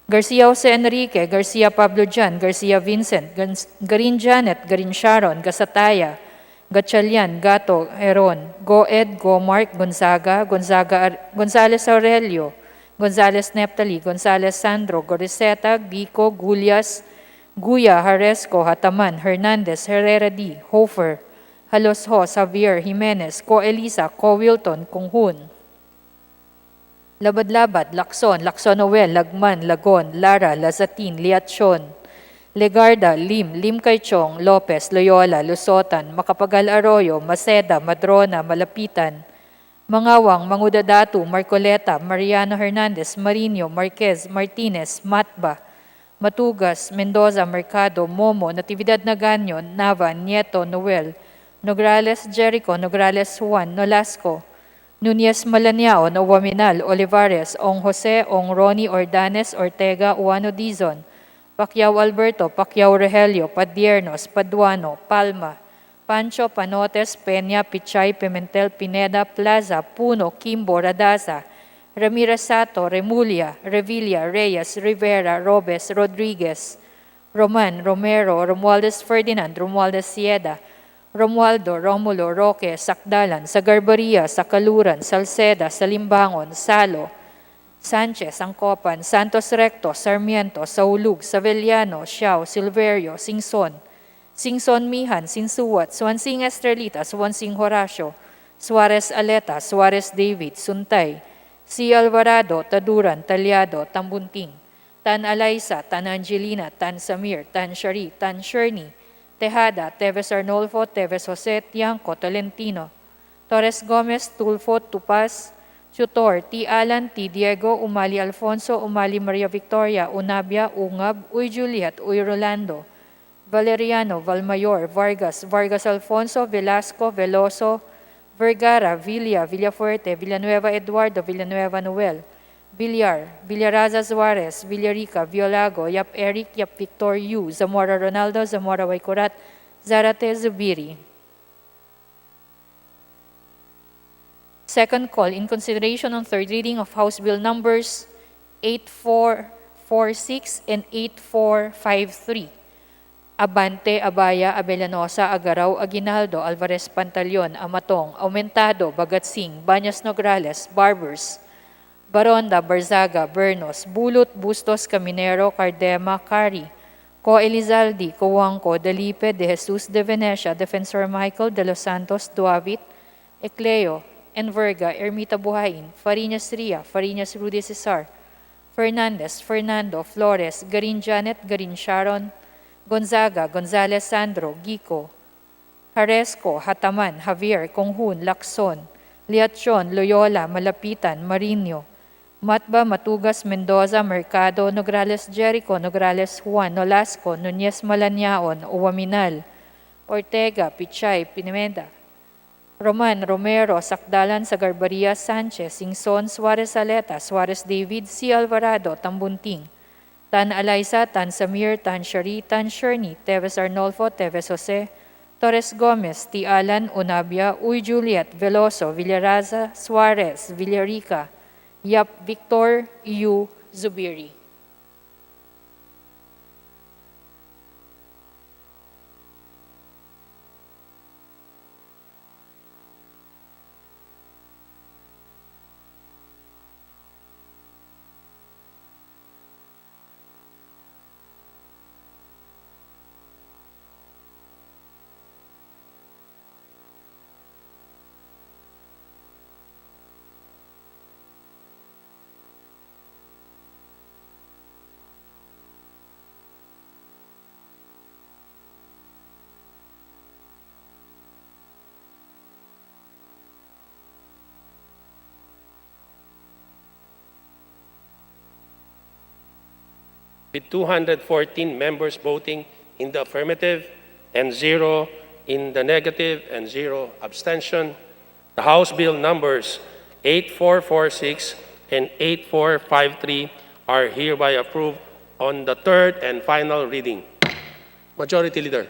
Garcia Jose Enrique, Garcia Pablo Jan, Garcia Vincent, Garin Janet, Garin Sharon, Gasataya, Gatchalian, Gato, Heron, Goed, Gomark, Gonzaga, Gonzales Aurelio, Gonzales Neptali, Gonzales Sandro, Goriseta, Gico, Gulias, Guya, Haresco, Hataman, Hernandez, Herrera D, Hofer, Halosho, Xavier, Jimenez, Co Elisa, Co Wilton, Kunghun, Labad-Labad, Lacson, Lacson Noel, Lagman, Lagon, Lara, Lazatin, Liatchon, Legarda, Lim Kaichong, Lopez, Loyola, Lusotan, Macapagal Arroyo, Maceda, Madrona, Malapitan, Mangawang, Mangudadatu, Marcoleta, Mariano Hernandez, Marino, Marquez, Martinez, Matba, Matugas, Mendoza, Mercado, Momo, Natividad Naganyo, Nava, Nieto, Noel, Nograles, Jericho, Nograles, Juan, Nolasco, Nunez Malaniao, Nowaminal, Olivares, Ong Jose, Ong Ronnie, Ordanes, Ortega, Uano Dizon, Pacquiao Alberto, Pacquiao Rogelio, Padiernos, Paduano, Palma, Pancho, Panotes, Peña, Pichay, Pimentel, Pineda, Plaza, Puno, Kimbo, Radaza, Ramirez Sato, Remulla, Revilla, Reyes, Rivera, Robes, Rodriguez, Roman, Romero, Romualdez Ferdinand, Romualdez Sieda, Romualdo, Romulo, Roque, Sakdalan, Sagarbaria, Sakaluran, Salceda, Salimbangon, Salo, Sanchez, Angcopan, Santos Recto, Sarmiento, Saulug, Savellano, Xiao, Silverio, Singson, Singson Mihan, Sinsuwat, Swansing Estrelita, Swansing Horacio, Suarez Aleta, Suarez David, Suntay, C. Alvarado, Taduran, Talyado, Tambunting, Tan Alaysa, Tan Angelina, Tan Samir, Tan Shari, Tan Sherni, Tejada, Teves Arnolfo, Teves Jose, Tiangco, Tolentino, Torres Gomez, Tulfo, Tupaz, Tutor, T. Alan, T. Diego, Umali Alfonso, Umali Maria Victoria, Unabia, Ungab, Uy Juliet, Uy Rolando, Valeriano, Valmayor, Vargas, Vargas Alfonso, Velasco, Veloso, Vergara, Villa, Villafuerte, Villanueva Eduardo, Villanueva Noel, Villar, Villaraza Suarez, Villarica, Violago, Yap Eric, Yap Victor Yu, Zamora Ronaldo, Zamora Waikurat, Zarate Zubiri. Second call, in consideration on third reading of House Bill numbers 8446 and 8453. Abante, Abaya, Abellanosa, Agaraw, Aguinaldo, Alvarez Pantaleon, Amatong, Aumentado, Bagatsing, Banyas Nograles, Barbers, Baronda, Barzaga, Bernos, Bulot, Bustos, Caminero, Cardema, Cari, Co Elizalde, Coanco, Dalipe, De Jesus, De Venecia, Defensor Michael, De Los Santos, Duavit, Ecleo, Enverga, Ermita Buhain, Fariñas Ria, Fariñas Rudy Cesar, Fernandez, Fernando, Flores, Garin Janet, Garin Sharon, Gonzaga, Gonzales Sandro, Gico, Haresco, Hataman, Javier, Conghun, Lacson, Liatchon, Loyola, Malapitan, Marino, Matba, Matugas, Mendoza, Mercado, Nograles Jericho, Nograles Juan, Nolasco, Nunez Malaniaon, Uwaminal, Ortega, Pichay, Pinimeda, Roman, Romero, Sakdalan, Sagarbaria, Sanchez, Singson, Suarez Aleta, Suarez David, C. Alvarado, Tambunting, Tan Alaysa, Tan Samir, Tan Shari, Tan Sherni, Teves Arnolfo, Teves Jose, Torres Gomez, T. Alan, Unabia, Uy Juliet, Veloso, Villaraza, Suarez, Villarica, Yap Victor Yu Zubiri. with 214 members voting in the affirmative and 0 in the negative and 0 abstention, the House Bill numbers 8446 and 8453 are hereby approved on the third and final reading. Majority Leader.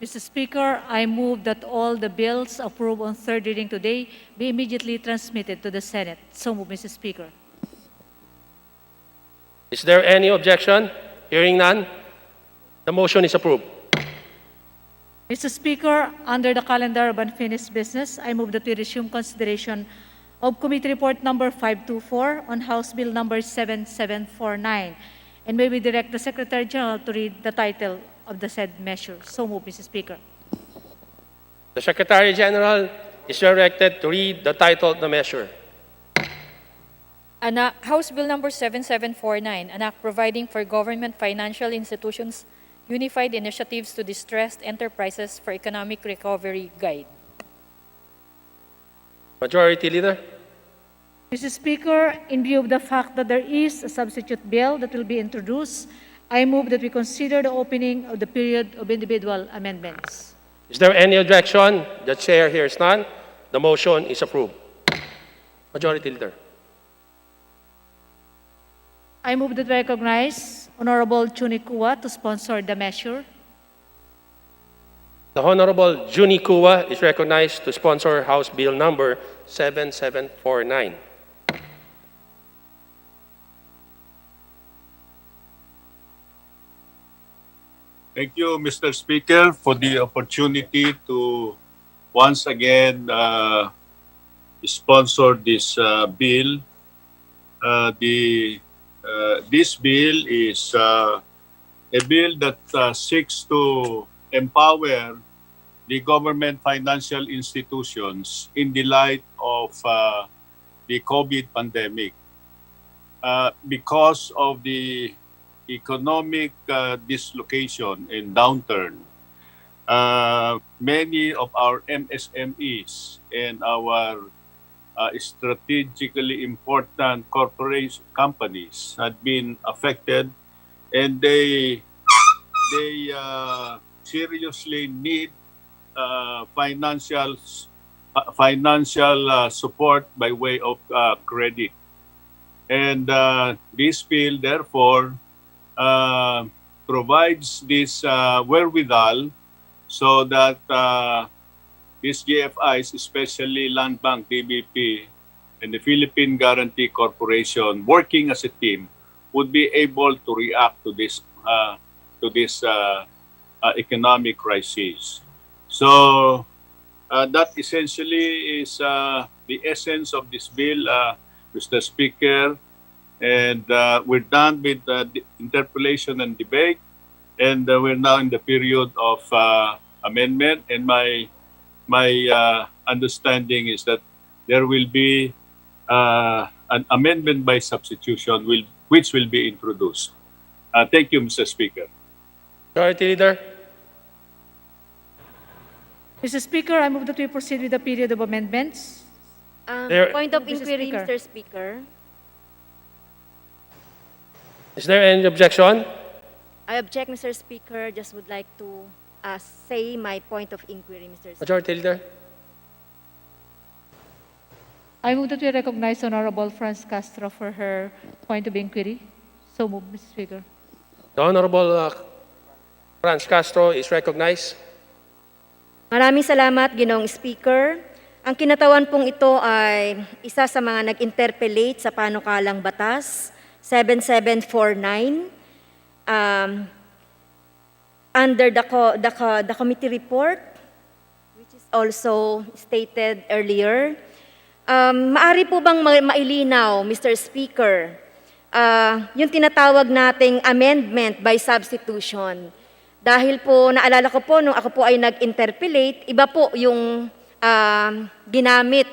Mr. Speaker, I move that all the bills approved on third reading today be immediately transmitted to the Senate. So move, Mr. Speaker. Is there any objection? Hearing none, the motion is approved. Mr. Speaker, under the calendar of unfinished business, I move that we resume consideration of Committee Report Number 524 on House Bill Number 7749. And may we direct the Secretary General to read the title of the said measure. So move, Mr. Speaker. The Secretary General is directed to read the title of the measure. House Bill Number 7749, an act providing for government financial institutions unified initiatives to distressed enterprises for economic recovery guide. Majority Leader. Mr. Speaker, in view of the fact that there is a substitute bill that will be introduced, I move that we consider the opening of the period of individual amendments. Is there any objection? The chair hears none. The motion is approved. Majority Leader. I move that we recognize Honorable Chuni Kua to sponsor the measure. The Honorable Juni Kua is recognized to sponsor House Bill Number 7749. Thank you, Mr. Speaker, for the opportunity to once again sponsor this bill. This bill is a bill that seeks to empower the government financial institutions in the light of the COVID pandemic. Because of the economic dislocation and downturn, many of our MSMEs and our strategically important corporation companies had been affected, and they seriously need financial support by way of credit. And this bill, therefore, provides this wherewithal so that these GFIs, especially Land Bank, DBP, and the Philippine Guarantee Corporation, working as a team, would be able to react to this economic crisis. So that essentially is the essence of this bill, Mr. Speaker. And we're done with the interpellation and debate, and we're now in the period of amendment. And my understanding is that there will be an amendment by substitution which will be introduced. Thank you, Mr. Speaker. Majority Leader. Mr. Speaker, I move that we proceed with the period of amendments. Point of Mr. inquiry, Speaker. Mr. Speaker. Is there any objection? I object, Mr. Speaker. Just would like to say my point of inquiry, Mr. Speaker. Majority Leader. I move that we recognize Honorable Franz Castro for her point of inquiry. So move, Mr. Speaker. The Honorable Franz Castro is recognized. Maraming salamat, Ginoong Speaker. Ang kinatawan pong ito ay isa sa mga nag-interpellate sa panukalang batas, 7749. Under the committee report, which is also stated earlier, maari po bang mailinaw, Mr. Speaker, yung tinatawag nating amendment by substitution? Dahil po, naalala ko po, nung ako po ay nag-interpellate, iba po yung ginamit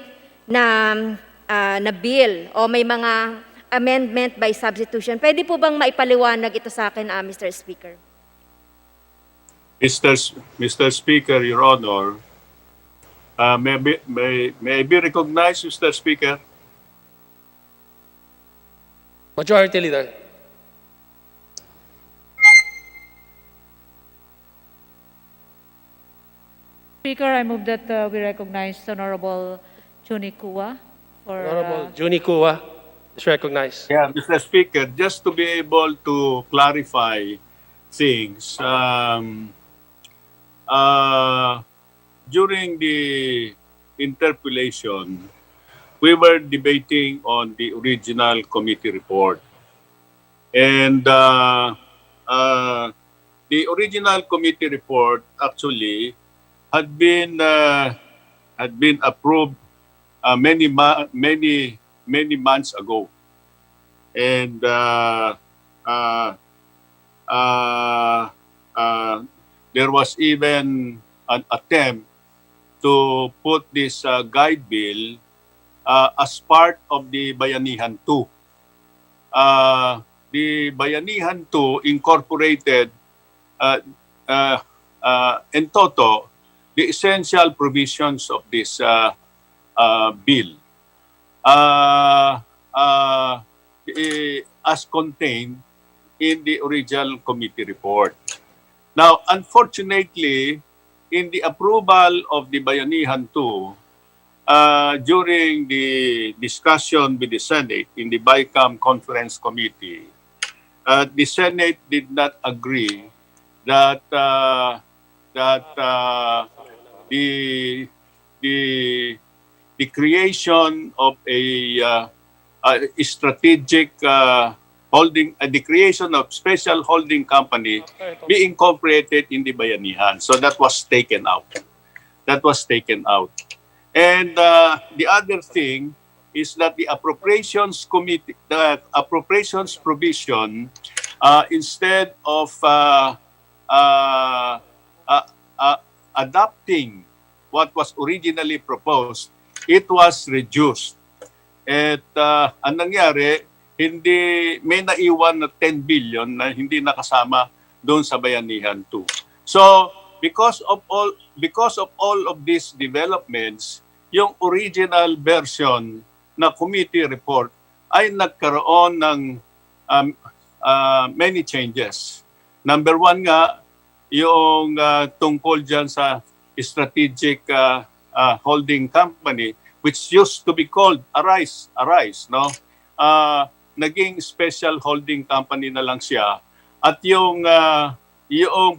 na bill o may mga amendment by substitution. Pwede po bang maipaliwanag ito sa akin, Mr. Speaker? Mr. Speaker, Your Honor, may I be recognized, Mr. Speaker? Majority Leader. Speaker, I move that we recognize Honorable Chunikua for... Honorable Juni Kua is recognized. Yeah, Mr. Speaker, just to be able to clarify things, during the interpellation, we were debating on the original committee report. And the original committee report actually had been approved many months ago. And there was even an attempt to put this guide bill as part of the Bayanihan 2. The Bayanihan 2 incorporated in toto the essential provisions of this bill as contained in the original committee report. Now, unfortunately, in the approval of the Bayanihan 2, during the discussion with the Senate in the BICAM Conference Committee, the Senate did not agree that the creation of a strategic holding, the creation of special holding company be incorporated in the Bayanihan. So that was taken out. And the other thing is that the appropriations committee, the appropriations provision, instead of adopting what was originally proposed, it was reduced. At ang nangyari, may naiwan na 10 billion na hindi nakasama doon sa Bayanihan 2. So, because of all of these developments, yung original version na committee report ay nagkaroon ng many changes. Number one nga, yung tungkol dyan sa strategic holding company, which used to be called Arise, no? Naging special holding company na lang siya. At yung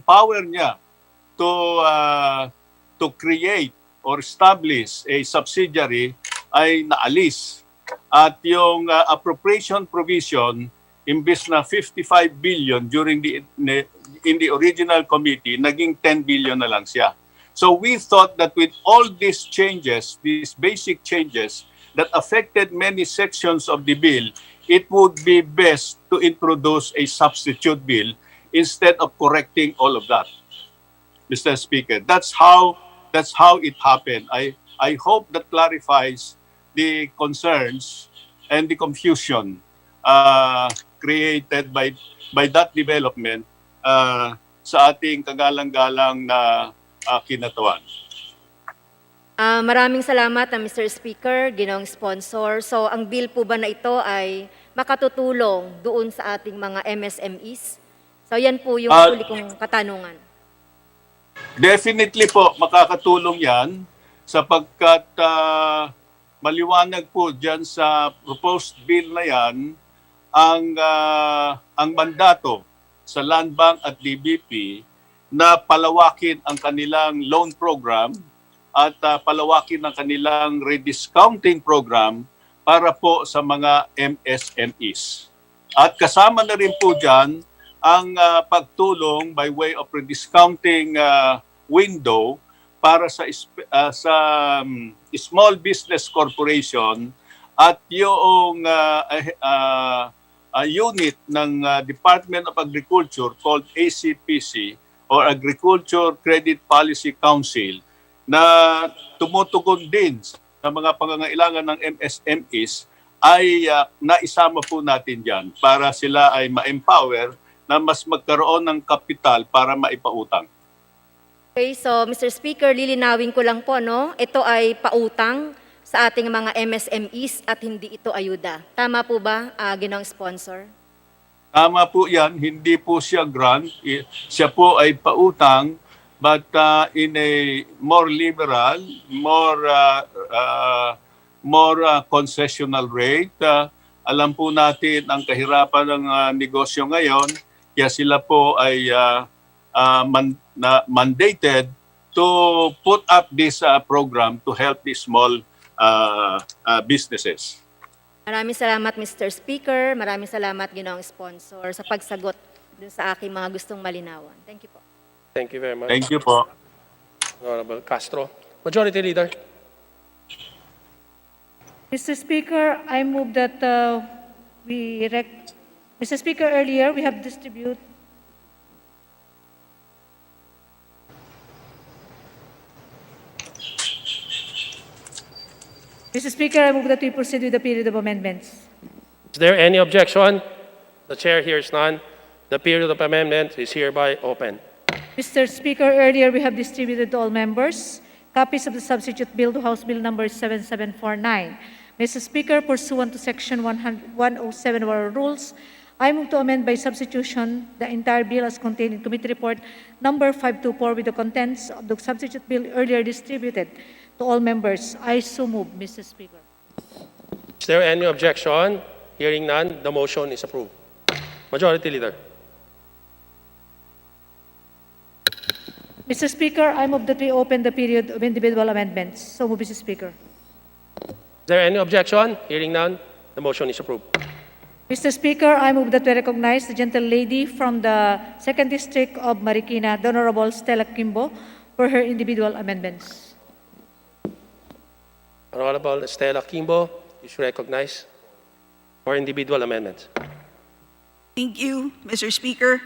power niya to create or establish a subsidiary ay naalis. At yung appropriation provision, imbes na 55 billion during in the original committee, naging 10 billion na lang siya. So we thought that with all these changes, these basic changes that affected many sections of the bill, it would be best to introduce a substitute bill instead of correcting all of that. Mr. Speaker, that's how it happened. I hope that clarifies the concerns and the confusion created by that development sa ating kagalang-galang na kinatawan. Maraming salamat, Mr. Speaker, Ginoong Sponsor. So, ang bill po ba na ito ay makatutulong doon sa ating mga MSMEs? So, yan po yung huli kong katanungan. Definitely po, makakatulong yan sapagkat maliwanag po dyan sa proposed bill na yan ang mandato sa Land Bank at DBP na palawakin ang kanilang loan program at palawakin ang kanilang rediscounting program para po sa mga MSMEs. At kasama na rin po dyan ang pagtulong by way of rediscounting window para sa small business corporation at yung unit ng Department of Agriculture called ACPC or Agriculture Credit Policy Council na tumutugon din sa mga pangangailangan ng MSMEs ay naisama po natin dyan para sila ay ma-empower na mas magkaroon ng kapital para maipautang. Okay, so Mr. Speaker, lilinawin ko lang po, no? Ito ay pautang sa ating mga MSMEs at hindi ito ayuda. Tama po ba, Ginoong Sponsor? Tama po yan, hindi po siya grant, siya po ay pautang but in a more liberal, more concessional rate. Alam po natin ang kahirapan ng negosyo ngayon, kaya sila po ay mandated to put up this program to help the small businesses. Maraming salamat, Mr. Speaker. Maraming salamat, Ginoong Sponsor, sa pagsagot dun sa aking mga gustong malinawan. Thank you po. Thank you very much. Thank you po. Honorable Castro. Majority Leader. Mr. Speaker, I move that Mr. Speaker, earlier we have distributed Mr. Speaker, I move that we proceed with the period of amendments. Is there any objection? The chair hears none. The period of amendment is hereby open. Mr. Speaker, earlier we have distributed to all members copies of the substitute bill to House Bill number 7749. Mr. Speaker, pursuant to Section 107 of our rules, I move to amend by substitution the entire bill as contained in Committee Report number 524 with the contents of the substitute bill earlier distributed to all members. I so move, Mr. Speaker. Is there any objection? Hearing none, the motion is approved. Majority Leader. Mr. Speaker, I move that we open the period of individual amendments. So move, Mr. Speaker. Is there any objection? Hearing none, the motion is approved. Mr. Speaker, I move that we recognize the gentle lady from the 2nd District of Marikina, the Honorable Stella Kimbo, for her individual amendments. Honorable Estela Kimbo is recognized for individual amendments. Thank you, Mr. Speaker.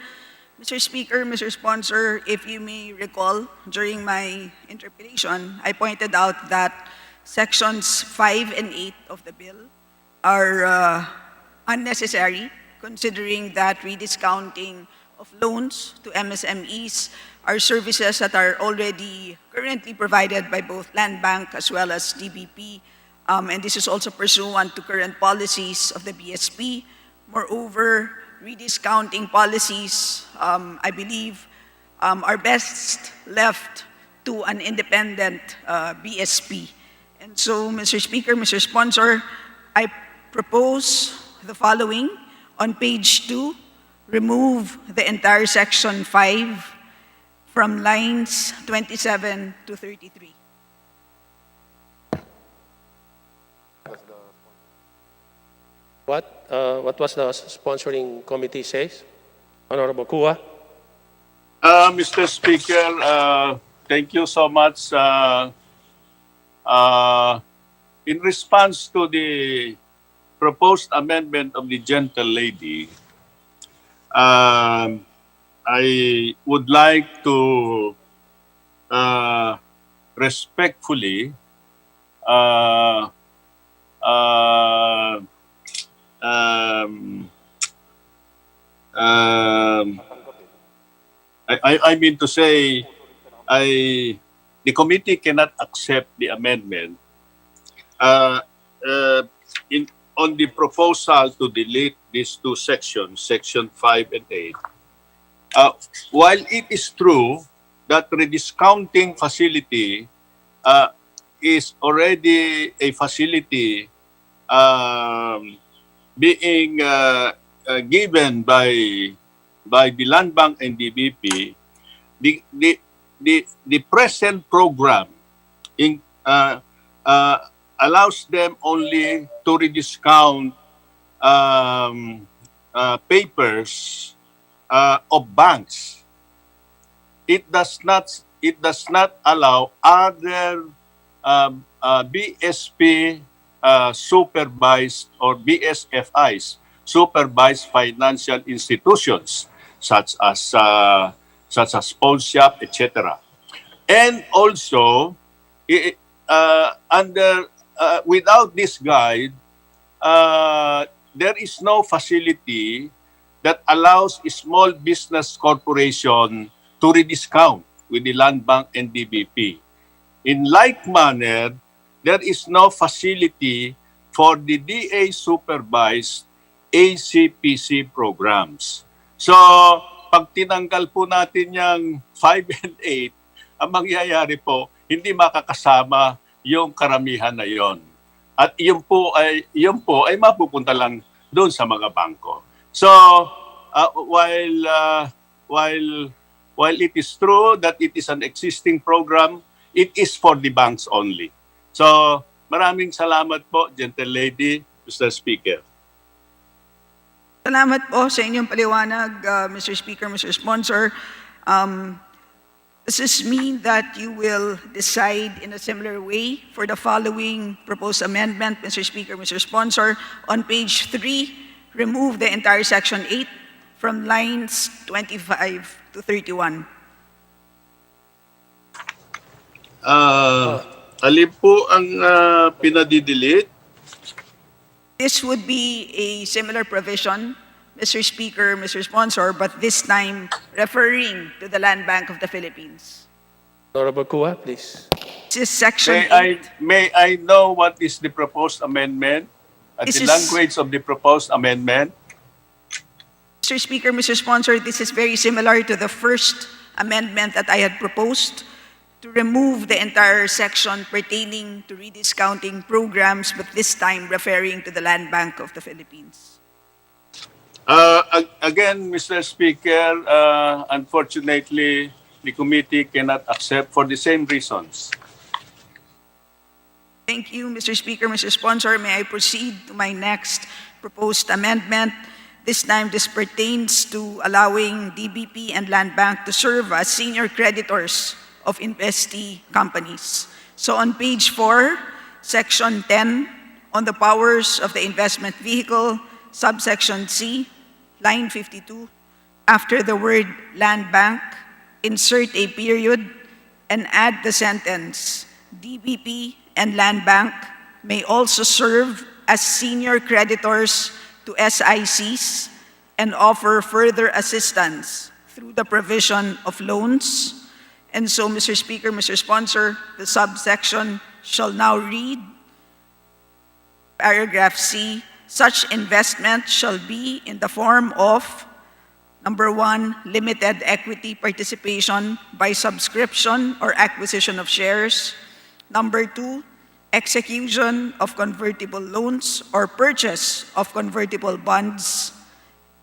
Mr. Speaker, Mr. Sponsor, if you may recall, during my interpellation, I pointed out that sections 5 and 8 of the bill are unnecessary, considering that rediscounting of loans to MSMEs are services that are already currently provided by both Land Bank as well as DBP, and this is also pursuant to current policies of the BSP. Moreover, rediscounting policies, I believe, are best left to an independent BSP. And so, Mr. Speaker, Mr. Sponsor, I propose the following. On page 2, remove the entire section 5 from lines 27 to 33. What was the sponsoring committee says? Honorable Kua. Mr. Speaker, thank you so much. In response to the proposed amendment of the gentle lady, I would like to respectfully I mean to say, the committee cannot accept the amendment on the proposal to delete these two sections, section 5 and 8. While it is true that rediscounting facility is already a facility being given by the Land Bank and DBP, the present program allows them only to rediscount papers of banks. It does not allow other BSP supervised or BSFIs, supervised financial institutions such as pawn shop, etc. And also, without this guide, there is no facility that allows a small business corporation to rediscount with the Land Bank and DBP. In like manner, there is no facility for the DA-supervised ACPC programs. So, pag tinanggal po natin yung 5 and ang mangyayari po, hindi makakasama yung karamihan na yon. At yun po ay mapupunta lang doon sa mga bangko. So, while it is true that it is an existing program, it is for the banks only. So, maraming salamat po, gentle lady, Mr. Speaker. Salamat po sa inyong paliwanag, Mr. Speaker, Mr. Sponsor. Does this mean that you will decide in a similar way for the following proposed amendment, Mr. Speaker, Mr. Sponsor? On page 3, remove the entire section 8 from lines 25 to 31. Alin po ang pinadidelete? This would be a similar provision, Mr. Speaker, Mr. Sponsor, but this time referring to the Land Bank of the Philippines. Honorable Kua, please. This is section 8. May I know what is the proposed amendment? This The is- language of the proposed amendment? Mr. Speaker, Mr. Sponsor, this is very similar to the first amendment that I had proposed to remove the entire section pertaining to rediscounting programs, but this time referring to the Land Bank of the Philippines. Again, Mr. Speaker, unfortunately, the committee cannot accept for the same reasons. Thank you, Mr. Speaker, Mr. Sponsor. May I proceed to my next proposed amendment? This time, this pertains to allowing DBP and Land Bank to serve as senior creditors of investee companies. So on page 4, section 10, on the powers of the investment vehicle, subsection C, line 52, after the word Land Bank, insert a period and add the sentence, DBP and Land Bank may also serve as senior creditors to SICs and offer further assistance through the provision of loans. And so, Mr. Speaker, Mr. Sponsor, the subsection shall now read, paragraph C, such investment shall be in the form of, number 1, limited equity participation by subscription or acquisition of shares. Number 2, execution of convertible loans or purchase of convertible bonds.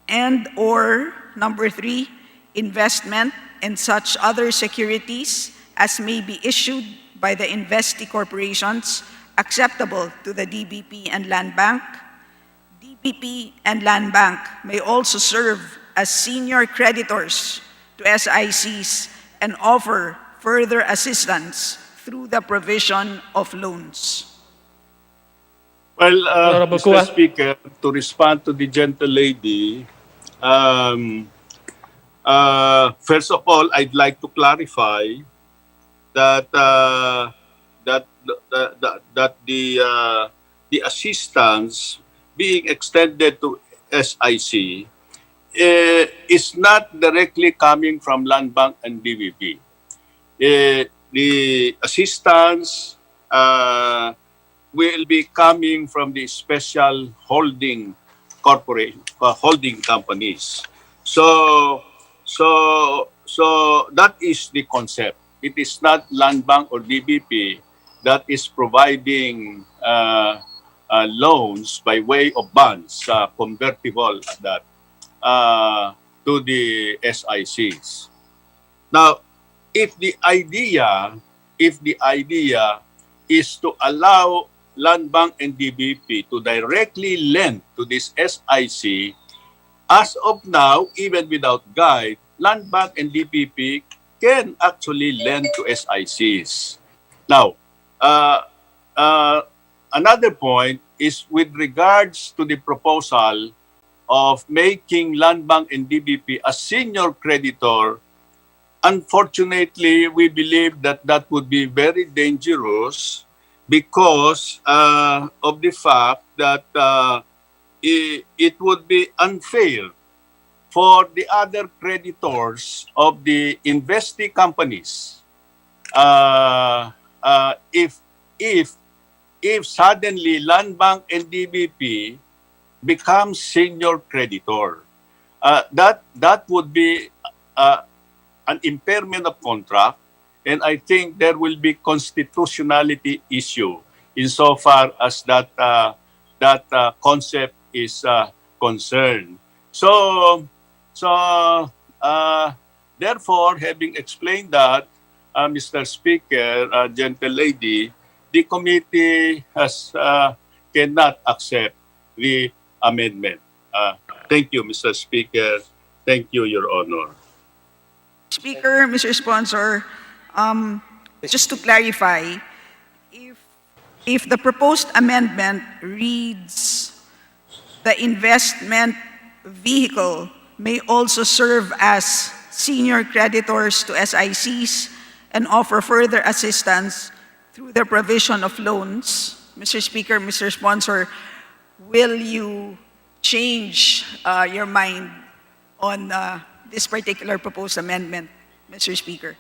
And or, number 3, investment in such other securities as may be issued by the investee corporations acceptable to the DBP and Land Bank. DBP and Land Bank may also serve as senior creditors to SICs and offer further assistance through the provision of loans. Well, Honorable Mr. Kua. Speaker, to respond to the gentle lady, first of all, I'd like to clarify that the assistance being extended to SIC is not directly coming from Land Bank and DBP. The assistance will be coming from the special holding corporation, holding companies. So that is the concept. It is not Land Bank or DBP that is providing loans by way of bonds, convertible at that, to the SICs. Now, if the idea is to allow Land Bank and DBP to directly lend to this SIC, as of now, even without guide, Land Bank and DBP can actually lend to SICs. Now, another point is with regards to the proposal of making Land Bank and DBP a senior creditor. Unfortunately, we believe that that would be very dangerous because of the fact that it would be unfair for the other creditors of the investee companies if suddenly Land Bank and DBP become senior creditor. That would be an impairment of contract, And I think there will be constitutionality issue insofar as that concept is concerned. Therefore, having explained that, Mr. Speaker, gentle lady, the committee cannot accept the amendment. Thank you, Mr. Speaker. Thank you, Your Honor. Speaker, Mr. Sponsor, just to clarify, if the proposed amendment reads the investment vehicle may also serve as senior creditors to SICs and offer further assistance through the provision of loans, Mr. Speaker, Mr. Sponsor, will you change your mind on this particular proposed amendment, Mr. Speaker?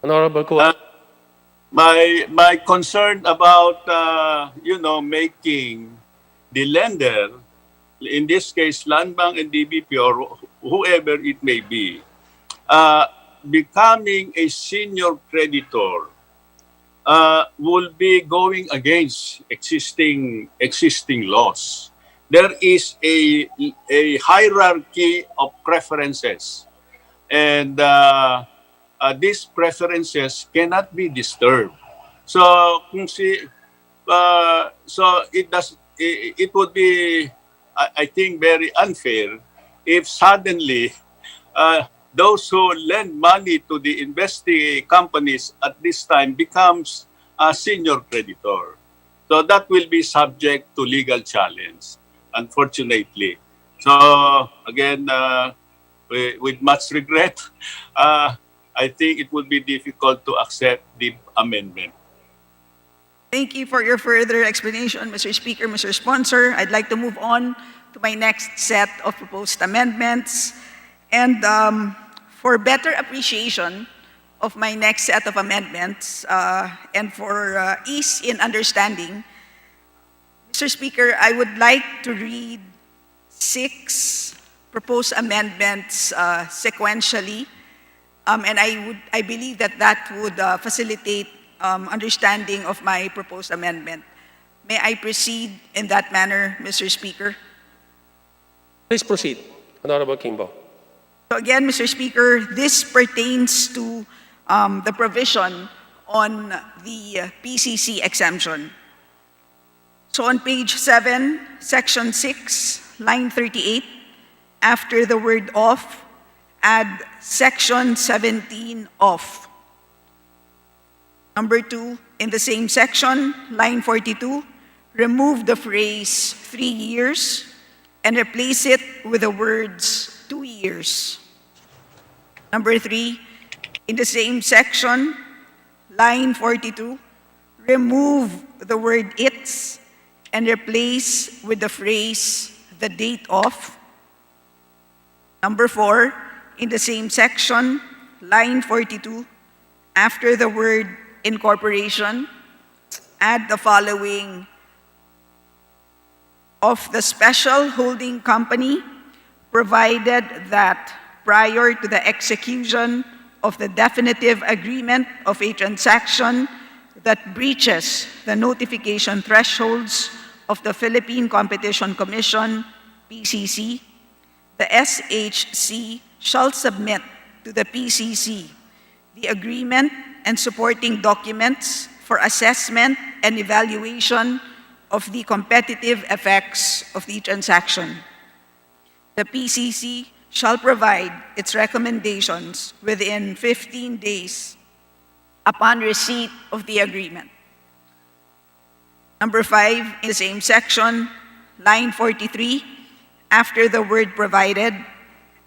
Honorable Kuya. My concern about making the lender, in this case Land Bank and DBP or whoever it may be, becoming a senior creditor will be going against existing laws. There is a hierarchy of preferences, and these preferences cannot be disturbed. So, it would be, I think, very unfair if suddenly those who lend money to the investing companies at this time becomes a senior creditor. So that will be subject to legal challenge, unfortunately. So again, with much regret, I think it would be difficult to accept the amendment. Thank you for your further explanation, Mr. Speaker, Mr. Sponsor. I'd like to move on to my next set of proposed amendments. And for better appreciation of my next set of amendments and for ease in understanding, Mr. Speaker, I would like to read 6 proposed amendments sequentially, and I believe that would facilitate understanding of my proposed amendment. May I proceed in that manner, Mr. Speaker? Please proceed, Honorable Kimbo. So again, Mr. Speaker, this pertains to the provision on the PCC exemption. So on page 7, section 6, line 38, after the word "of," add section 17 "of." Number 2, in the same section, line 42, remove the phrase 3 years and replace it with the words 2 years. Number 3, in the same section, line 42, remove the word "its" and replace with the phrase "the date of." Number 4, in the same section, line 42, after the word "incorporation," add the following: "of the special holding company, provided that prior to the execution of the definitive agreement of a transaction that breaches the notification thresholds of the Philippine Competition Commission, PCC, the SHC shall submit to the PCC the agreement and supporting documents for assessment and evaluation of the competitive effects of the transaction. The PCC shall provide its recommendations within 15 days upon receipt of the agreement." Number 5, in the same section, line 43, after the word "provided,"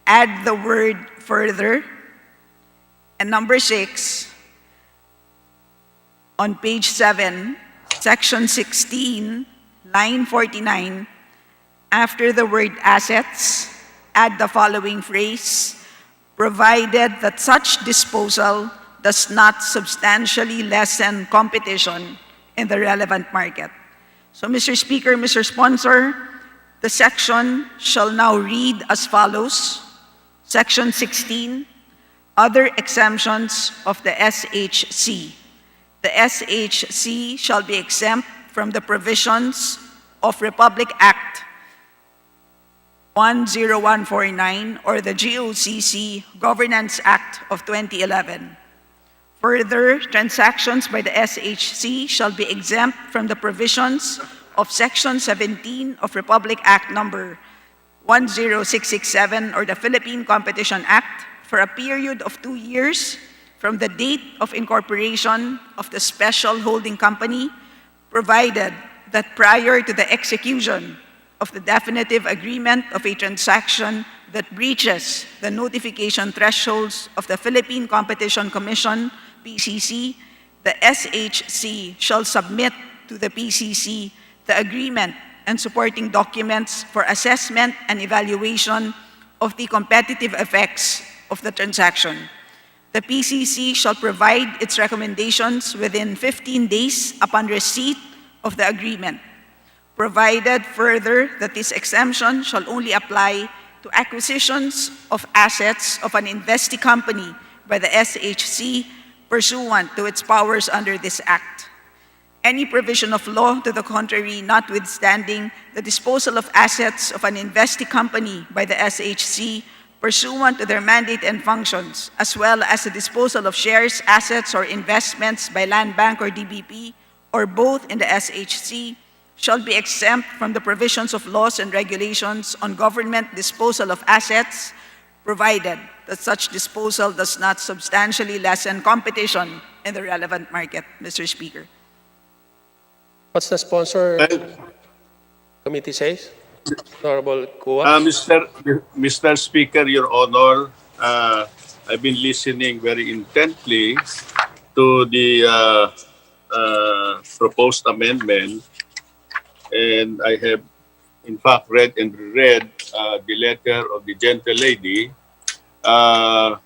add the word "further." And number 6, on page 7, section 16, line 49, after the word "assets," add the following phrase: "provided that such disposal does not substantially lessen competition in the relevant market." So, Mr. Speaker, Mr. Sponsor, the section shall now read as follows. Section 16, other exemptions of the SHC. The SHC shall be exempt from the provisions of Republic Act 10149 or the GOCC Governance Act of 2011. Further, transactions by the SHC shall be exempt from the provisions of Section 17 of Republic Act Number 10667 or the Philippine Competition Act for a period of 2 years from the date of incorporation of the special holding company, provided that prior to the execution of the definitive agreement of a transaction that breaches the notification thresholds of the Philippine Competition Commission, PCC, the SHC shall submit to the PCC the agreement and supporting documents for assessment and evaluation of the competitive effects of the transaction. The PCC shall provide its recommendations within 15 days upon receipt of the agreement, provided further that this exemption shall only apply to acquisitions of assets of an investee company by the SHC pursuant to its powers under this Act. Any provision of law to the contrary notwithstanding the disposal of assets of an investee company by the SHC pursuant to their mandate and functions, as well as the disposal of shares, assets, or investments by Land Bank or DBP, or both in the SHC, shall be exempt from the provisions of laws and regulations on government disposal of assets, provided that such disposal does not substantially lessen competition in the relevant market, Mr. Speaker. What's the sponsor committee says? Honorable Kua. Mr. Speaker, Your Honor, I've been listening very intently to the proposed amendment, and I have, in fact, read and reread the letter of the gentle lady on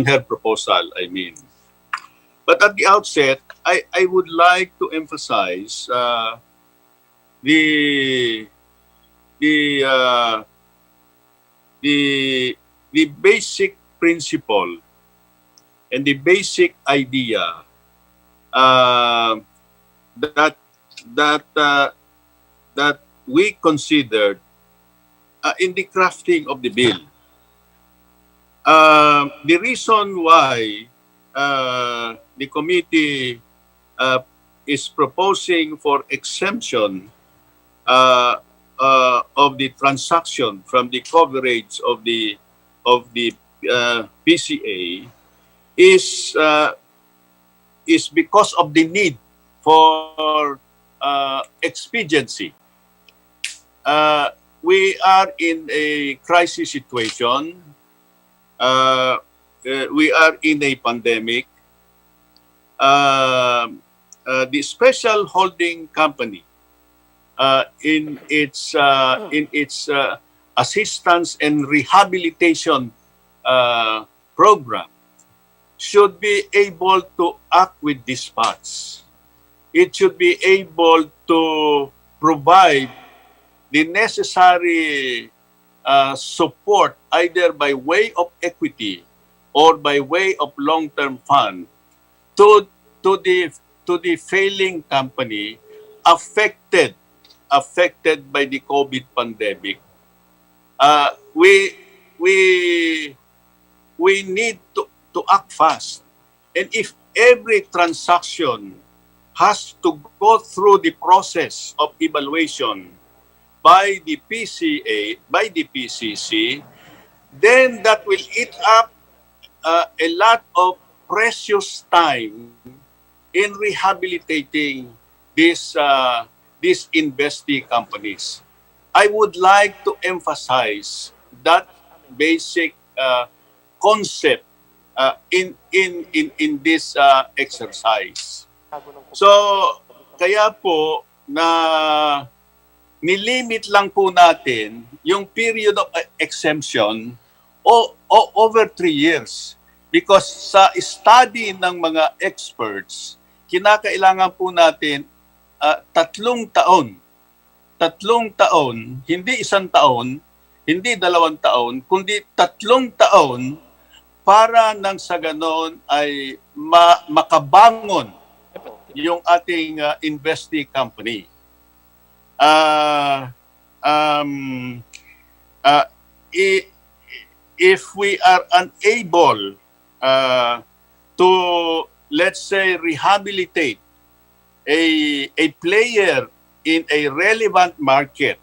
her proposal, I mean. But at the outset, I would like to emphasize the basic principle and the basic idea that we considered in the crafting of the bill. The reason why the committee is proposing for exemption of the transaction from the coverage of the PCA is because of the need for expediency. We are in a crisis situation. We are in a pandemic. The special holding company, in its assistance and rehabilitation program, should be able to act with dispatch. It should be able to provide the necessary support either by way of equity or by way of long-term fund to the failing company affected by the COVID pandemic. We need to act fast, and if every transaction has to go through the process of evaluation by the PCA, by the PCC, then that will eat up a lot of precious time in rehabilitating these investee companies. I would like to emphasize that basic concept in this exercise. So, kaya po na nilimit lang po natin yung period of exemption over 3 years. Because sa study ng mga experts, kinakailangan po natin 3 taon. 3 taon, hindi 1 taon, hindi 2 taon, kundi 3 taon para nang sa ganon ay makabangon yung ating investee company. If we are unable to, let's say, rehabilitate a player in a relevant market,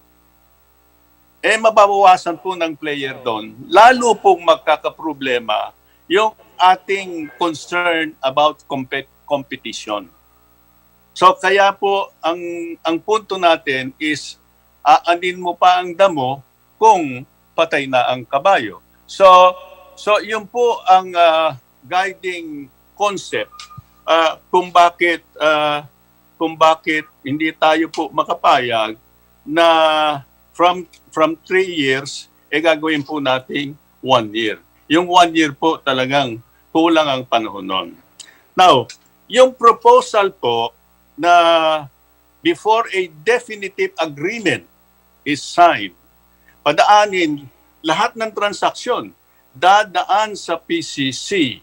mababawasan po ng player doon. Lalo pong magkakaproblema yung ating concern about competition. So kaya po ang punto natin is aanin mo pa ang damo kung patay na ang kabayo. So yun po ang guiding concept kung bakit hindi tayo po makapayag na from 3 years gagawin po nating 1 year. Yung 1 year po talagang kulang ang panahon nun. Now, yung proposal po na before a definitive agreement is signed, padaanin lahat ng transaksyon, dadaan sa PCC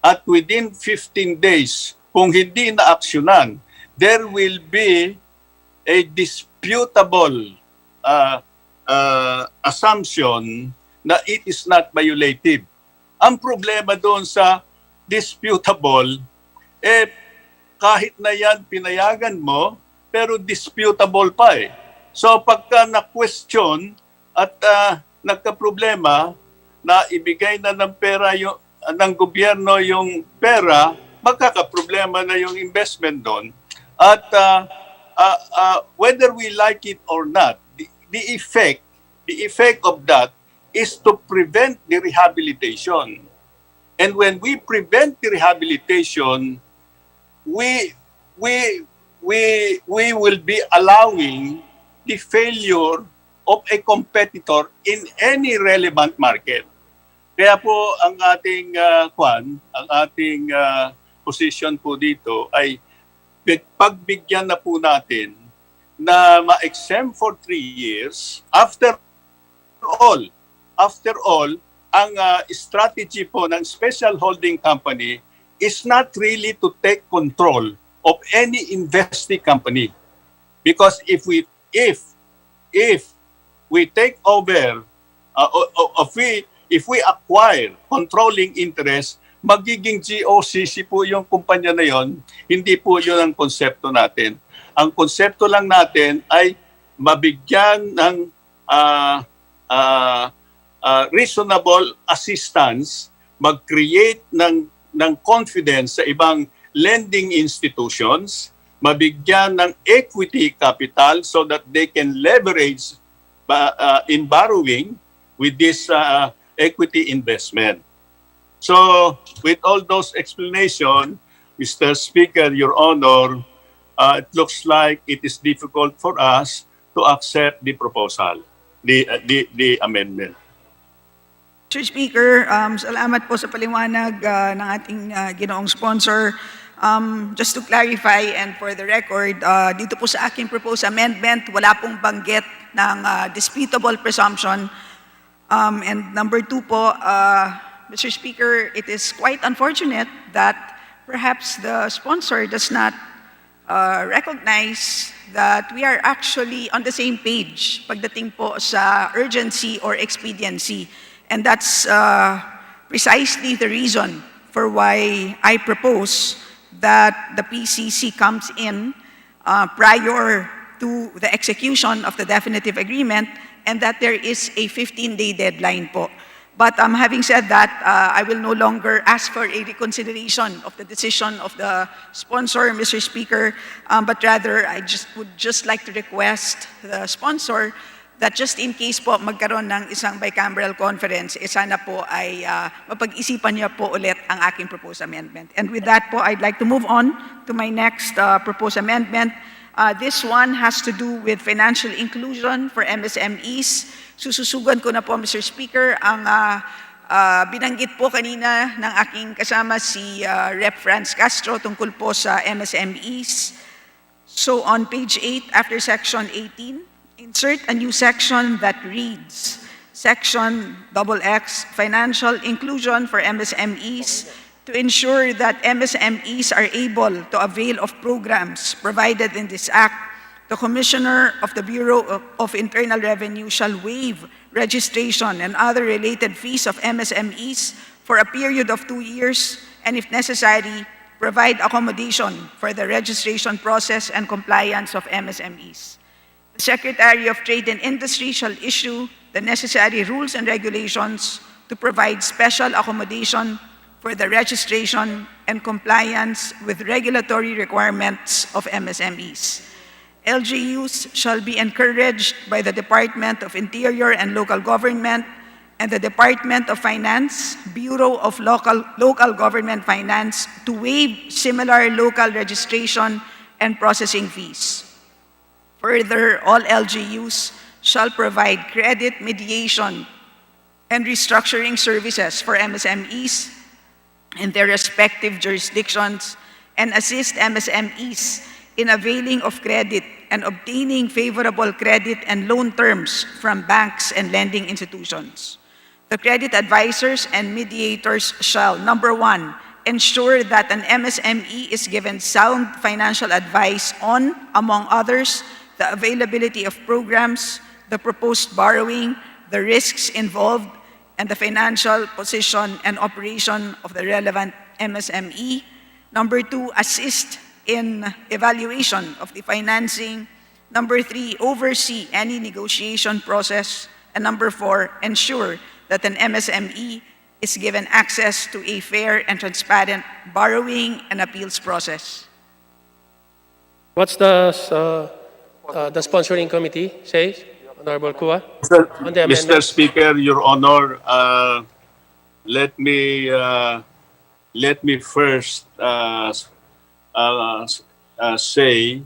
at within 15 days, kung hindi na-aksyonan, there will be a disputable assumption na it is not violative. Ang problema doon sa disputable, kahit na yan pinayagan mo, pero disputable pa eh. So pagka na-question at nagka-problema na ibigay na ng pera ng gobyerno yung pera, magkakaproblema na yung investment doon. At whether we like it or not, the effect of that is to prevent the rehabilitation. And when we prevent the rehabilitation, we will be allowing the failure of a competitor in any relevant market. Kaya po ang ating ang ating position po dito ay pagbigyan na po natin na ma-exempt for 3 years. After all, ang strategy po ng special holding company is not really to take control of any investee company. Because if we take over, if we acquire controlling interest, magiging GOCC po yung kumpanya na yon. Hindi po yun ang konsepto natin. Ang konsepto lang natin ay mabigyan ng reasonable assistance, mag-create ng confidence sa ibang lending institutions, mabigyan ng equity capital so that they can leverage in borrowing with this equity investment. So, with all those explanations, Mr. Speaker, Your Honor, it looks like it is difficult for us to accept the proposal, the amendment. Mr. Speaker, salamat po sa paliwanag ng ating ginoong sponsor. Just to clarify and for the record, dito po sa aking proposed amendment, wala pong banggit ng disputable presumption. And number 2 po, Mr. Speaker, it is quite unfortunate that perhaps the sponsor does not recognize that we are actually on the same page pagdating po sa urgency or expediency. And that's precisely the reason for why I propose that the PCC comes in prior to the execution of the definitive agreement and that there is a 15-day deadline po. But having said that, I will no longer ask for a reconsideration of the decision of the sponsor, Mr. Speaker, but rather I would just like to request the sponsor that just in case po magkaroon ng isang bicameral conference, sana po ay mapag-isipan niya po ulit ang aking proposed amendment. And with that po, I'd like to move on to my next proposed amendment. This one has to do with financial inclusion for MSMEs. Sususugan ko na po, Mr. Speaker, ang binanggit po kanina ng aking kasama si Rep. Franz Castro tungkol po sa MSMEs. So on page 8, after section 18, insert a new section that reads, Section XX, financial inclusion for MSMEs to ensure that MSMEs are able to avail of programs provided in this act. The Commissioner of the Bureau of Internal Revenue shall waive registration and other related fees of MSMEs for a period of 2 years, and if necessary, provide accommodation for the registration process and compliance of MSMEs. The Secretary of Trade and Industry shall issue the necessary rules and regulations to provide special accommodation for the registration and compliance with regulatory requirements of MSMEs. LGUs shall be encouraged by the Department of Interior and Local Government and the Department of Finance, Bureau of Local Government Finance to waive similar local registration and processing fees. Further, all LGUs shall provide credit mediation and restructuring services for MSMEs in their respective jurisdictions and assist MSMEs in availing of credit and obtaining favorable credit and loan terms from banks and lending institutions. The credit advisors and mediators shall, number 1, ensure that an MSME is given sound financial advice on, among others, the availability of programs, the proposed borrowing, the risks involved, and the financial position and operation of the relevant MSME. Number 2, assist in evaluation of the financing. Number 3, oversee any negotiation process. And number 4, ensure that an MSME is given access to a fair and transparent borrowing and appeals process. What's the sponsoring committee says, Honorable Kua? On the Mr. amendment? Speaker, Your Honor, let me first say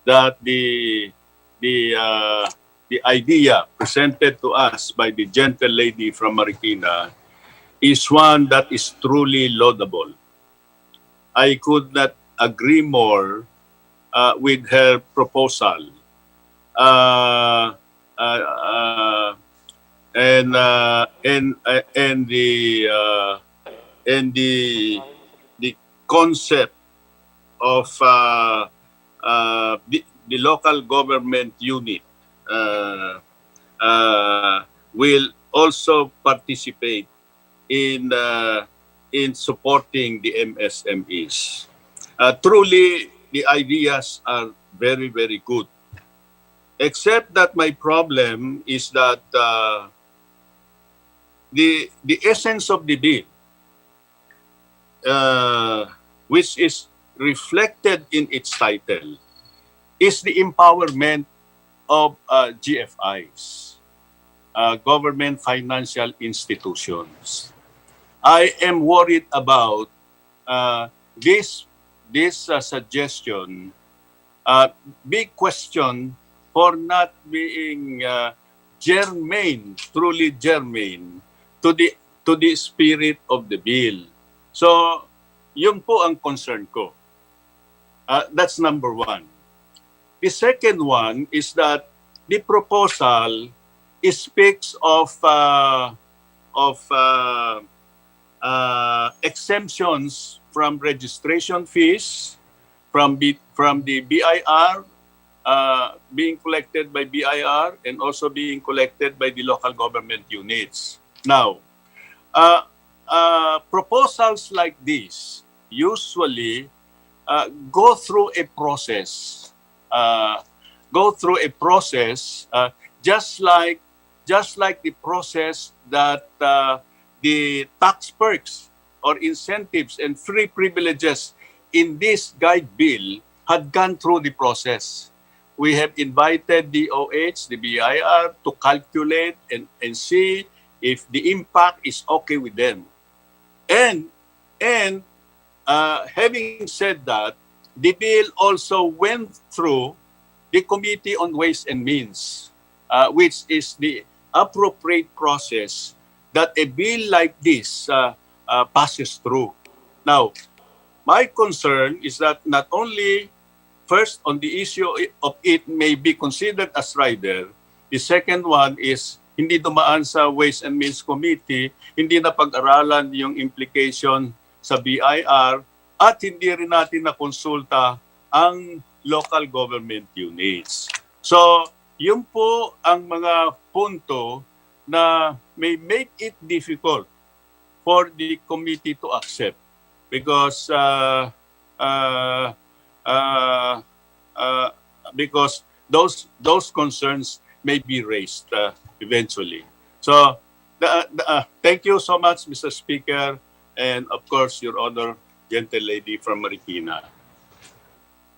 that the idea presented to us by the gentle lady from Marikina is one that is truly laudable. I could not agree more with her proposal. And the concept of the local government unit will also participate in supporting the MSMEs. Truly, the ideas are very, very good. Except that my problem is that the essence of the bill, which is reflected in its title, is the empowerment of GFIs, government financial institutions. I am worried about this suggestion, big question for not being germane, truly germane to the spirit of the bill. So, yun po ang concern ko. That's number 1. The second one is that the proposal speaks of exemptions from registration fees, from the BIR, being collected by BIR, and also being collected by the local government units. Now, proposals like this usually go through a process. Just like the process that the tax perks or incentives and free privileges in this guide bill had gone through the process. We have invited the OH, the BIR, to calculate and see if the impact is okay with them. And having said that, the bill also went through the Committee on Ways and Means, which is the appropriate process that a bill like this passes through. Now, my concern is that not only first on the issue of it may be considered as rider, the second one is hindi dumaan sa Ways and Means Committee, hindi na pag-aralan yung implication sa BIR, at hindi rin natin nakonsulta ang local government units. So, yun po ang mga punto na may make it difficult for the committee to accept because those concerns may be raised eventually. So, thank you so much, Mr. Speaker, and of course, Your Honor, gentle lady from Marikina.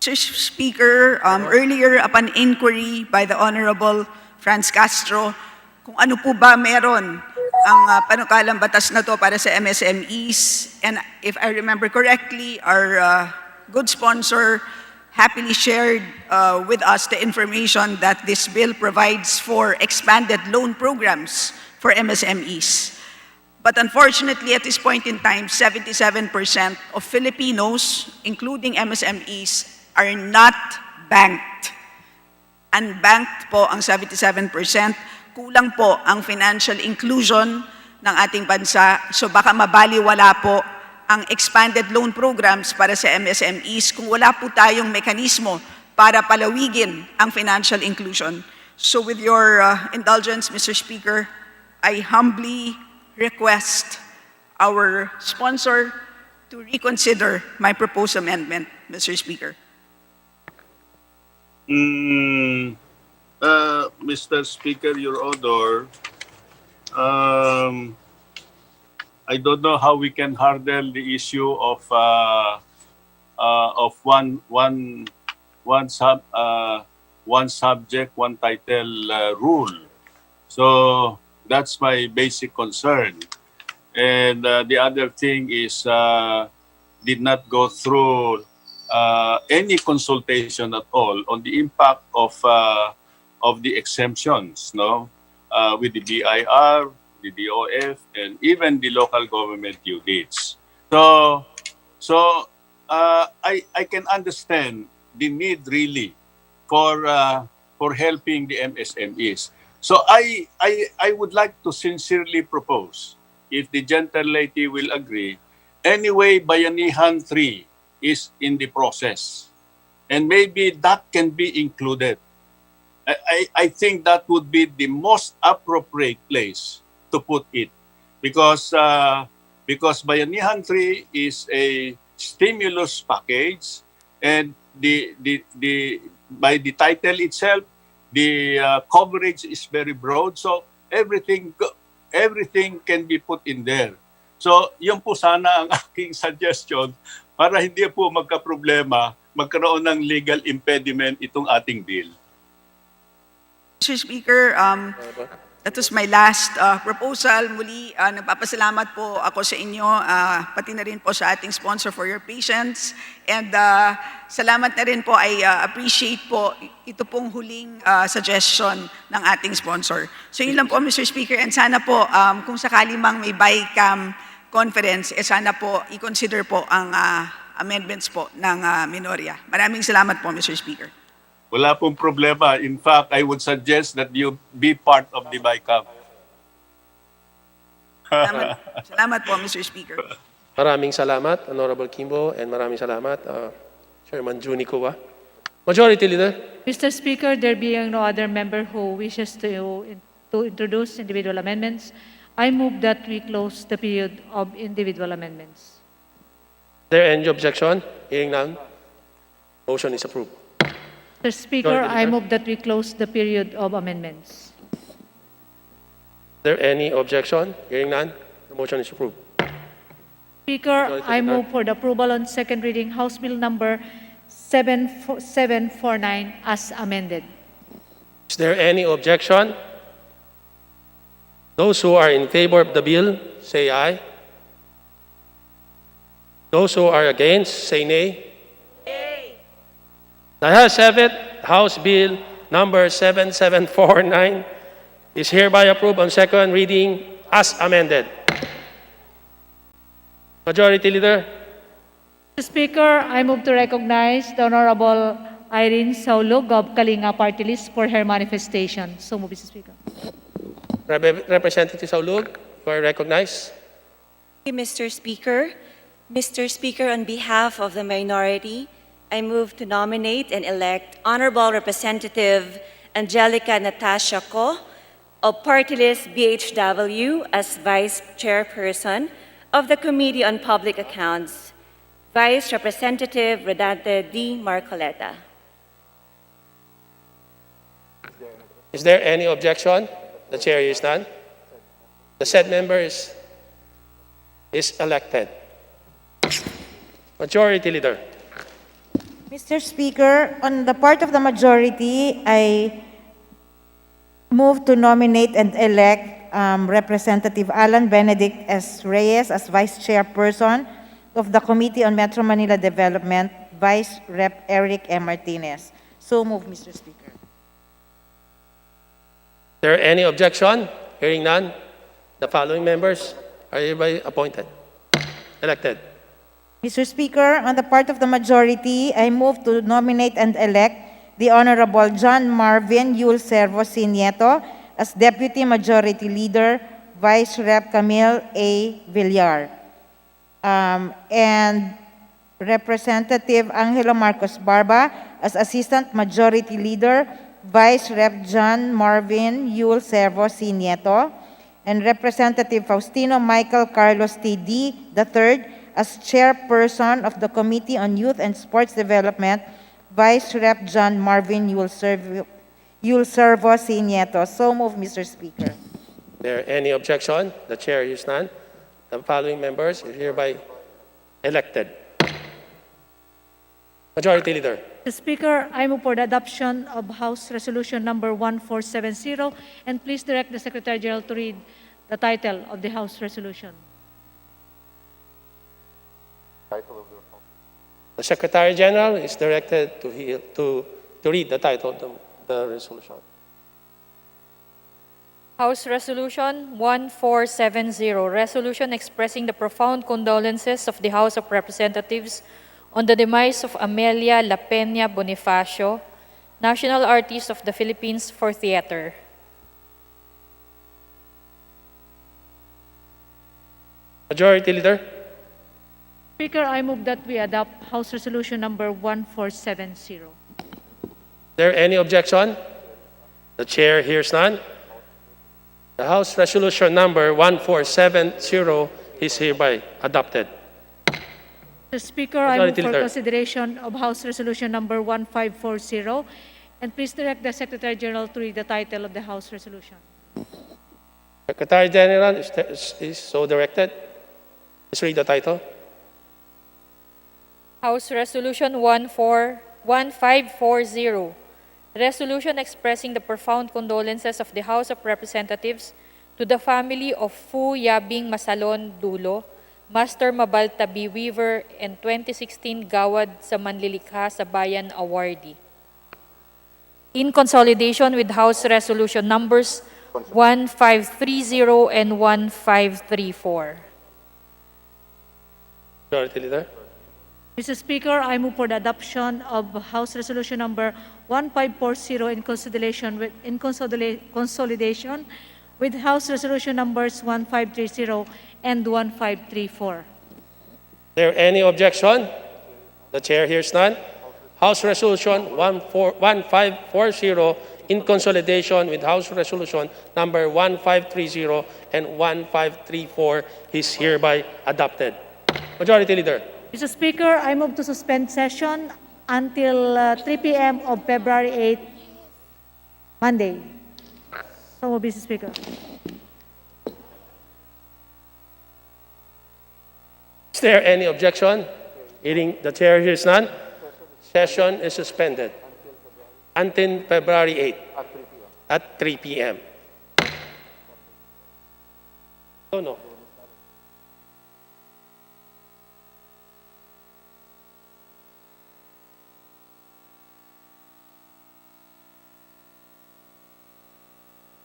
Mr. Speaker, earlier upon inquiry by the Honorable Franz Castro, kung ano po ba meron ang panukalang batas na to para sa MSMEs, and if I remember correctly, our good sponsor happily shared with us the information that this bill provides for expanded loan programs for MSMEs. But unfortunately, at this point in time, 77% of Filipinos, including MSMEs, are not banked. Unbanked po ang 77%. Kulang po ang financial inclusion ng ating bansa. So baka mabaliwala po ang expanded loan programs para sa MSMEs kung wala po tayong mekanismo para palawigin ang financial inclusion. So with your indulgence, Mr. Speaker, I humbly request our sponsor to reconsider my proposed amendment, Mr. Speaker. Mr. Speaker, Your Honor, I don't know how we can handle the issue of one subject, one title rule. So that's my basic concern. And the other thing is did not go through any consultation at all on the impact of the exemptions, no, with the BIR, the DOF, and even the local government units. So I can understand the need really for helping the MSMEs. So I would like to sincerely propose, if the gentle lady will agree, anyway, Bayanihan 3 is in the process. And maybe that can be included. I think that would be the most appropriate place to put it. Because Bayanihan 3 is a stimulus package, and by the title itself, the coverage is very broad, so everything can be put in there. So, yun po sana ang aking suggestion para hindi po magka-problema, magkaroon ng legal impediment itong ating bill. Mr. Speaker, that was my last proposal. Muli, nagpapasalamat po ako sa inyo, pati na rin po sa ating sponsor for your patience. And salamat na rin po, I appreciate po ito pong huling suggestion ng ating sponsor. So yun lang po, Mr. Speaker, and sana po, kung sakali mang may BICAM conference, sana po i-consider po ang amendments po ng minorya. Maraming salamat po, Mr. Speaker. Wala pong problema. In fact, I would suggest that you be part of the BICAM. Salamat po, Mr. Speaker. Maraming salamat, Honorable Kimbo, and maraming salamat, Chairman Juni Cuba. Majority Leader. Mr. Speaker, there being no other member who wishes to introduce individual amendments, I move that we close the period of individual amendments. Is there any objection? Hearing none, motion is approved. Mr. Speaker, I move that we close the period of amendments. Is there any objection? Hearing none, the motion is approved. Speaker, I move for the approval on second reading House Bill number 7749 as amended. Is there any objection? Those who are in favor of the bill, say aye. Those who are against, say nay. The ayes have it. House Bill number 7749 is hereby approved on second reading as amended. Majority Leader. Mr. Speaker, I move to recognize the Honorable Irene Saulog of Kalinga Party List for her manifestation. So move, Mr. Speaker. Representative Saulug, you are recognized. Thank you, Mr. Speaker. Mr. Speaker, on behalf of the minority, I move to nominate and elect Honorable Representative Angelica Natasha Co of Party List BHW as Vice Chairperson of the Committee on Public Accounts, Vice Representative Rodante D. Marcoleta. Is there any objection? The chair is none. The said member is elected. Majority Leader. Mr. Speaker, on the part of the majority, I move to nominate and elect Representative Alan Benedict S. Reyes as Vice Chairperson of the Committee on Metro Manila Development, Vice Rep. Eric M. Martinez. So move, Mr. Speaker. Is there any objection? Hearing none, the following members are hereby appointed, elected. Mr. Speaker, on the part of the majority, I move to nominate and elect the Honorable John Marvin Yul Servo Nieto as Deputy Majority Leader, Vice Rep. Camille A. Villar, and Representative Angelo Marcos Barba as Assistant Majority Leader, Vice Rep. John Marvin Yul Servo Nieto, and Representative Faustino Michael Carlos T.D. III as Chairperson of the Committee on Youth and Sports Development, Vice Rep. John Marvin Yul Servo Nieto. So move, Mr. Speaker. Is there any objection? The chair is none. The following members are hereby elected. Majority Leader. Mr. Speaker, I move for the adoption of House Resolution Number 1470, and please direct the Secretary General to read the title of the House Resolution. The Secretary General is directed to read the title of the resolution. House Resolution 1470, resolution expressing the profound condolences of the House of Representatives on the demise of Amelia La Peña Bonifacio, National Artist of the Philippines for Theater. Majority Leader. Speaker, I move that we adopt House Resolution Number 1470. Is there any objection? The chair hears none. The House Resolution Number 1470 is hereby adopted. Mr. Speaker, I move Majority for Leader. consideration of House Resolution Number 1540, and please direct the Secretary General to read the title of the House Resolution. Secretary General is so directed. Please read the title. House Resolution 1540, resolution expressing the profound condolences of the House of Representatives to the family of Fu Yabing Masalon Dulo, Master Mabaltabi Weaver, and 2016 Gawad sa Manlilikha sa Bayan awardee. In consolidation with House Resolution numbers 1530 and 1534. Majority Leader. Mr. Speaker, I move for the adoption of House Resolution Number 1540 in consolidation with House Resolution Numbers 1530 and 1534. Is there any objection? The chair hears none. House Resolution 1540 in consolidation with House Resolution Number 1530 and 1534 is hereby adopted. Majority Leader. Mr. Speaker, I move to suspend session until 3 p.m. of February 8, Monday. So move, Mr. Speaker. Is there any objection? Hearing the chair hears none. Session is suspended until February 8 at 3 p.m. Oh, no.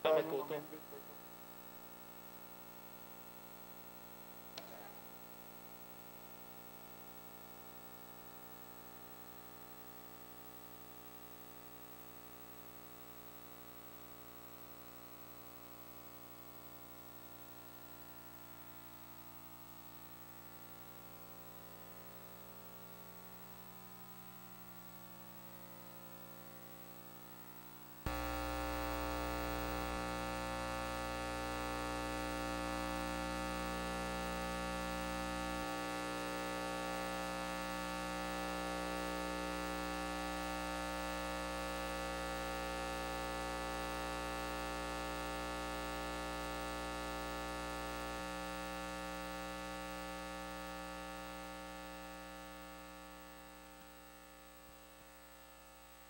Matuto.